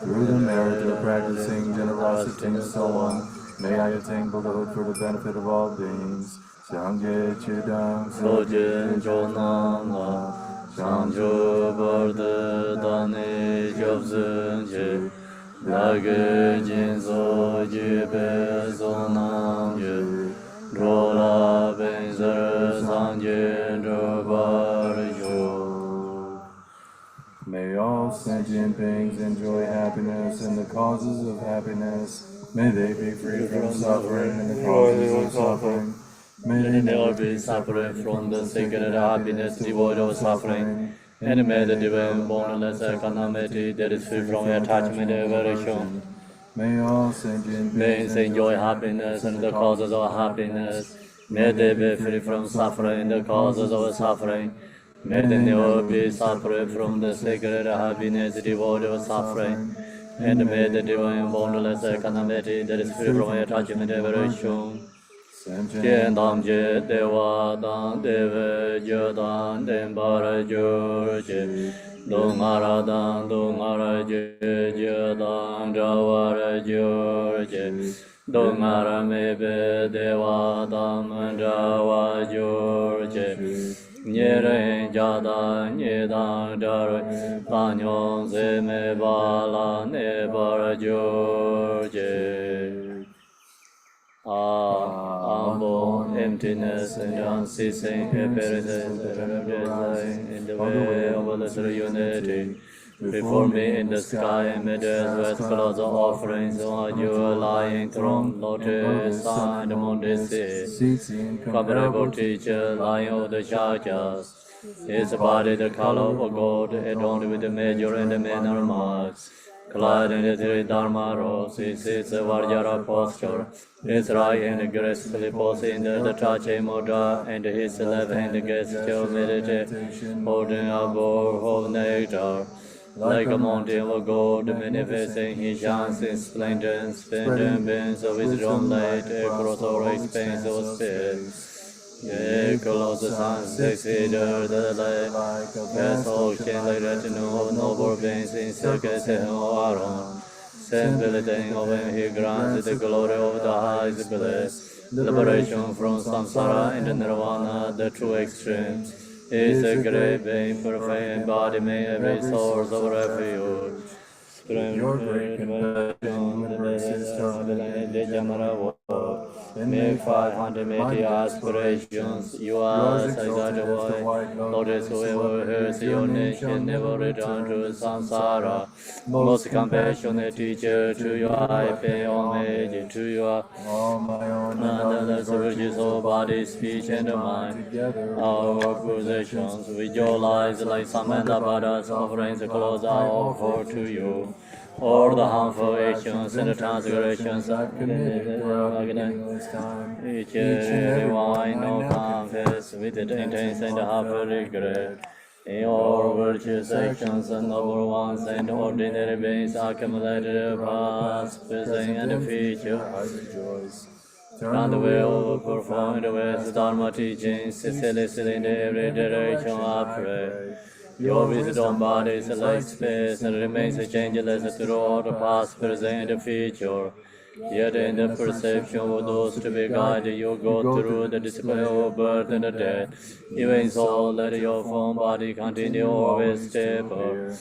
Through the merit of practicing generosity and so on, may I attain Buddhahood for the benefit of all beings. Sangye Chidang Sojin Jonanga Sangjo Barda Dani Jobzun Je Lage Jinzo Jibe Zonam Je Drola Benzer Sangye Drobar Jo. May all sentient beings enjoy happiness and the causes of happiness. May they be free from suffering and the causes of suffering. May they never be suffering from the sacred happiness devoid of suffering. And may the divine boundless equanimity that is free from attachment and aversion. May all sentient beings enjoy happiness and the causes of happiness. May they be free from suffering and the causes of suffering. May they never be suffering from the sacred happiness devoid of suffering. And may the divine boundless equanimity that is free from attachment and aversion. Jen dam je dewa dan deve je dan dembara jur je dongara je je dan jawara jur je dongara mebe dewa dan jawa jur je Nyere jada nyedan jar tanyon zeme bala ne bar jur je unborn emptiness and unceasing appearances in the way of the three unity. Before me in the sky and midst with clouds of offerings on your lying throne, lotus, sun, and moon, sea, comparable teacher, lion of the Shakyas. His body the color of gold, adorned with the major and the minor marks. Clad in the three Dharma robes, he sits a Vajra posture. His right hand gracefully posing the Trache Mudra, and his left hand gesture meditation, holding a bowl of nectar. Like a mountain of gold, manifesting his shines in splendor and spending beams of his drum light across all expanse of space. Yea, colossal suns exceeded the light, vast ocean like retinue of noble beings in circus and Aron. Symbolizing of him, he grants the glory of the highest bliss, liberation from samsara and nirvana, the true extreme. He is a great being, perfect embodiment, every source of refuge. Supreme your great compassion, the mercy is Make 500 mighty aspirations. You are exalted white lotus. Whoever hears your name shall never return to samsara. Most compassionate teacher, to you I pay homage. To you All my own and the others' virtues of body, speech, and mind. together. Our possessions visualize like Samantha Buddha's offerings clothes I offer to you. All the harmful actions and transgressions I've committed throughout the beginningless time. Each and every one I now confess with intense and happy regret. In all virtuous actions and noble ones and ordinary beings accumulated past, present, and future. I rejoice. Turn the will performed with Dharma teachings, ceaselessly in every direction I pray. Your wisdom bodies like space and remains changeless throughout the past, present, and future. Yet in the perception of those to be guided, you go through the display of birth and death. Even so, let your form body continue always stable.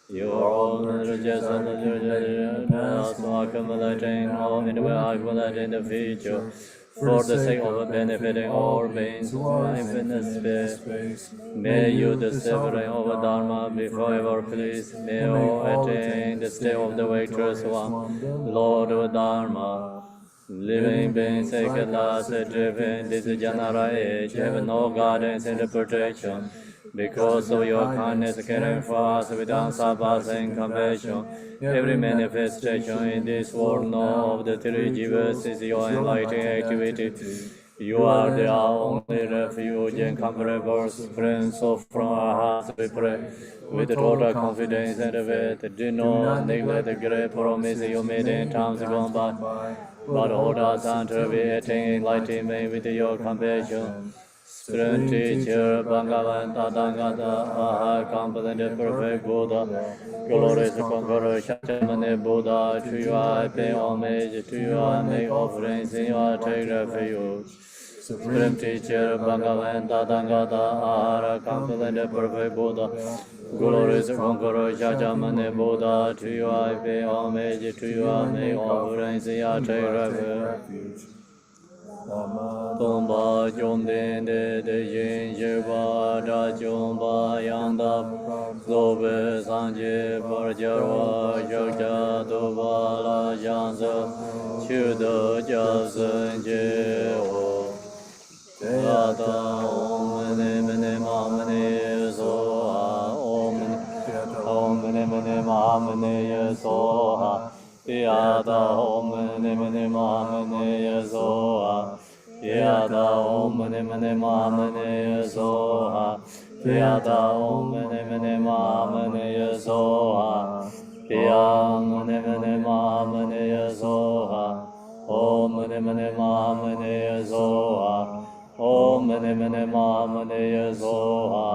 Your own religious and also accumulating all and will accumulate in the future. For the sake of benefiting all beings who are in infinite space, may you, the sovereign of Dharma, be forever pleased. May all attain the state of the victorious one, Lord of Dharma. Living beings take a last trip in this general age, have no guidance and protection. Because of your kindness, caring for us with unsurpassing compassion, every manifestation in this world know of the three jivas is your enlightening activity. You are the only refuge and comfortable spring, so from our hearts we pray with total confidence and faith. Do not neglect the great promise you made in times gone by, but hold us until we attain enlightenment with your compassion. Spring teacher, Bhagavan, Tathagata, Aha, complete perfect Buddha, glorious conqueror, Shakyamuni Buddha, to you I pay homage, to you I make offerings, in you I take refuge. Supreme teacher, Bhagavan, Tathagata, Aha, complete perfect Buddha, glorious conqueror, Shakyamuni Buddha, to you I pay homage, to you I make offerings, in you I take refuge. Tomba Jomden de Yin Yerba Da Jomba Yandap Zobe Sanje Parjarwa Shakya Doba La Jansa Chuda Jasan Jeho Rata Om Mene Mene Mamane Soha Om Mene Mene Mamane Soha Yada Om Mene Mene Mamane Soha Yada Om Mene Mene Mamane Soha Yada Om Mene Mene Mamane Soha Yam Mene Mene Mamane Soha Om Mene Mene Mamane Soha Om Mene Mene Mamane Soha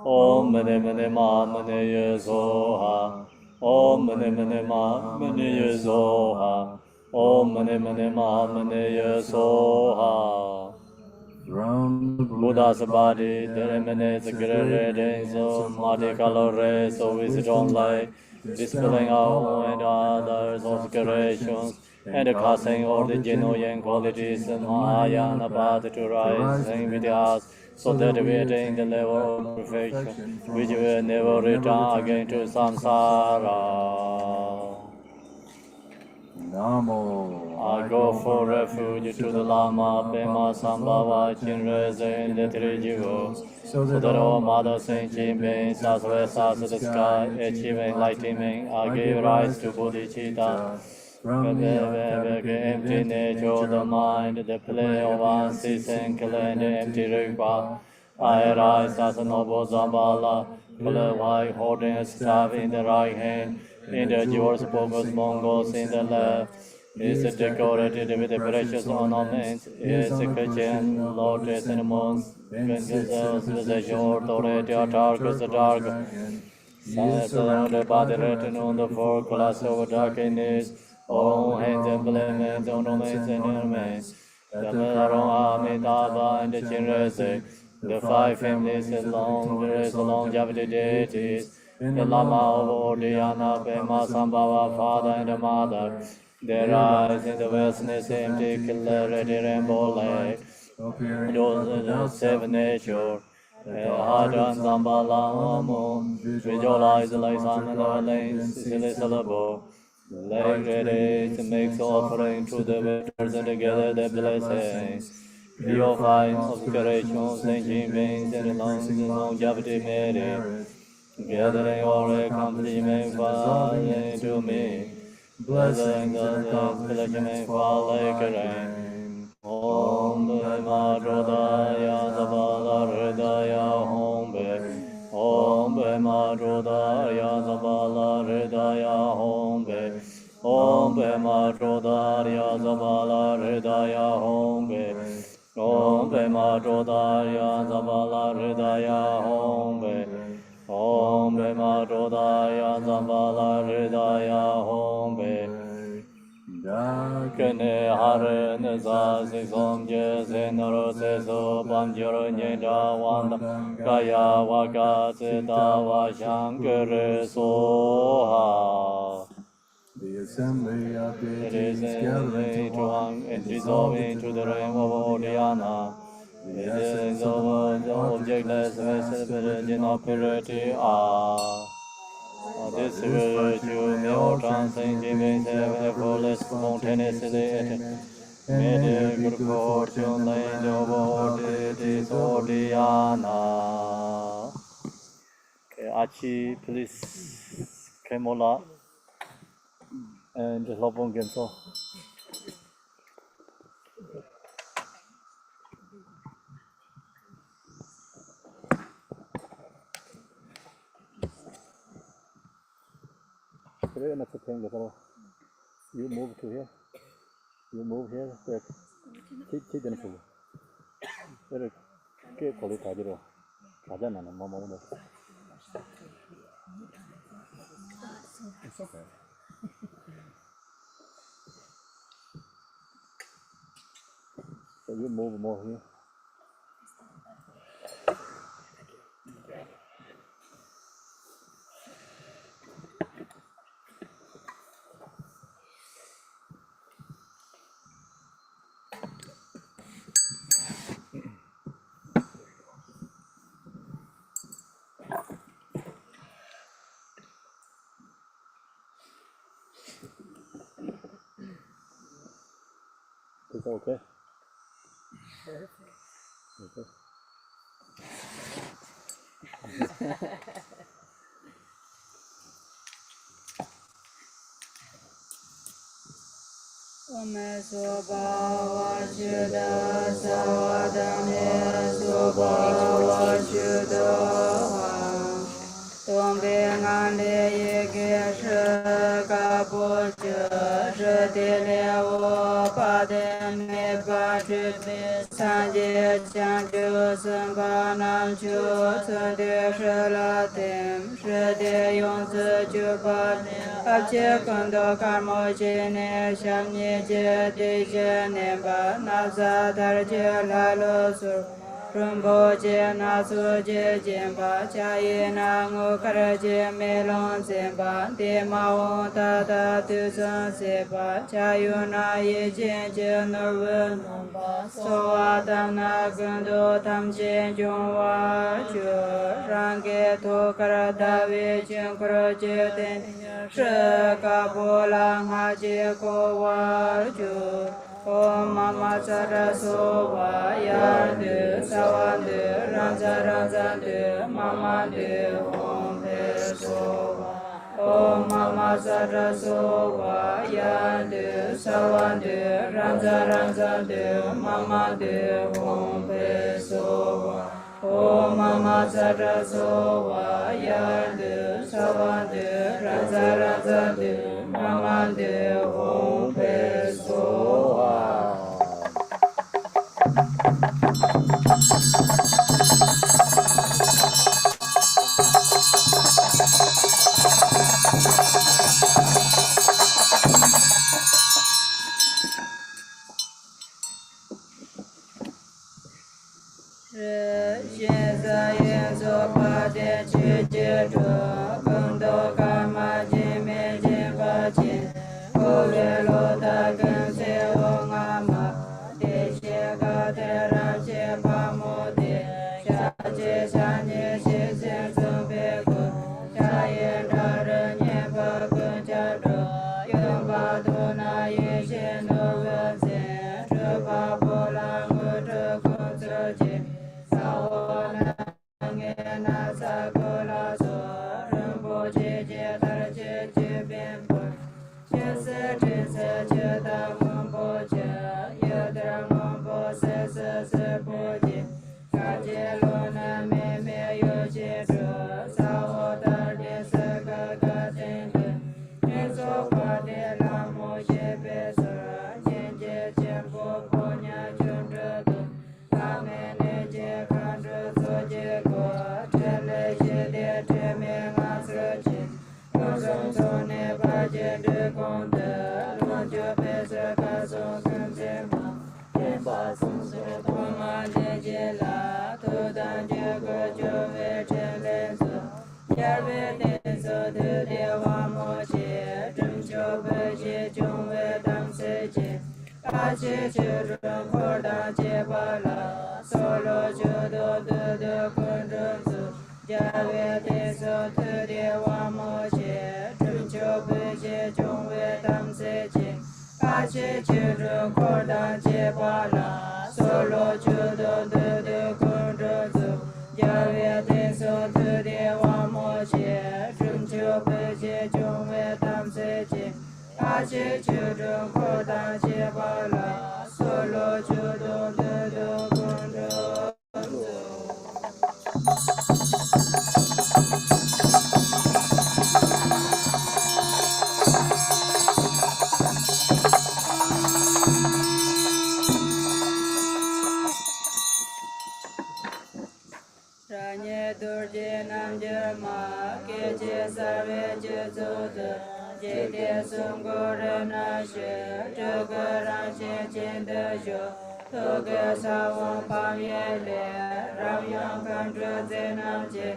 Om Mene Mene Mamane Soha Om Mene Mene Mamane Soha Om Mene Mene Mamane Soha. Buddha's body, that emanates great radiance of multicolored rays of wisdom light, dispelling our own and others' obscurations, and casting all the genuine qualities of Mahayana path to rising with us, so that we attain the level of perfection, which will never return again to samsara. Namo. I go for refuge to the Lama, Pema, Sambhava, Chinreze, and the three jivas, so that all mother sentient beings, as well as the sky, achieve enlightenment. I give rise to bodhicitta. From the empty nature of the mind, the play of unceasing and empty rupa, I rise as a noble Zambala, color white, holding a staff in the right hand, in the jewels, focus Mongols in the left. Is decorated with precious ornaments, is a kitchen, lotus and moons, gazelles with a short authority, dark as a dark. Surrounded by the written on the four class of darkness, all hands and implements, ornaments and ornaments. The Milarepa, Amitabha, and the Chinreze, the five families, the longevity deities, the Lama of Ordiyana, Pema, Sambhava, father and mother, They rise in the vastness empty clarity rainbow light. appearing Those but in the without seven nature. the heart Hajan of Zambala Moon, visualize the light mantra on the garment lanes, and easily seed syllable. Like ready to make offering to the victors and together the blessing. Purifying obscurations, changing veins and lungs and longevity merit. Gathering all accomplishment falling to me. Blessings of the accomplishment fall like rain. Om Bhima Drodaya Zabala Hridaya Om Be. Om Bhima Drodaya Zabala Hridaya Om Be. Om Bhima Drodaya Zabala Hridaya Om Be. Om Bhima Drodaya Zabala Hridaya Om Be. Om Bhima Drodaya Zabala Hridaya Om Be. Kene hare ne za se som je se naro se so pam jiro nye da wanda kaya waka se da wa shankare so ha. The assembly of It deities is gathering to one and and dissolve dissolve into the realm realm of Oriana. The It essence is of the mind, the objectless vessel origin of purity are. This virtue may all transcending beings have effortless, spontaneously attainment, and may may there the be good fortune in the land land of all deities Oriana. Okay, Archie, please, Kemola, and Lobong Genso. You move to here. You move here. Keep them full. Very good quality. 가잖아, 뭐 먹는. It's okay. So you move more here. It's okay. Okay. Ome soba vachuda sawadane soba vachuda Tombe ngande yege shaka Shadele wo pade me pade sanje chanjo sanganam chu sande shalatem shade yonzu chupa abje kondo karmo jene shamye je de jene ba nasa darje lalo sur Rinpoche nasu je jemba chaye na ngu kara je melon zemba de mao tata tu san seba chayu na ye jen je nurwe nomba so adam na gundo tam jen jung wa chu range to kara dawe jen kara je ten she ka po lang ha je ko wa chu Om Mama Saraso Vayandu Savandu Ranza Ranzandu Mama Du Om Peso Om Mama Saraso Vayandu Savandu Ranza Ranzandu Mama Du Om Peso Om Mama Saraso Vayandu Savandu Ranza Ranzandu Mama Du Om Peso Lo chế cha nhé chế chế dương bê cụ cha yên ra rơ nhé bà cưng cha đồ yên bà tu na yên chế nô vân chế trư bà bồ la ngư trư cung trư chế sa hồ na nghe na sa cô la so Rinpoche chế tar chế chế biên bồ chế se chế ta ngôn bồ chế yê tra ngôn bồ se bồ chế ca chế lô na mê mê yô chế trư sa hồ tar chế se ca tên tư chế so pa đề la mô chế bê sơ chế chế bồ bồ nha chun trư tu ca mê nê chế khan trư so chế cô chế lê chế đề chế mê ngã sơ chế cô sông sô nê ba chế đê công tê luân chô bê sơ ca sông cân chế ma chế ba sông sô cô ma chế chế la tu đàn chế cô chô vê chế lê sơ chế vê tê sơ tư đề hoa mô chế trâm chô bê chế chung vê tam sê chế ca chế chế rung khô đà chế ba la sô lô chô đô tư đô quân rung sơ chế vê tê sơ tư đề hoa mô chế trâm chô bê chế chung vê tam sê chế ca chế chế rung khô đà chế ba la sô lô chô đô tư đô quân rung sơ chế vê tê sơ tư đề hoa mô chế trâm chô bê chế chung vê tam sê chế ca chế chế rung khô đà chế ba la sô lô chô đô tư đô quân rung sơ Ranye durje nam je ma ke che sarve che zo de je de sum go re na she je ge ran che chen de jo to ge sa won pa ye le ram yang kan zhe ze nam che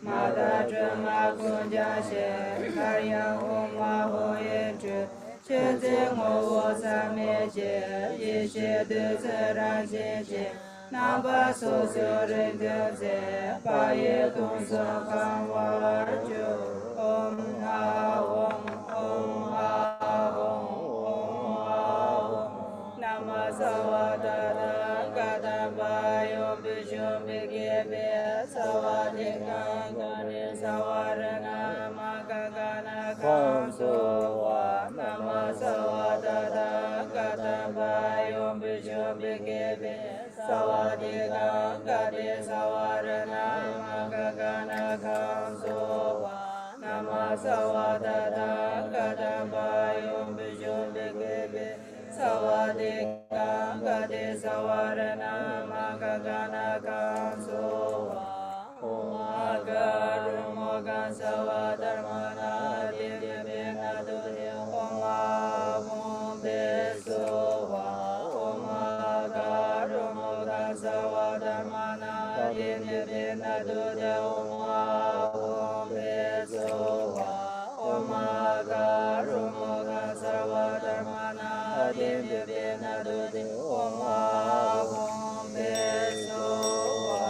ma da zhe ma kun ja she kar yang hong ma ho ye zhe che ze ngo wo sa me che ye she de se ran che che nam ba so so re de ze pa ye tung so kan wa ju om ha om ha om nama sa wa da da ga da ba yo bi ju bi ge be sa wa de ga ga ne sa wa re na ma ga ga na kan so wa nama sa wa da da ga da ba yo bi ju bi ge be Sawadika Gade Sawarana Magagana Kamsowa Nama Sawadada Gadambayum Bijum Bigebe Sawadika Gade Sawarana Magagana Kamsowa Omagaru Mogan Sawadarmana Divina Dudi Omagum Besowa Sawadharmana Yinibina Dudya Oma Om Besowa Oma Garumoga Sawadharmana Yinibina Dudya Oma Om Besowa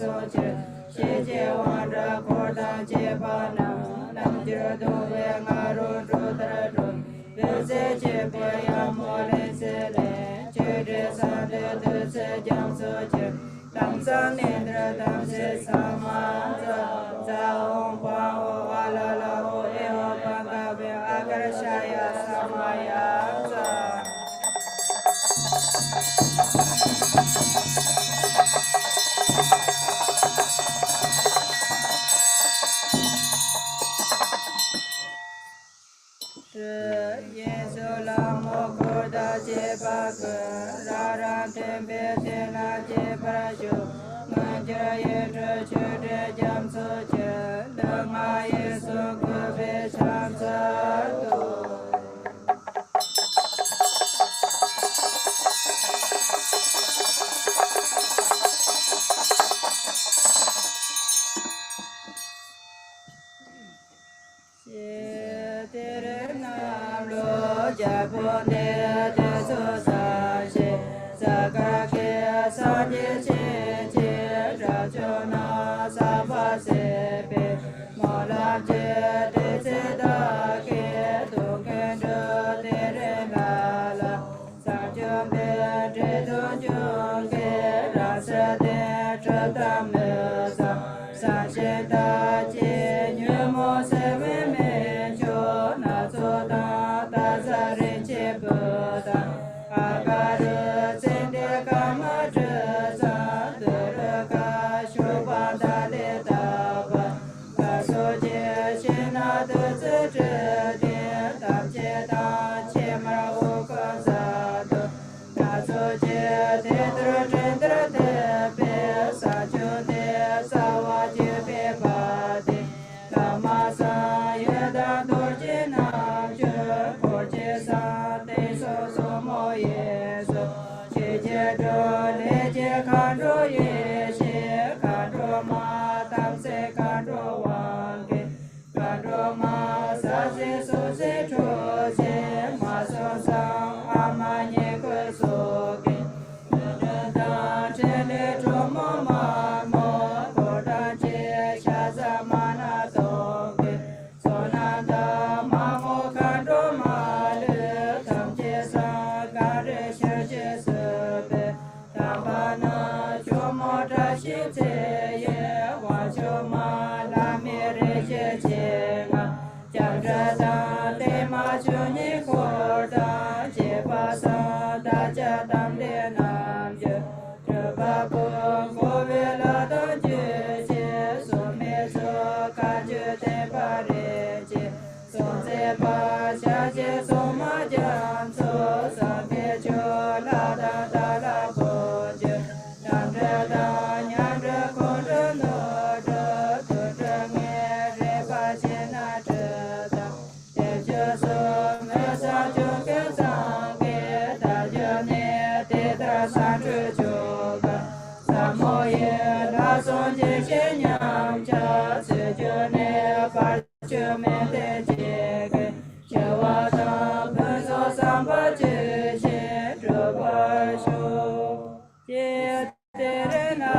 So jam so che tam sang nendra tam se sama za om pa ho ala la ho e ho pa ga be agar shaya samaya za Yesu lamo koda je bak rara tembe tena je parashu manjara yetra chute jam so che dhamma yesu kube shamsatu tere nam lo japo ne de so sa she sakara ke sa je che che ra cho na sa pa se pe mo la je de se da ke tu ke do tere la la sa jo me de do jo ke ra sa de tra ta me sa she da che nyu mo se me me jo na so da da sa re che bu da a ga re sen de ka ma tre sa de re ka shu pa da le da ba ka so je she na de ze tre de tam che da che ma ra o ka sa do na so je de tre tre tre de pe sa jo de sa wa je pe pa de ta ma sa ye da do je na je ko je sa te so so mo ye so je je do le je khan do ye she khan do ma tam se khan do wan ke khan do ma sa se so se tho se ma so sa a ma nye ko so ke da che le tro mo ma mo ko da che sha sa ma na to ke so na da ma mo khan do ma le tam che sa ga re she che se pe tam pa na cho mo da shi che ye wa cho ma la me re che che nga jang ra da te ma chu ni ko da che pa sa da cha tam le nam je tre pa po ko ve la da je che so me so ka je te pa re che so se pa cha che so ma jam so sa me cho la da da la po je nam re da nyam re ko re no re tu re nge re pa che na tre da te che so me sa cho ke sa ke da je ne te tra sa chu cho ga sa mo ye la son je che nyam cha se je ne pa che me te che ke che wa da pe so sam pa che che tro pa shu che te re na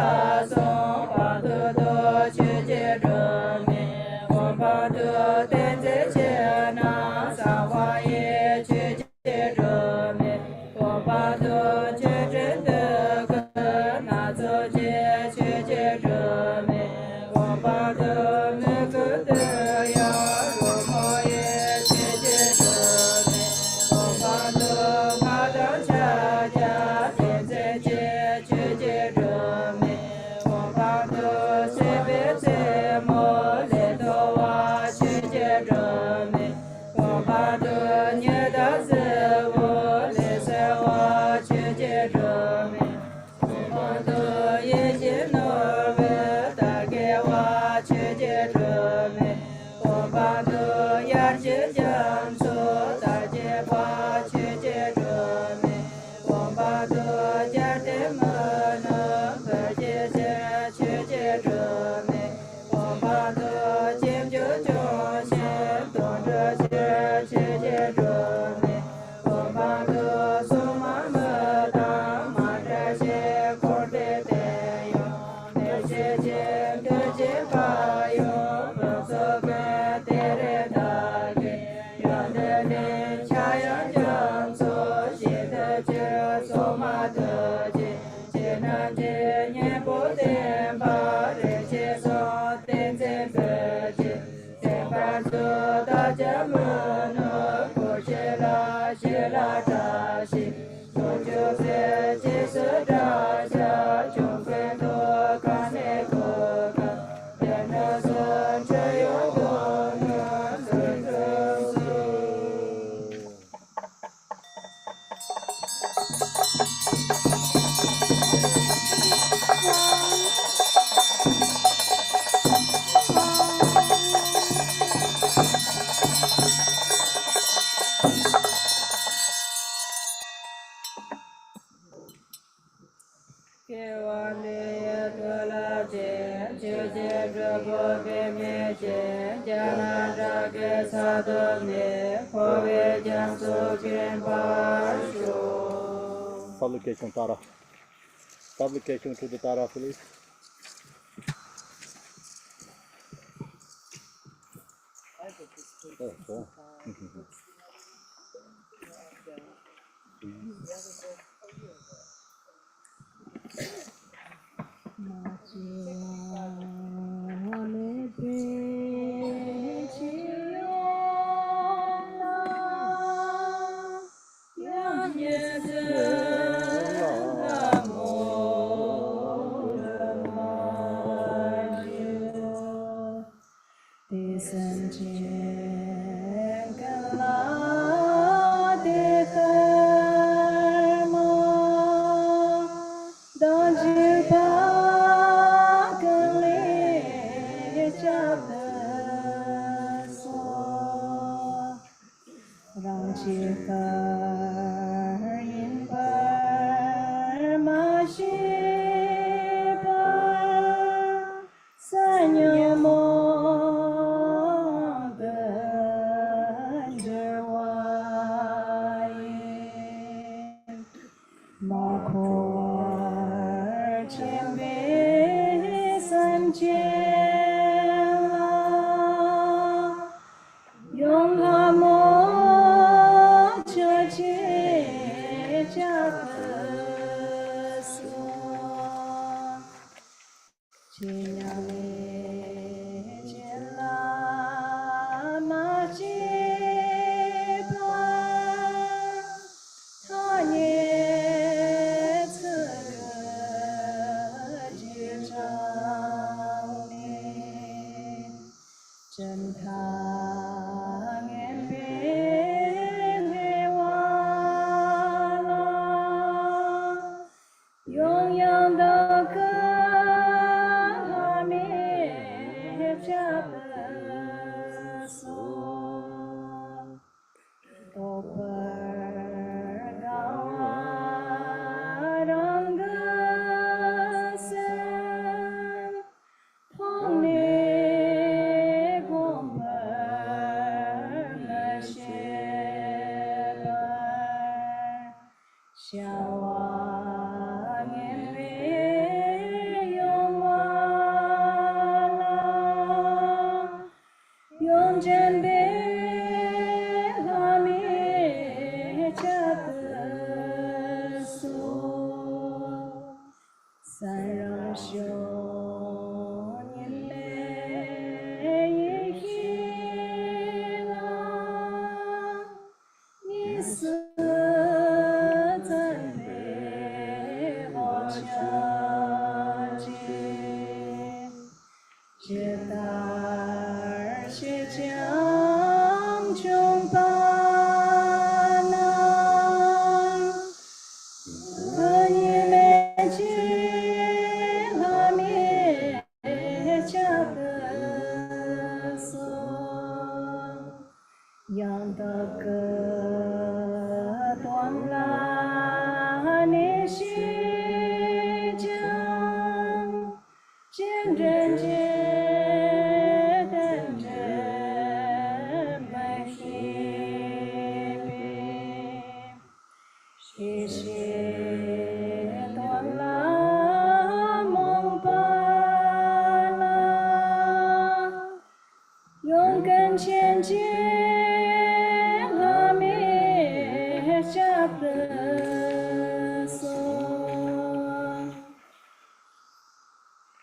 so pa do do che che tro me ko pa do te te che na sa wa ye che che tro me ko pa do che che te ke na so che che che tro me Publication Tara. Publication to the Tara, please. Oh, cool.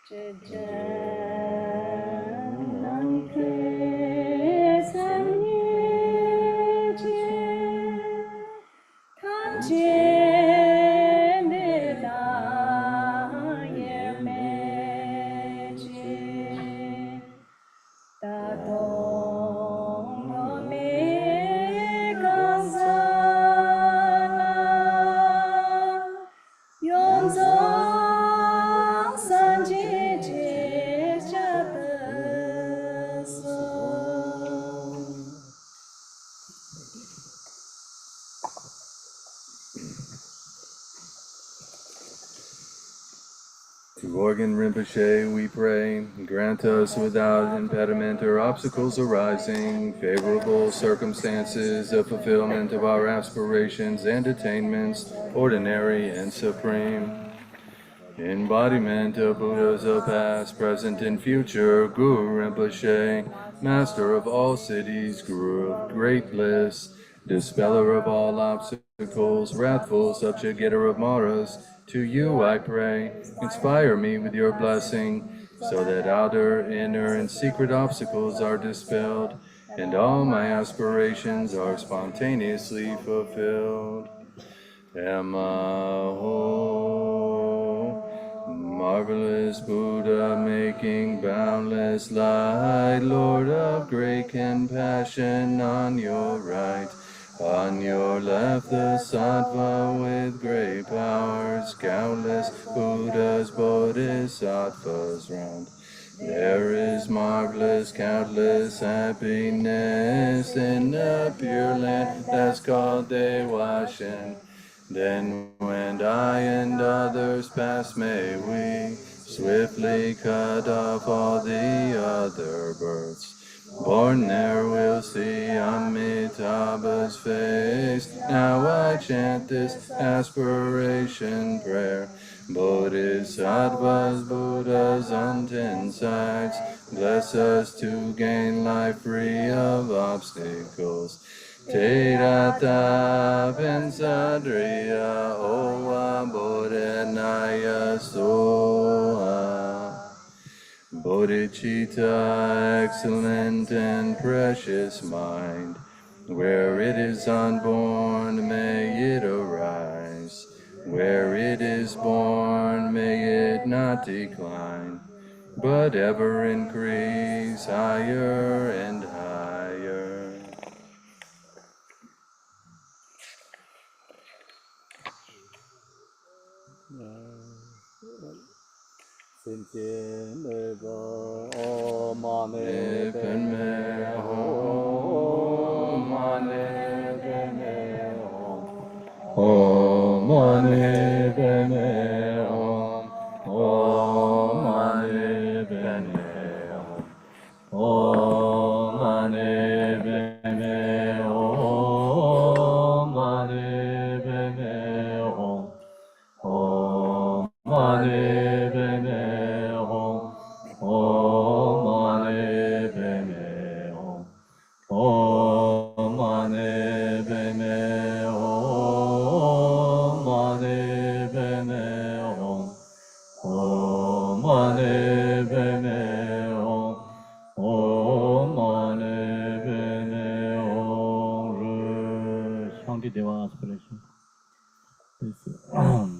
To Organ Rinpoche we pray, grant us without impediment or obstacles arising, favorable circumstances of fulfillment of our aspirations and attainments, ordinary and supreme. Embodiment of Buddhas of past, present, and future, Guru Rinpoche, Master of all cities, Guru of great bliss, Dispeller of all obstacles, wrathful subjugator of Maras, to you I pray, inspire me with your blessing, so that outer, inner, and secret obstacles are dispelled, and all my aspirations are spontaneously fulfilled. Marvelous Buddha, making boundless light, Lord of great compassion, on your right, on your left the Sattva with great powers, countless Buddhas, Bodhisattvas round. There is marvelous, countless happiness in the pure land that's called Dewashin. Then when I and others pass, may we swiftly cut off all the other births. Born there we'll see Amitabha's face. Now I chant this aspiration prayer. Bodhisattvas, Buddhas on 10 sides, bless us to gain life free of obstacles. Te rata pensadriya owa bodhenaya soha. Bodhicitta, excellent and precious mind, where it is unborn, may it arise. Where it is born, may it not decline, but ever increase higher and higher.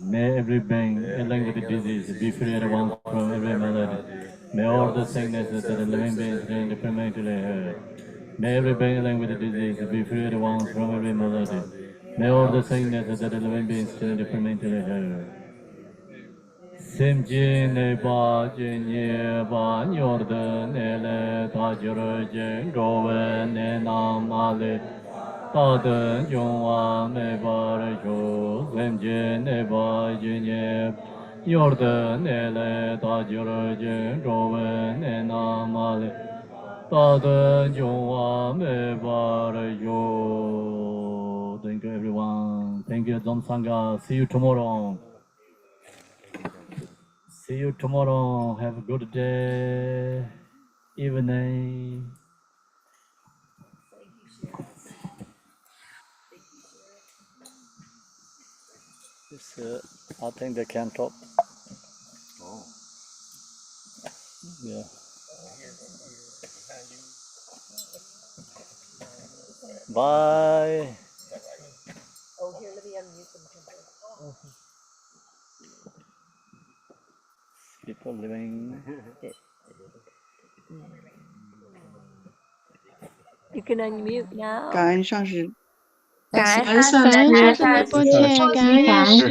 May every being ailing with the disease be freed at once from every malady. May all the sicknesses that the living beings bring permanently heard. May every being ailing with the disease be freed at once from every malady. May all the sicknesses that the living beings bring permanently heard. Simji neba jinye ba nyorda nele tajura jen gowe ne namale. Taden yongwa me barjo, Simji neba jinye yorda nele tajura jen gowe ne namale. Taden yongwa me barjo. Thank you everyone. Thank you Sangha. See you tomorrow. See you tomorrow. Have a good day, evening. This, I think they can talk. Oh. Yeah. Bye. Oh, here, let me unmute them. Khenpo. People living. You can unmute now. 感恩上师。感恩上师，感恩波切，感恩药师。